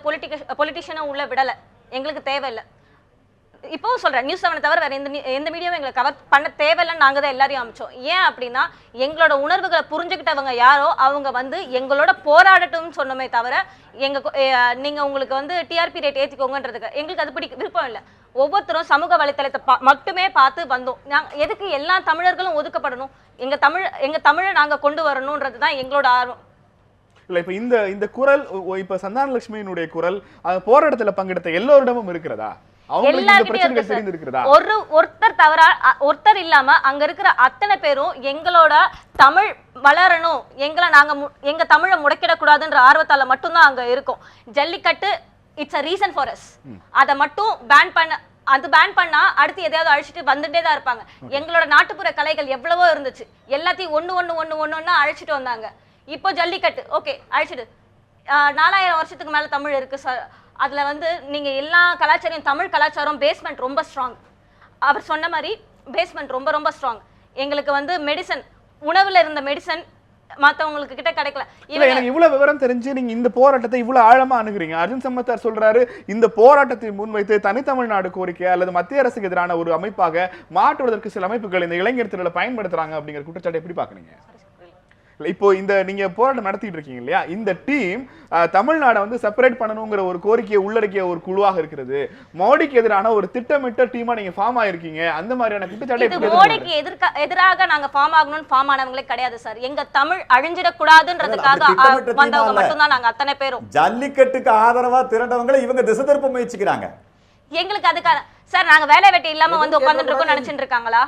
பொலிட்டிஷியனும் உள்ள விடல, எங்களுக்கு தேவையில்லை. இப்போவும் சொல்றேன், நியூஸ் 7 தவிர வேற எந்த மீடியாவும் எங்களை கவர் பண்ண தேவையில்லைன்னு நாங்க தான் எல்லாரையும் அமைச்சோம். ஏன் அப்படின்னா எங்களோட உணர்வுகளை புரிஞ்சுக்கிட்டவங்க யாரோ அவங்க வந்து எங்களோட போராடட்டும்னு சொன்னோமே தவிர நீங்க உங்களுக்கு வந்து TRP ரேட் ஏற்றிக்கோங்கன்றதுக்கு எங்களுக்கு அது விருப்பம் இல்லை. ஒவ்வொருத்தரும் சமூக வலைத்தளத்தை மட்டுமே பார்த்து வந்தோம். எதுக்கு எல்லா தமிழர்களும் ஒதுக்கப்படணும்? எங்க தமிழை நாங்க கொண்டு வரணும்ன்றது தான் எங்களோட ஆர்வம். இல்ல, இப்ப இந்த குரல், இப்ப சந்தானலட்சுமியினுடைய குரல் போராட்டத்துல பங்கெடுத்த எல்லோரிடமும் இருக்கிறதா? ஒருத்தர் இல்லாம அங்க இருக்கிற அத்தனை பேரும் எங்களோட தமிழ் வளரணும், எங்க தமிழை முடக்கிடக்கூடாதுன்ற ஆர்வத்தால மட்டும்தான் அங்க இருக்கும். Jallikattu it's a reason for us. அதை மட்டும் பேன் பண்ணா அடுத்து எதையாவது அழிச்சிட்டு வந்துட்டே தான் இருப்பாங்க. எங்களோட நாட்டுப்புற கலைகள் எவ்வளவோ இருந்துச்சு, எல்லாத்தையும் ஒண்ணு அழிச்சிட்டு வந்தாங்க. இப்போ ஜல்லிக்கட்டு ஓகே அழிச்சிட்டு 4000 வருஷத்துக்கு மேல தமிழ் இருக்கு சார். அதுல வந்து நீங்க எல்லா கலாச்சாரம், தமிழ் கலாச்சாரம் பேஸ்மெண்ட் ரொம்ப ஸ்ட்ராங். அவர் சொன்ன மாதிரி பேஸ்மெண்ட் ரொம்ப ரொம்ப ஸ்ட்ராங். எங்களுக்கு வந்து மெடிசன், உணவுல இருந்த மெடிசன் மத்தவங்களுக்கு கிட்ட கிடைக்கல. எனக்கு இவ்வளவு விவரம் தெரிஞ்சு நீங்க இந்த போராட்டத்தை இவ்வளவு ஆழமா அணுகுறீங்க. அர்ஜுன் சம்பத் சார் சொல்றாரு, இந்த போராட்டத்தை முன்வைத்து தனித்தமிழ்நாடு கோரிக்கை அல்லது மத்திய அரசுக்கு எதிரான ஒரு அமைப்பாக மாற்றுவதற்கு சில அமைப்புகள் இந்த இளைஞர் திரளை பயன்படுத்துறாங்க அப்படிங்கிற குற்றச்சாட்டை எப்படி பாக்குறீங்க? இப்போ இந்த நீங்க போராட்டம் நடத்திட்டு இருக்கீங்க இல்லையா, இந்த டீம் தமிழ்நாடை வந்து செப்பரேட் பண்ணணுங்கிற ஒரு கோரிக்கையை உள்ளடக்கிய ஒரு குழுவாக இருக்கிறது. மோடிக்கு எதிரான ஒரு திட்டமிட்ட டீமா நீங்க ஃபார்ம் ஆயிருக்கீங்க. அந்த மாதிரியான குற்றச்சாட்டை மோடிக்கு எதிராக நாங்க ஃபார்ம் ஆனவங்களே கிடையாது சார். எங்க தமிழ் அழிஞ்சிடக் கூடாதுன்றதுக்காக வந்தவங்க மட்டும்தான் நாங்க அத்தனை பேரும். ஜல்லிக்கட்டுக்கு ஆதரவா திரண்டவங்களை இவங்க திசை திருப்ப முயற்சிக்கிறாங்க. எங்களுக்கு அதுக்காக சார் நாங்க வேலை வெட்டி இல்லாம வந்து உட்கார்ந்துட்டு இருக்கோம் நினைச்சிட்டு இருக்காங்களா?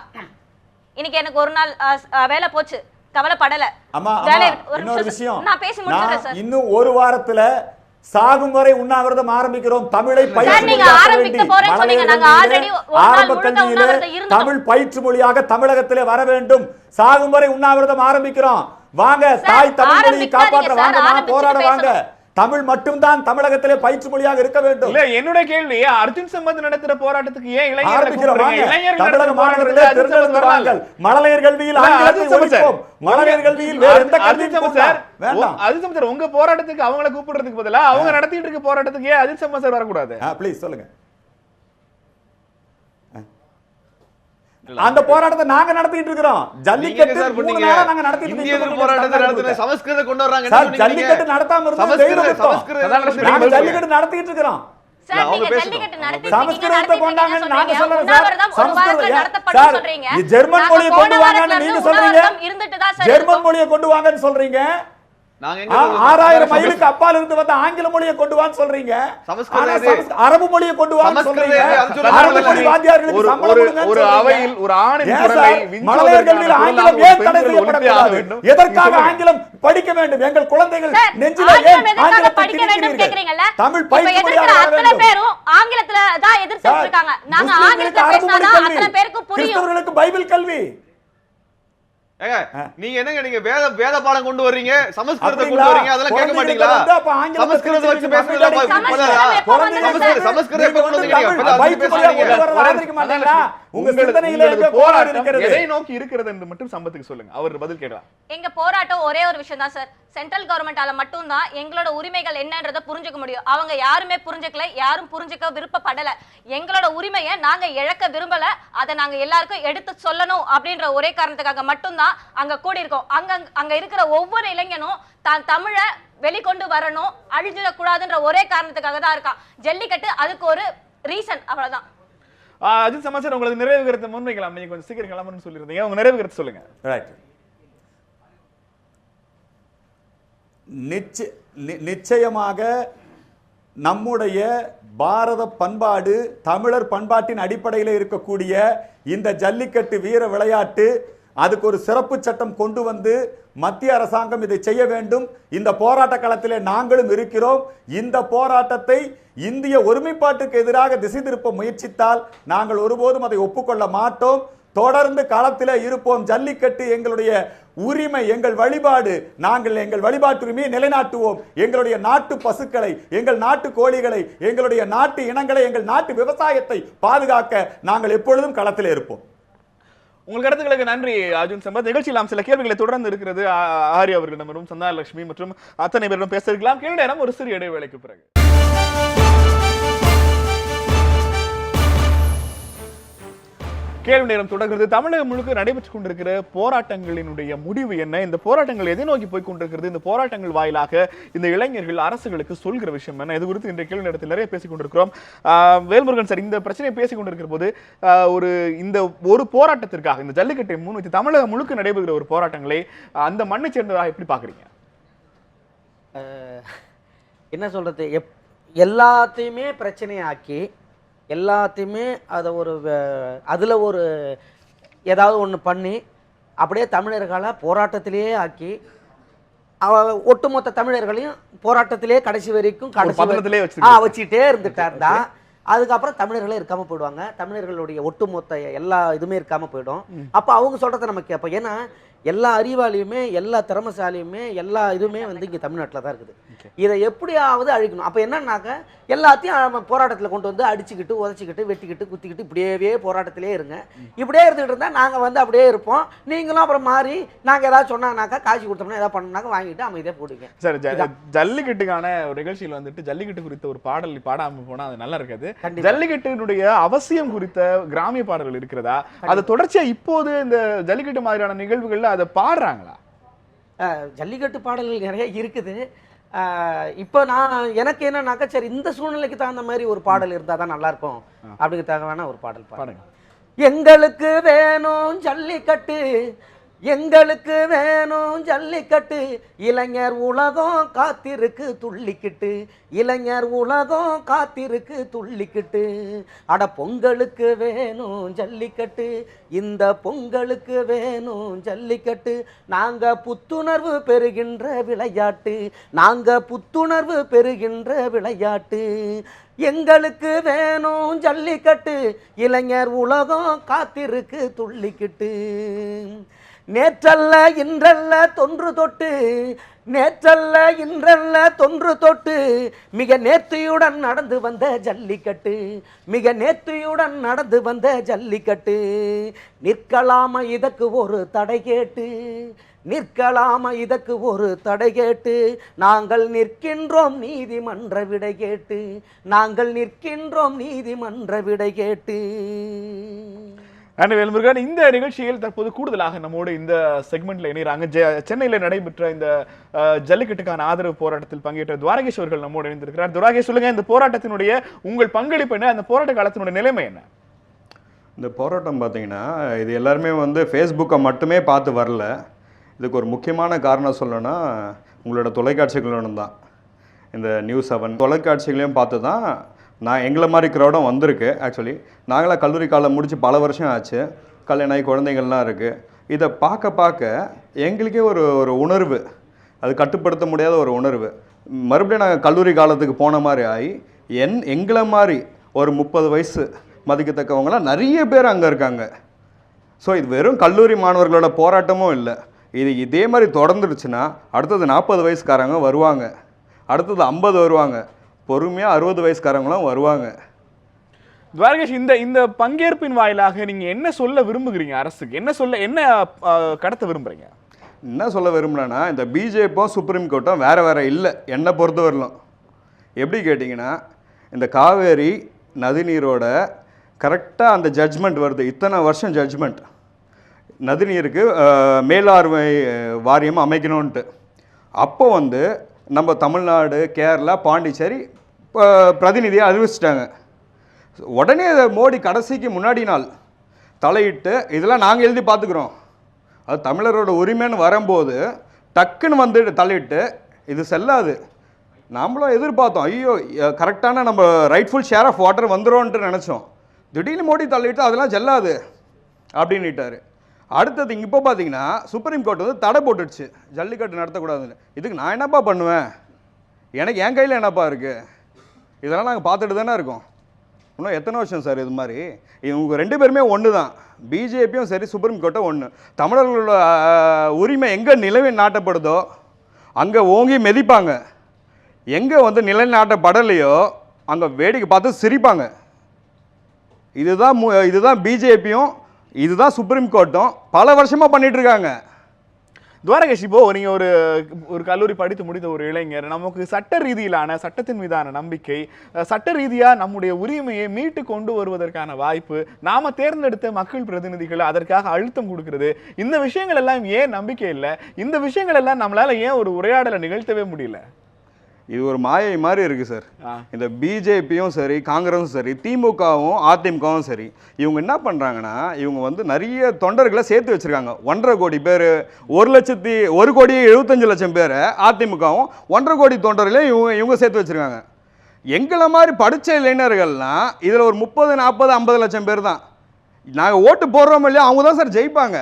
இன்னைக்கு எனக்கு ஒரு நாள் வேலை போச்சு, கவலைப்படல. இன்னொரு விஷயம், இன்னும் ஒரு வாரத்துல சாகும் வரை உண்ணாவிரதம் ஆரம்பிக்கிறோம். தமிழை ஆரம்ப கல்வியில தமிழ் பயிற்று மொழியாக தமிழகத்திலே வர வேண்டும். சாகும் வரை உண்ணாவிரதம் ஆரம்பிக்கிறோம். வாங்க, தாய் தமிழ் மொழியை காப்பாற்ற வாங்க, போராட வாங்க. தமிழ் மட்டும்தான் தமிழகத்திலே பயிற்று மொழியாக இருக்க வேண்டும். இல்ல, என்னுடைய கேள்வி, அர்ஜுன் சம்பத் நடத்துற போராட்டத்துக்கு ஏன் மழலையர் கல்வியில் மழலையர் கல்வியில் அர்ஜுன் சம்பத் உங்க போராட்டத்துக்கு அவங்கள கூப்பிடுறதுக்கு பதிலா அவங்க நடத்திட்டு இருக்க போராட்டத்துக்கு ஏன் அர்ஜுன் சம்பத் சார் வரக்கூடாது? ப்ளீஸ் சொல்லுங்க. அந்த போராட்டத்தை நாங்க நடத்திட்டு இருக்கிறோம். ஜல்லிக்கட்டு நாங்க நடத்திட்டு இருக்கோம். சமஸ்கிருத கொண்டு வராங்க. ஜல்லிக்கட்டு நடத்தாம இருந்தா ஜல்லிக்கட்டு நடத்திட்டு இருக்கிறோம். சமஸ்கிருதத்தை கொண்டாங்கன்னு நாங்க சொல்றோம் சார். ஜெர்மன் மொழியை கொண்டு வாங்கன்னு நீங்க சொல்றீங்க. ஜெர்மன் மொழியை கொண்டு வாங்கன்னு சொல்றீங்க. நாங்க எங்க 6000 மைலுக்கு அப்பால் இருந்து வந்த ஆங்கில மொழியை கொண்டு வான்னு சொல்றீங்க. அரபு மொழியை கொண்டு வான்னு சொல்றீங்க. அரபு மொழி வாத்தியார்களுக்கு சம்பளம் கொடுங்கன்னு ஒரு அவையில் ஒரு ஆணின் குரலை மழலையர்களில் ஆங்கிலம் ஏன் தடை செய்யப்படக்கூடாது? எதற்காக ஆங்கிலம் படிக்க வேண்டும்? எங்கள் குழந்தைகள் நெஞ்சில ஏன் ஆங்கிலத்தை திணிக்கிறீர்கள்? தமிழ் பயிற்சி அத்தனை பேரும் ஆங்கிலத்துல தான் எதிர்த்து இருக்காங்க. நாங்க ஆங்கிலத்துல பேசினா அத்தனை பேருக்கு புரியும். கிறிஸ்தவர்களுக்கு பைபிள் கல்வி. நீங்க என்னங்க நீங்க வேத பாடம் கொண்டு வர்றீங்க, சமஸ்கிருதத்தை கொண்டு வர்றீங்க, அதெல்லாம் கேட்க மாட்டீங்களா? சமஸ்கிருதத்தை வச்சு பேசுறதா? சமஸ்கிருதம் எப்ப கொண்டு வந்தீங்க? உங்க சிந்தனையில போராட்டம் எதை நோக்கி இருக்கிறது என்று மட்டும் சம்பத்துக்கு சொல்லுங்க. அவர் பதில் கேட்கலாம். எங்க போராட்டம் ஒரே ஒரு விஷயம் தான் சார். சென்ட்ரல் கவர்மெண்டால மட்டும் தான் எங்களோட உரிமைகள் என்னன்றதை புரிஞ்சுக்க முடியும். அவங்க யாருமே புரிஞ்சுக்கல, யாரும் புரிஞ்சுக்க விருப்பப்படல. எங்களோட உரிமையை நாங்க இழக்க விரும்பல. அதை நாங்க எல்லாருக்கும் எடுத்து சொல்லணும் அப்படின்ற ஒரே காரணத்துக்காக மட்டும்தான் அங்க கூடி இருக்கோம். அங்க இருக்கிற ஒவ்வொரு இளைஞனும் தான் தமிழை வெளிக்கொண்டு வரணும், அழிஞ்சிடக்கூடாதுன்ற ஒரே காரணத்துக்காக தான் இருக்கான். ஜல்லிக்கட்டு அதுக்கு ஒரு ரீசன், அவ்வளவுதான். அஜித் சமாச்சாரம் உங்களுக்கு நிறைவு கருத்தை முன்வைக்கலாம். நீங்க கொஞ்சம் சீக்கிரம் கிளம்பணும்னு சொல்லியிருந்தீங்க. உங்க நிறைவு கருத்து சொல்லுங்க. நிச்சயமாக நம்முடைய பாரத பண்பாடு, தமிழர் பண்பாட்டின் அடிப்படையில் இருக்கக்கூடிய இந்த ஜல்லிக்கட்டு வீர விளையாட்டு, அதுக்கு ஒரு சிறப்பு சட்டம் கொண்டு வந்து மத்திய அரசாங்கம் இதை செய்ய வேண்டும். இந்த போராட்ட களத்திலே நாங்களும் இருக்கிறோம். இந்த போராட்டத்தை இந்திய ஒருமைப்பாட்டுக்கு எதிராக திசை திருப்ப முயற்சித்தால் நாங்கள் ஒருபோதும் அதை ஒப்புக்கொள்ள மாட்டோம். தொடர்ந்து களத்திலே இருப்போம். ஜல்லிக்கட்டு எங்களுடைய உரிமை, எங்கள் வழிபாடு. நாங்கள் எங்கள் வழிபாட்டு உரிமையை நிலைநாட்டுவோம். எங்களுடைய நாட்டு பசுக்களை, எங்கள் நாட்டு கோழிகளை, எங்களுடைய நாட்டு இனங்களை, எங்கள் நாட்டு விவசாயத்தை பாதுகாக்க நாங்கள் எப்பொழுதும் களத்திலே இருப்போம். உங்கள் கருத்துக்களுக்கு நன்றி அர்ஜுன் சம்பத். நிகழ்ச்சியில் நாம் சில கேள்விகளை தொடர்ந்து இருக்கிறது. ஆரி அவர்களிடமும் சந்தானலட்சுமி மற்றும் அத்தனை பேரிடம் பேச இருக்கலாம். கேள்வி நேரம் ஒரு சிறிய இடைவேளைக்கு பிறகு. கேள்வி நேரம் தொடர்கிறது. தமிழகம் முழுக்க நடைபெற்றுக் கொண்டிருக்கிற போராட்டங்களினுடைய முடிவு என்ன? இந்த போராட்டங்கள் எதை நோக்கி போய் கொண்டிருக்கிறது? இந்த போராட்டங்கள் வாயிலாக இந்த இளைஞர்கள் அரசுகளுக்கு சொல்கிற விஷயம் என்ன? இது குறித்து இன்றைய கேள்வி நேரத்தில் நிறைய பேசிக் கொண்டிருக்கிறோம். வேல்முருகன் சார், இந்த பிரச்சனையை பேசிக் கொண்டிருக்கிற போது இந்த ஒரு போராட்டத்திற்காக, இந்த ஜல்லிக்கட்டை முன்வைத்து தமிழகம் முழுக்க நடைபெறுகிற ஒரு போராட்டங்களை அந்த மண்ணை சேர்ந்ததாக எப்படி பாக்குறீங்க? என்ன சொல்றது, எல்லாத்தையுமே பிரச்சனையாக்கி, எல்லாத்தையுமே அதை அதில் ஒரு ஏதாவது ஒன்று பண்ணி அப்படியே தமிழர்களை போராட்டத்திலேயே ஆக்கி ஒட்டுமொத்த தமிழர்களையும் போராட்டத்திலே கடைசி வரைக்கும் வச்சுக்கிட்டே இருந்துட்டாருந்தா அதுக்கப்புறம் தமிழர்களே இருக்காமல் போயிடுவாங்க. தமிழர்களுடைய ஒட்டுமொத்த எல்லா இதுவுமே இருக்காமல் போயிடும். அப்போ அவங்க சொல்கிறத நம்ம கேட்போம். ஏன்னா எல்லா அறிவாளியுமே, எல்லா திறமசாலியுமே, எல்லா இதுவுமே இங்கே தமிழ்நாட்டில் தான் இருக்குது. இதை எப்படியாவது அழிக்கணும். அப்போ என்னன்னாக்க எல்லாத்தையும் போராட்டத்தில் கொண்டு வந்து அடிச்சுக்கிட்டு, உதச்சிக்கிட்டு, வெட்டிக்கிட்டு, குத்திக்கிட்டு இப்படியே போராட்டத்திலே இருங்க. இப்படியே இருந்துகிட்டு இருந்தால் நாங்கள் அப்படியே இருப்போம். நீங்களும் அப்புறம் மாறி நாங்கள் ஏதாவது சொன்னாங்கனாக்கா, காசு கொடுத்தோம்னா ஏதாவது பண்ணாக்க வாங்கிட்டு அமைதியாக போடுங்க. சார், ஜல்லிக்கட்டுக்கான ஒரு நிகழ்ச்சியில் ஜல்லிக்கட்டு குறித்த ஒரு பாடல் பாடாமல் போனால் அது நல்லா இருக்காது. ஜல்லிக்கட்டினுடைய அவசியம் குறித்த கிராமிய பாடல்கள் இருக்கிறதா? அது தொடர்ச்சியா இப்போது இந்த ஜல்லிக்கட்டு மாதிரியான நிகழ்வுகள்ல அதை பாடுறாங்களா? ஜல்லிக்கட்டு பாடல்கள் நிறைய இருக்குது. இப்போ எனக்கு என்னன்னாக்கா, சரி இந்த சூழ்நிலைக்கு தகுந்த மாதிரி ஒரு பாடல் இருந்தால் தான் நல்லா இருக்கும் அப்படிங்கிறதுக்காக வேணா ஒரு பாடல் பாடுங்க. எங்களுக்கு வேணும் ஜல்லிக்கட்டு, எங்களுக்கு வேணும் ஜல்லிக்கட்டு, இளைஞர் உலகம் காத்திருக்கு துள்ளிக்கிட்டு, இளைஞர் உலகம் காத்திருக்கு துள்ளிக்கிட்டு, அட பொங்கலுக்கு வேணும் ஜல்லிக்கட்டு, இந்த பொங்கலுக்கு வேணும் ஜல்லிக்கட்டு, நாங்க புத்துணர்வு பெறுகின்ற விளையாட்டு, நாங்க புத்துணர்வு பெறுகின்ற விளையாட்டு, எங்களுக்கு வேணும் ஜல்லிக்கட்டு, இளைஞர் உலகம் காத்திருக்கு துள்ளிக்கிட்டு, நேற்றல்ல இன்றல்ல தொன்று தொட்டு, நேற்றல்ல இன்றல்ல தொன்று தொட்டு, மிக நேர்த்தியுடன் நடந்து வந்த ஜல்லிக்கட்டு, மிக நேர்த்தியுடன் நடந்து வந்த ஜல்லிக்கட்டு, நிற்கலாமா இதற்கு ஒரு தடை கேட்டு, நிற்கலாமா இதற்கு ஒரு தடை கேட்டு, நாங்கள் நிற்கின்றோம் நீதிமன்ற விடை கேட்டு, நாங்கள் நிற்கின்றோம் நீதிமன்ற விடை கேட்டு. வேல்முருகன், இந்த நிகழ்ச்சியில் தற்போது கூடுதலாக நம்மோடு இந்த செக்மெண்ட்ல இணைகிறாங்க. சென்னையில் நடைபெற்ற இந்த ஜல்லிக்கட்டுக்கான ஆதரவு போராட்டத்தில் பங்கேற்ற துவாரகேஷ் அவர்கள் நம்மோடு இணைந்திருக்கிறார். துவாரகேஷ், சொல்லுங்க, இந்த போராட்டத்தினுடைய உங்கள் பங்களிப்பு என்ன? அந்த போராட்ட காலத்தினுடைய நிலைமை என்ன? இந்த போராட்டம் பார்த்தீங்கன்னா, இது எல்லாருமே ஃபேஸ்புக்கை மட்டுமே பார்த்து வரல. இதுக்கு ஒரு முக்கியமான காரணம் சொல்லணும்னா, உங்களோட தொலைக்காட்சிகளோடும் தான். இந்த நியூஸ் 7 தொலைக்காட்சிகளையும் பார்த்து தான் நான் எங்களை மாதிரி க்ரௌடும் வந்திருக்கு. ஆக்சுவலி நாங்களாம் கல்லூரி காலம் முடித்து பல வருஷம் ஆச்சு, கல்யாணம் ஆகி குழந்தைகள்லாம் இருக்குது. இதை பார்க்க எங்களுக்கே ஒரு உணர்வு, அது கட்டுப்படுத்த முடியாத ஒரு உணர்வு. மறுபடியும் நாங்கள் கல்லூரி காலத்துக்கு போன மாதிரி ஆகி எங்களை மாதிரி ஒரு 30 வயசு மதிக்கத்தக்கவங்களாம் நிறைய பேர் அங்கே இருக்காங்க. ஸோ இது வெறும் கல்லூரி மாணவர்களோட போராட்டமும் இல்லை, இது இதே மாதிரி தொடர்ந்துருச்சுன்னா அடுத்தது 40 வயசுக்காரங்க வருவாங்க, அடுத்தது 50 வருவாங்க, பொறுமையாக 60 வயசுக்காரங்களும் வருவாங்க. துவாரகேஷ், இந்த பங்கேற்பின் வாயிலாக நீங்க என்ன சொல்ல விரும்புகிறீங்க? அரசுக்கு என்ன கடத்த விரும்புறீங்க? என்ன சொல்ல விரும்புகிறேன்னா, இந்த பிஜேபியும் சுப்ரீம் கோர்ட்டும் வேறு இல்லை என்னை பொறுத்தவரையிலும். எப்படி கேட்டிங்கன்னா, இந்த காவேரி நதிநீரோட கரெக்டாக அந்த ஜட்ஜ்மெண்ட் வருது, இத்தனை வருஷம் ஜட்ஜ்மெண்ட், நதிநீருக்கு மேலாண்மை வாரியம் அமைக்கணும்ன்ட்டு. அப்போ நம்ம தமிழ்நாடு, கேரளா, பாண்டிச்சேரி பிரதிநிதியை அறிவிச்சிட்டாங்க. உடனே மோடி கடைசிக்கு முன்னாடி நாள் தலையிட்டு இதெல்லாம் நாங்கள் எழுதி பார்த்துக்குறோம், அது தமிழரோட உரிமைன்னு வரும்போது டக்குன்னு தலையிட்டு இது செல்லாது. நாமளும் எதிர்பார்த்தோம், ஐயோ கரெக்டான நம்ம ரைட்ஃபுல் ஷேர் ஆஃப் வாட்டர் வந்துடும்ன்ட்டு நினச்சோம். திடீர்னு மோடி தலையிட்டு அதெல்லாம் செல்லாது அப்படின்னுட்டாரு. அடுத்தது இப்போ பார்த்தீங்கன்னா சுப்ரீம் கோர்ட் தடை போட்டுடுச்சு, ஜல்லிக்கட்டு நடத்தக்கூடாதுன்னு. இதுக்கு நான் என்னப்பா பண்ணுவேன்? எனக்கு என் கையில் என்னப்பா இருக்குது? இதெல்லாம் நாங்கள் பார்த்துட்டு தானே இருக்கோம். இன்னும் எத்தனை வருஷம் சார் இது மாதிரி? இவங்க 2 பேருமே ஒன்று தான், பிஜேபியும் சரி சுப்ரீம் கோர்ட்டும் ஒன்று. தமிழர்களோட உரிமை எங்கே நிலைநாட்டப்படுதோ அங்கே ஓங்கி மிதிப்பாங்க, எங்கே நிலைநாட்டப்படலையோ அங்கே வேடிக்கை பார்த்து சிரிப்பாங்க. இதுதான் பிஜேபியும் இதுதான் சுப்ரீம் கோர்ட்டும் பல வருஷமாக பண்ணிட்டு இருக்காங்க. துவாரகேஷ், இப்போ நீங்க ஒரு கல்லூரி படித்து முடித்த ஒரு இளைஞர், நமக்கு சட்ட ரீதியிலான சட்டத்தின் மீதான நம்பிக்கை, சட்ட ரீதியா நம்முடைய உரிமையை மீட்டு கொண்டு வருவதற்கான வாய்ப்பு, நாம தேர்ந்தெடுத்த மக்கள் பிரதிநிதிகள் அதற்காக அழுத்தம் கொடுக்கிறது, இந்த விஷயங்கள் எல்லாம் ஏன் நம்பிக்கை இல்லை? இந்த விஷயங்கள் எல்லாம் நம்மளால ஏன் ஒரு உரையாடலை நிகழ்த்தவே முடியல? இது ஒரு மாயை மாதிரி இருக்குது சார். இந்த பிஜேபியும் சரி, காங்கிரஸும் சரி, திமுகவும் அதிமுகவும் சரி, இவங்க என்ன பண்ணுறாங்கன்னா, இவங்க நிறைய தொண்டர்களை சேர்த்து வச்சுருக்காங்க. 1.5 கோடி பேர், 1,75,00,000 பேர் அதிமுகவும், 1.5 கோடி தொண்டர்களையும் இவங்க சேர்த்து வச்சுருக்காங்க. எங்களை மாதிரி படித்த இளைஞர்கள்லாம் இதில் ஒரு 30, 40, 50 லட்சம் பேர் தான். நாங்கள் ஓட்டு போடுறோம் இல்லையா, அவங்க தான் சார் ஜெயிப்பாங்க.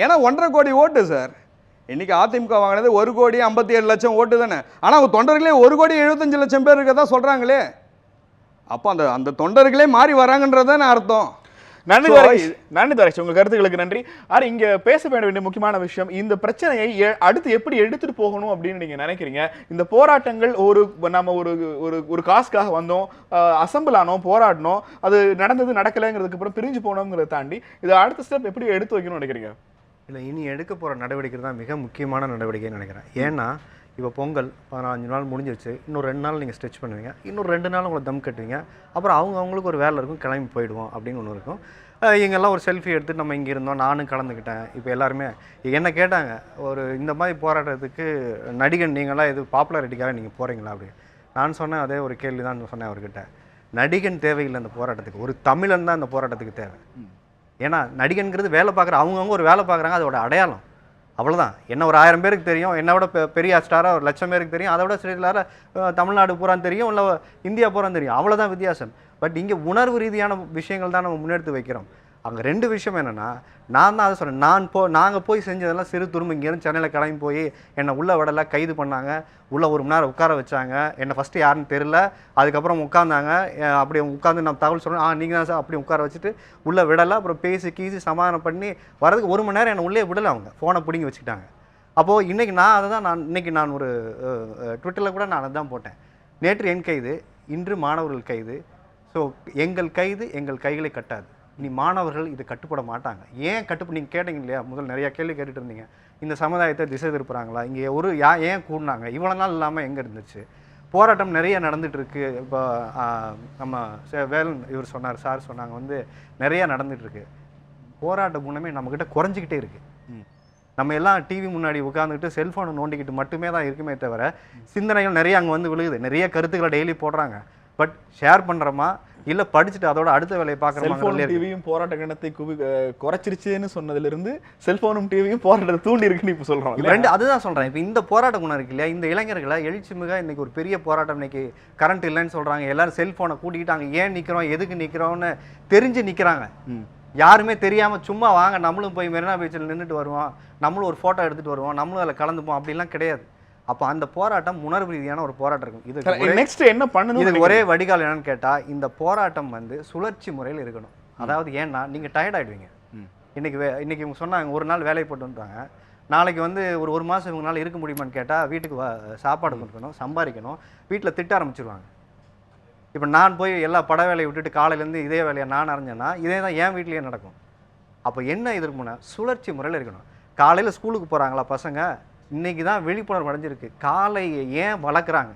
ஏன்னா 1.5 கோடி ஓட்டு சார். இன்றைக்கி அதிமுக வாங்கினது 1,57,00,000 ஓட்டு தானே. ஆனால் அவங்க தொண்டர்களே 1,75,00,000 பேர் இருக்க தான் சொல்கிறாங்களே. அப்போ அந்த தொண்டர்களே மாறி வராங்கன்றதானே அர்த்தம். நன்றி துவாரகேஷ், உங்கள் கருத்துக்களுக்கு நன்றி. ஆனால் இங்கே பேச வேண்டிய முக்கியமான விஷயம், இந்த பிரச்சனையை அடுத்து எப்படி எடுத்துகிட்டு போகணும் அப்படின்னு நீங்கள் நினைக்கிறீங்க? இந்த போராட்டங்கள் நம்ம ஒரு காசுக்காக வந்தோம், அசம்பிள் ஆனோம், போராடினோம், அது நடந்தது நடக்கலைங்கிறதுக்கு அப்புறம் பிரிஞ்சு போனோங்கிறத தாண்டி இதை அடுத்த ஸ்டெப் எப்படி எடுத்து வைக்கணும்னு நினைக்கிறீங்க? இல்லை, இனி எடுக்க போகிற நடவடிக்கை தான் மிக முக்கியமான நடவடிக்கைன்னு நினைக்கிறேன். ஏன்னா இப்போ பொங்கல் 15 நாள் முடிஞ்சிருச்சு, இன்னும் 2 நாள் நீங்கள் ஸ்ட்ரெச் பண்ணுவீங்க, இன்னும் 2 நாள் உங்களை தம் கட்டுவீங்க, அப்புறம் அவங்களுக்கு ஒரு வேலை இருக்கும், கிளம்பி போயிடுவோம் அப்படின்னு ஒன்று இருக்கும். இங்கெல்லாம் ஒரு செல்ஃபி எடுத்து நம்ம இங்கே இருந்தோம், நானும் கலந்துக்கிட்டேன். இப்போ எல்லாருமே என்ன கேட்டாங்க, இந்த மாதிரி போராட்டத்துக்கு நடிகன் நீங்களாம் இது பாப்புலாரிட்டிக்காக நீங்கள் போகிறீங்களா அப்படின்னு. நான் சொன்னேன், அதே ஒரு கேள்வி தான் சொன்னேன் அவர்கிட்ட. நடிகன் தேவையில்லை இந்த போராட்டத்துக்கு, ஒரு தமிழன் தான் இந்த போராட்டத்துக்கு தேவை. ஏன்னா நடிகன்கிறது வேலை பார்க்குற அவங்கவுங்க ஒரு வேலை பார்க்குறாங்க, அதோட அடையாளம் அவ்வளோதான். என்ன ஒரு 1000 பேருக்கு தெரியும், என்னை விட பெரிய ஸ்டாராக ஒரு 1,00,000 பேருக்கு தெரியும், அதை விட ஸ்டேட்டில் தமிழ்நாடு பூரா தெரியும், இல்லை இந்தியா பூரா தெரியும், அவ்வளோதான் வித்தியாசம். பட் இங்கே உணர்வு ரீதியான விஷயங்கள் தான் நம்ம முன்னெடுத்து வைக்கிறோம். அங்கே 2 விஷயம் என்னென்னா, நான் தான் அதை சொன்னேன், நாங்கள் போய் செஞ்சதெல்லாம் சிறு துரும்பு. இங்கேருந்து சென்னையில் கிளம்பி போய் என்னை உள்ளே விடலை, கைது பண்ணாங்க, உள்ளே 1 மணி நேரம் உட்கார வச்சாங்க, என்னை ஃபஸ்ட்டு யாருன்னு தெரில, அதுக்கப்புறம் உட்காந்தாங்க, அப்படி உட்காந்து நம்ம தகவல் சொன்னோம், நீங்கள் தான் சார், அப்படி உட்கார வச்சுட்டு உள்ளே விடலை, அப்புறம் பேசி கீசி சமாதானம் பண்ணி வரதுக்கு 1 மணி நேரம் என்னை உள்ளே விடலை, அவங்க ஃபோனை பிடிங்கி வச்சுக்கிட்டாங்க. அப்போது இன்றைக்கி நான் ஒரு ட்விட்டரில் கூட நான் அதை தான் போட்டேன், நேற்று என் கைது, இன்று மாணவர்கள் கைது. ஸோ எங்கள் கைது எங்கள் கைகளை கட்டாது, இனி மாணவர்கள் இது கட்டுப்பட மாட்டாங்க. ஏன் நீங்கள் கேட்டீங்க இல்லையா, முதல் நிறையா கேள்வி கேட்டுட்டு இருந்தீங்க, இந்த சமுதாயத்தை திசை திருப்புறாங்களா, இங்கே ஏன் கூடினாங்க, இவ்வளோ நாள் இல்லாமல் எங்கே இருந்துச்சு, போராட்டம் நிறைய நடந்துகிட்ருக்கு. இப்போ நம்ம வேலன் இவர் சொன்னார், சார் சொன்னாங்க, நிறையா நடந்துகிட்ருக்கு. போராட்ட குணமே நம்மக்கிட்ட குறைஞ்சிக்கிட்டே இருக்குது. நம்ம எல்லாம் டிவி முன்னாடி உட்காந்துக்கிட்டு செல்ஃபோனை நோண்டிக்கிட்டு மட்டுமே தான் இருக்குமே தவிர, சிந்தனைகள் நிறைய அங்கே விழுகுது, நிறைய கருத்துக்களை டெய்லி போடுறாங்க. பட் ஷேர் பண்ணுறோமா, இல்லை படிச்சுட்டு அதோட அடுத்த வேலையை செல்போனும் பார்க்குற டிவியும் போராட்ட கணத்தை குறைச்சிருச்சுன்னு சொன்னதுல இருந்து செல்போனும் டிவியும் போராட்டத்தை தூண்டி இருக்குன்னு இப்ப சொல்றோம் இப்போ ரெண்டு அதுதான் சொல்கிறேன். இப்போ இந்த போராட்ட குணம் இருக்கு இல்லையா, இந்த இளைஞர்களை எழுச்சிமிக இன்னைக்கு ஒரு பெரிய போராட்டம், இன்னைக்கு கரண்ட் இல்லைன்னு சொல்கிறாங்க, எல்லாரும் செல்ஃபோனை கூட்டிக்கிட்டாங்க, ஏன் நிற்கிறோம் எதுக்கு நிற்கிறோம்னு தெரிஞ்சு நிற்கிறாங்க. யாருமே தெரியாமல் சும்மா வாங்க நம்மளும் போய் மெரினா பீச்சில் நின்றுட்டு வருவோம், நம்மளும் ஒரு ஃபோட்டோ எடுத்துகிட்டு வருவோம், நம்மளும் அதில் கலந்துப்போம் அப்படிலாம் கிடையாது. அப்போ அந்த போராட்டம் உணர்வு ரீதியான ஒரு போராட்டம் இருக்கும். இது நெக்ஸ்ட் என்ன பண்ணணும், இதுக்கு ஒரே வடிகால் என்னன்னு கேட்டால், இந்த போராட்டம் வந்து சுழற்சி முறையில் இருக்கணும். அதாவது ஏன்னா நீங்கள் டயர்ட் ஆகிடுவீங்க. இன்னைக்கு இவங்க சொன்னாங்க ஒரு நாள் வேலையை போட்டு வந்துட்டாங்க, நாளைக்கு வந்து ஒரு மாதம் இவங்களால இருக்க முடியுமான்னு கேட்டால் வீட்டுக்கு சாப்பாடு கொடுக்கணும், சம்பாதிக்கணும், வீட்டில் திட்ட ஆரம்பிச்சிருவாங்க. இப்போ நான் போய் எல்லா பட வேலையை விட்டுட்டு காலையிலேருந்து இதே வேலையை நான் அறிஞ்சேன்னா இதே தான் என் வீட்லேயே நடக்கும். அப்போ என்ன எதிர்ப்புனா சுழற்சி முறையில் இருக்கணும். காலையில் ஸ்கூலுக்கு போகிறாங்களா பசங்க, இன்றைக்கி தான் விழிப்புணர்வு அடைஞ்சிருக்கு, காலையை ஏன் வளர்க்குறாங்க.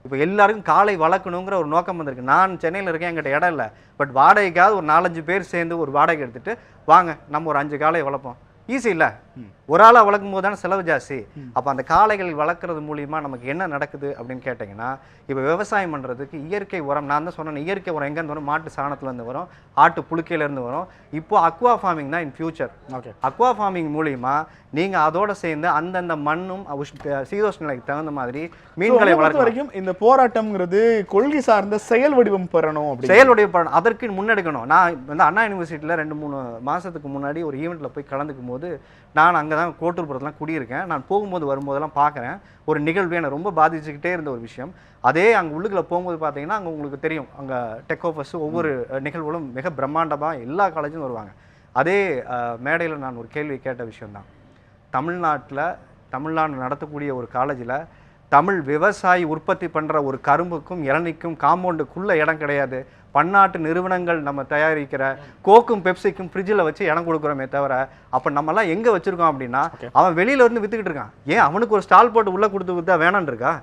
இப்போ எல்லாருக்கும் காலை வளர்க்கணுங்கிற ஒரு நோக்கம் வந்திருக்கு. நான் சென்னையில் இருக்கேன், என்கிட்ட இடம் இல்லை, பட் வாடகைக்காவது ஒரு 4-5 பேர் சேர்ந்து ஒரு வாடகை எடுத்துகிட்டு வாங்க நம்ம ஒரு 5 காலையை வளர்ப்போம். ஈஸி இல்லை, ஒரு ஆளாக வளர்க்கும் போது தானே செலவு ஜாஸ்தி. அப்போ அந்த காளைகள் வளர்க்குறது மூலிமா நமக்கு என்ன நடக்குது அப்படின்னு கேட்டிங்கன்னா, இப்போ விவசாயம் பண்ணுறதுக்கு இயற்கை உரம், நான் தான் சொன்னேன் இயற்கை உரம் எங்கேருந்து வரும், மாட்டு சாணத்துலேருந்து வரும், ஆட்டு புழுக்கையிலேருந்து வரும். இப்போ அக்வா ஃபார்மிங் தான் in future. Okay, aqua farming மூலிமா நீங்கள் அதோட சேர்ந்து அந்தந்த மண்ணும் சீதோஷ்ண நிலைக்கு தகுந்த மாதிரி மீன்களை வளர்க்க வரைக்கும் இந்த போராட்டம்ங்கிறது கொள்கை சார்ந்த செயல் வடிவம் பெறணும், செயல் வடிவம் பெறணும், அதற்கு முன்னெடுக்கணும். நான் வந்து அண்ணா யூனிவர்சிட்டியில் 2-3 மாதத்துக்கு முன்னாடி ஒரு ஈவெண்ட்டில் போய் கலந்துக்கும் போது, நான் அங்கே தான் கோட்டூர்புரத்துலாம் குடியிருக்கேன், நான் போகும்போது வரும்போதெல்லாம் பார்க்குறேன் ஒரு நிகழ்வு என்னை ரொம்ப பாதிச்சுக்கிட்டே இருந்த ஒரு விஷயம். அதே அங்கே உள்ளுக்குள்ளே போகும்போது பார்த்தீங்கன்னா அங்கே உங்களுக்கு தெரியும், அங்கே டெக்கோஃபஸ் ஒவ்வொரு நிகழ்வுகளும் மிக பிரம்மாண்டமாக எல்லா காலேஜும் வருவாங்க. அதே மேடையில் நான் ஒரு கேள்வி கேட்ட விஷயம்தான், தமிழ்நாடு நடத்தக்கூடிய ஒரு காலேஜில் தமிழ் விவசாயி உற்பத்தி பண்ணுற ஒரு கரும்புக்கும் இளநிக்கும் காம்பவுண்டுக்குள்ளே இடம் கிடையாது. பன்னாட்டு நிறுவனங்கள் நம்ம தயாரிக்கிற கோக்கும் பெப்சிக்கும் ஃப்ரிட்ஜில் வச்சு இடம் கொடுக்குறோமே தவிர, அப்போ நம்மலாம் எங்கே வச்சுருக்கோம் அப்படின்னா, அவன் வெளியில் இருந்து விற்றுக்கிட்டு இருக்கான், ஏன் அவனுக்கு ஒரு ஸ்டால் போட்டு உள்ளே கொடுத்து விற்றா வேணான்னு இருக்கா?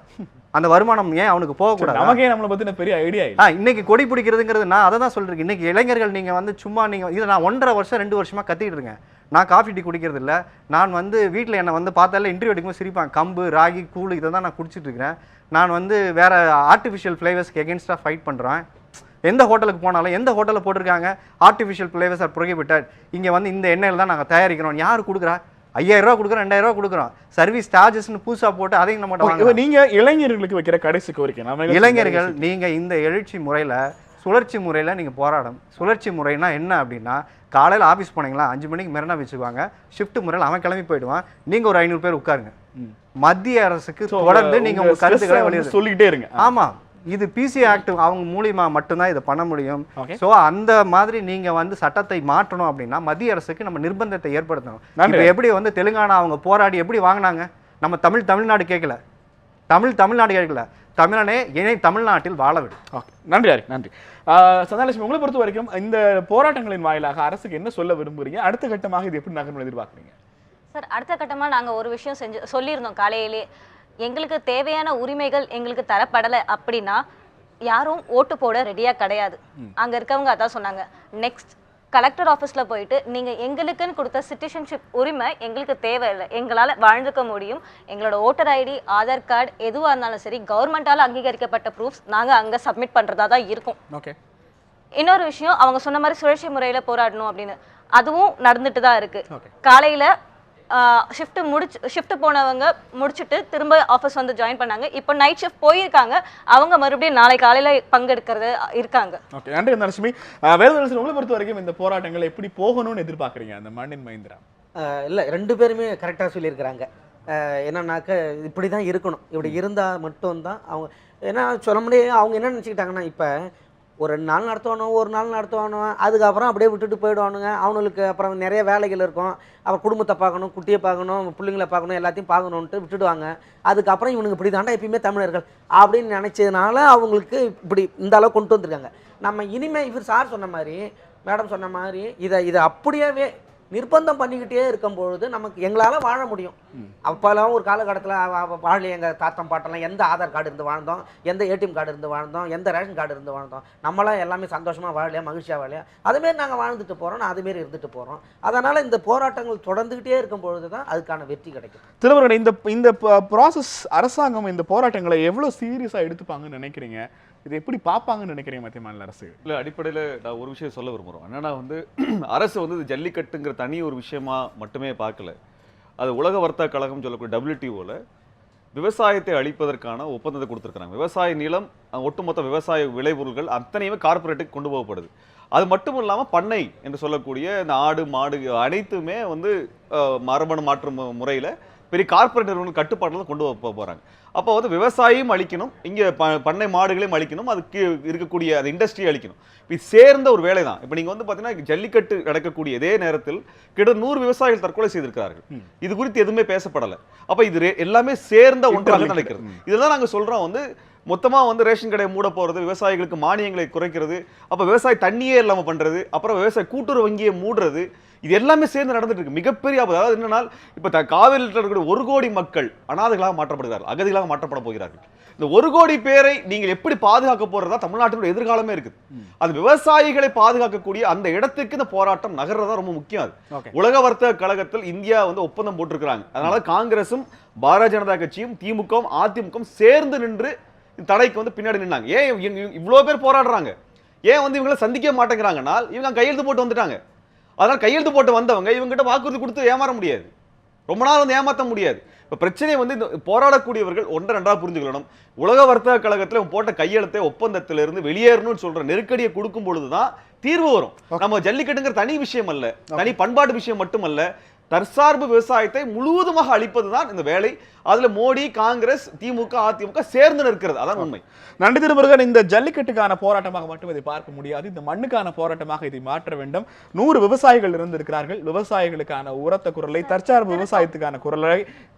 அந்த வருமானம் ஏன் அவனுக்கு போகக்கூடாது? நமக்கே நம்மளை பற்றின பெரிய ஐடியா இன்னைக்கு கொடி பிடிக்கிறதுங்கிறது நான் அதை தான் சொல்லிருக்கேன். இன்னைக்கு இளைஞர்கள் நீங்கள் வந்து சும்மா நீங்கள் இதை நான் 1.5 வருஷம் 2 வருஷமாக கத்திக்கிட்டு இருக்கேன். நான் காஃபி டீ குடிக்கிறது இல்லை, நான் வந்து வீட்டில் என்னை வந்து பார்த்தாலே இன்டர்வியூ எடுக்கும்போது சிரிப்பாங்க, கம்பு ராகி கூழ் இதை தான் நான் குடிச்சிட்டு இருக்கிறேன். நான் வந்து வேற ஆர்டிஃபிஷியல் ஃப்ளேவர்ஸ்க்கு எகென்ஸ்டாக ஃபைட் பண்ணுறேன். எந்த ஹோட்டலுக்கு போனாலும் எந்த ஹோட்டலில் போட்டிருக்காங்க ஆர்டிஃபிஷியல் ஃப்ளேவர்ஸ் ஆர் ப்ரொஹிபிட்டட், இங்கே வந்து இந்த எண்ணெயில் தான் நாங்கள் தயாரிக்கிறோம். யார் கொடுக்குறா? 5000 ரூபா கொடுக்குறோம், 2000 ரூபா கொடுக்குறோம், சர்வீஸ் சார்ஜஸ்ன்னு புதுசாக போட்டு அதையும் நம்ம. நீங்கள் இளைஞர்களுக்கு வைக்கிற கடைசி கோரிக்கை, இளைஞர்கள் நீங்கள் இந்த எழுச்சி முறையில் சுழற்சி முறையில் நீங்கள் போராடும். சுழற்சி முறைனா என்ன அப்படின்னா, காலையில் ஆஃபீஸ் போனீங்களா 5 மணிக்கு மெரினா வச்சுக்குவாங்க, ஷிஃப்ட் முறையில் அவன் கிளம்பி போயிடுவான், நீங்கள் ஒரு 500 பேர் உட்காருங்க. மத்திய அரசுக்கு தொடர்ந்து நீங்கள் உங்கள் கருத்துக்களை வெளியிட சொல்லிக்கிட்டே இருங்க. ஆமாம், இது பிசி ஆக்ட் அவங்க மூலியமா மட்டும்தான் இதை பண்ண முடியும். ஸோ அந்த மாதிரி நீங்க வந்து சட்டத்தை மாற்றணும் அப்படின்னா மத்திய அரசுக்கு நம்ம நிர்பந்தத்தை ஏற்படுத்தணும். இப்போ எப்படி வந்து தெலுங்கானா அவங்க போராடி எப்படி வாங்கினாங்க, நம்ம தமிழ்நாடு கேட்கல, தமிழ்நாடு கேட்கல, தமிழனே தமிழ்நாட்டில் வாழ விடும். நன்றி ஹரி, நன்றி. சந்தாலட்சுமி, உங்களை பொறுத்த வரைக்கும் இந்த போராட்டங்களின் வாயிலாக அரசுக்கு என்ன சொல்ல விரும்புறீங்க? அடுத்த கட்டமாக இது எப்படி நகரும் எதிர்பார்க்குறீங்க? சார், அடுத்த கட்டமாக நாங்கள் ஒரு விஷயம் சொல்லியிருந்தோம் காலையிலே, எங்களுக்கு தேவையான உரிமைகள் எங்களுக்கு தரப்படலை அப்படின்னா யாரும் ஓட்டு போட ரெடியாக கிடையாது. அங்கே இருக்கவங்க அதான் சொன்னாங்க. நெக்ஸ்ட் கலெக்டர் ஆஃபீஸில் போயிட்டு நீங்கள் எங்களுக்குன்னு கொடுத்த சிட்டிசன்ஷிப் உரிமை எங்களுக்கு தேவையில்லை, எங்களால் வாழ்ந்துக்க முடியும், எங்களோட ஓட்டர் ஐடி ஆதார் கார்டு எதுவாக இருந்தாலும் சரி கவர்மெண்ட்டால் அங்கீகரிக்கப்பட்ட ப்ரூஃப்ஸ் நாங்கள் அங்கே சப்மிட் பண்ணுறதா தான் இருக்கும். ஓகே, இன்னொரு விஷயம், அவங்க சொன்ன மாதிரி சுழற்சி முறையில் போராடணும் அப்படின்னு அதுவும் நடந்துட்டு தான் இருக்குது. காலையில் ஷிஃப்ட் போனவங்க முடிச்சுட்டு திரும்ப ஆஃபீஸ் வந்து ஜாயின் பண்ணாங்க. இப்போ நைட் ஷிஃப்ட் போயிருக்காங்க, அவங்க மறுபடியும் நாளை காலையில் பங்கெடுக்கிறது இருக்காங்க. ஓகே, நன்றி தனலட்சுமி. வேதவரசன், உங்களை பொறுத்த வரைக்கும் இந்த போராட்டங்கள் எப்படி போகணும்னு எதிர்பார்க்குறீங்க? அந்த மண்ணின் மைந்திரா இல்லை, 2 பேருமே கரெக்டாக சொல்லியிருக்கிறாங்க. என்னன்னாக்க இப்படி தான் இருக்கணும், இப்படி இருந்தால் மட்டும்தான் அவங்க ஏன்னா சொல்ல முடியும். அவங்க என்ன நினச்சிக்கிட்டாங்கன்னா, இப்போ ஒரு 2 நாள் நடத்துவானோ, ஒரு நாள் நடத்துவானோ, அதுக்கப்புறம் அப்படியே விட்டுட்டு போயிடுவானுங்க. அவனுக்கு அப்புறம் நிறைய வேலைகள் இருக்கும், அப்புறம் குடும்பத்தை பார்க்கணும், குட்டியை பார்க்கணும், பிள்ளைங்களை பார்க்கணும், எல்லாத்தையும் பார்க்கணுன்ட்டு விட்டுடுவாங்க. அதுக்கப்புறம் இவனுக்கு இப்படி தாண்டா எப்பயுமே தமிழர்கள் அப்படின்னு நினச்சதுனால அவங்களுக்கு இப்படி இந்த அளவு கொண்டு வந்திருக்காங்க. நம்ம இனிமேல் இவர் சார் சொன்ன மாதிரி, மேடம் சொன்ன மாதிரி இதை அப்படியே நிர்பந்தம் பண்ணிக்கிட்டே இருக்கும்பொழுது நமக்கு எங்களால் வாழ முடியும். அப்போல்லாம் ஒரு காலகட்டத்தில் வாழ எங்கள் தாத்தம் பாட்டெல்லாம் எந்த ஆதார் கார்டு இருந்து வாழ்ந்தோம், எந்த ஏடிஎம் கார்டு இருந்து வாழ்ந்தோம், எந்த ரேஷன் கார்டு இருந்து வாழ்ந்தோம், நம்மளாம் எல்லாமே சந்தோஷமாக வாழலையா, மகிழ்ச்சியாக வாழலையா, அதுமாரி நாங்கள் வாழ்ந்துட்டு போகிறோம், நான் அதுமாரி இருந்துட்டு போகிறோம். அதனால் இந்த போராட்டங்கள் தொடர்ந்துக்கிட்டே இருக்கும் பொழுது தான் அதுக்கான வெற்றி கிடைக்கும். திருவருடைய இந்த ப்ராசஸ் அரசாங்கம் இந்த போராட்டங்களை எவ்வளோ சீரியஸாக எடுத்துப்பாங்கன்னு நினைக்கிறீங்க? இதை எப்படி பார்ப்பாங்கன்னு நினைக்கிறீங்க மத்திய மாநில அரசு? இல்லை, அடிப்படையில் நான் ஒரு விஷயம் சொல்ல விரும்புகிறோம். என்னன்னா வந்து அரசு வந்து இது ஜல்லிக்கட்டுங்கிற தனி ஒரு விஷயமா மட்டுமே பார்க்கல. அது உலக வர்த்தக கழகம் சொல்லக்கூடிய WTOவில் விவசாயத்தை அழிப்பதற்கான ஒப்பந்தத்தை கொடுத்துருக்காங்க. விவசாய நிலம், ஒட்டுமொத்த விவசாய விளைபொருள்கள் அத்தனையுமே கார்ப்பரேட்டுக்கு கொண்டு போகப்படுது. அது மட்டும் இல்லாமல் பண்ணை என்று சொல்லக்கூடிய இந்த ஆடு மாடு அனைத்துமே வந்து மரபணு மாற்று முறையில் பெரிய கார்ப்பரேட் நிறுவனம் கட்டுப்பாட்டில் கொண்டு போகிறாங்க. அப்போ வந்து விவசாயியும் அழிக்கணும், இங்கே பண்ணை மாடுகளையும் அழிக்கணும், அதுக்கு இருக்கக்கூடிய அந்த இண்டஸ்ட்ரியை அழிக்கணும். இது சேர்ந்த ஒரு வேலை தான். இப்போ நீங்கள் வந்து பார்த்தீங்கன்னா ஜல்லிக்கட்டு நடக்கக்கூடிய இதே நேரத்தில் கிட்ட 100 விவசாயிகள் தற்கொலை செய்திருக்கிறார்கள். இது குறித்து எதுவுமே பேசப்படலை. அப்போ இது எல்லாமே சேர்ந்த ஒன்றாக நடக்கிறது. இதெல்லாம் நாங்கள் சொல்கிறோம் வந்து மொத்தமாக வந்து ரேஷன் கடையை மூட போகிறது, விவசாயிகளுக்கு மானியங்களை குறைக்கிறது, அப்போ விவசாய தண்ணியே இல்லாமல் பண்ணுறது, அப்புறம் விவசாய கூட்டுறவு வங்கியை மூடுறது, இது எல்லாமே சேர்ந்து நடந்துட்டு இருக்கு. மிகப்பெரிய ஆபத்து. அதாவது என்னன்னா இப்போ காவிரியில் இருக்கக்கூடிய 1 கோடி மக்கள் அனாதைகளாக மாற்றப்படுகிறார்கள், அகதிகளாக மாற்றப்பட போகிறார்கள். இந்த 1 கோடி பேரை நீங்கள் எப்படி பாதுகாக்க போறதா தமிழ்நாட்டினுடைய எதிர்காலமே இருக்குது. அது விவசாயிகளை பாதுகாக்கக்கூடிய அந்த இடத்துக்கு இந்த போராட்டம் நகர்றதா ரொம்ப முக்கியம். அது உலக வர்த்தக கழகத்தில் இந்தியா வந்து ஒப்பந்தம் போட்டிருக்கிறாங்க. அதனால காங்கிரசும் பாரதிய ஜனதா கட்சியும் திமுகவும் அதிமுகவும் சேர்ந்து நின்று தடைக்கு வந்து பின்னாடி நின்னாங்க. ஏன் இவ்வளோ பேர் போராடுறாங்க? ஏன் வந்து இவங்களை சந்திக்க மாட்டேங்கிறாங்கன்னா இவங்க கையெழுத்து போட்டு வந்துட்டாங்க. அதனால் கையெழுத்து போட்டு வந்தவங்க இவங்ககிட்ட வாக்குறுதி கொடுத்து ஏமாற முடியாது, ரொம்ப நாள் வந்து ஏமாற்ற முடியாது. இப்போ பிரச்சனை வந்து இந்த போராடக்கூடியவர்கள் ஒன்றை ரெண்டாக புரிஞ்சுக்கணும். உலக வர்த்தக கழகத்தில் போட்ட கையெழுத்தை ஒப்பந்தத்திலிருந்து வெளியேறணும்னு சொல்ற நெருக்கடியை கொடுக்கும் பொழுதுதான் தீர்வு வரும். நம்ம ஜல்லிக்கட்டுங்கிற தனி விஷயம் அல்ல, தனி பண்பாட்டு விஷயம் மட்டுமல்ல, தற்சார்பு விவசாயத்தை முழுவதுமாக அளிப்பதுதான் இந்த வேலை. அதுல மோடி, காங்கிரஸ், திமுக, அதிமுக சேர்ந்து நிற்கிறது. அதான் உண்மை. நன்றி திருமுருகன். இந்த ஜல்லிக்கட்டுக்கான போராட்டமாக மட்டும் இதை பார்க்க முடியாது, இந்த மண்ணுக்கான போராட்டமாக இதை மாற்ற வேண்டும். 100 விவசாயிகள் இருந்திருக்கிறார்கள். விவசாயிகளுக்கான உரத்த குரலை, தற்சார்பு விவசாயத்துக்கான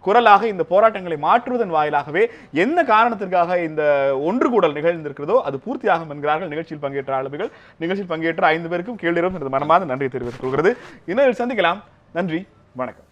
குரலாக இந்த போராட்டங்களை மாற்றுவதன் வாயிலாகவே என்ன காரணத்திற்காக இந்த ஒன்று கூடல் நிகழ்ந்திருக்கிறதோ அது பூர்த்தியாகும் என்கிறார்கள் நிகழ்ச்சியில் பங்கேற்ற ஆளுமைகள். நிகழ்ச்சியில் பங்கேற்ற 5 பேருக்கும் கேள்வி மனமார்ந்த நன்றி தெரிவித்துக் கொள்கிறது. இன்னொரு சந்திக்கலாம். நன்றி, வணக்கம்.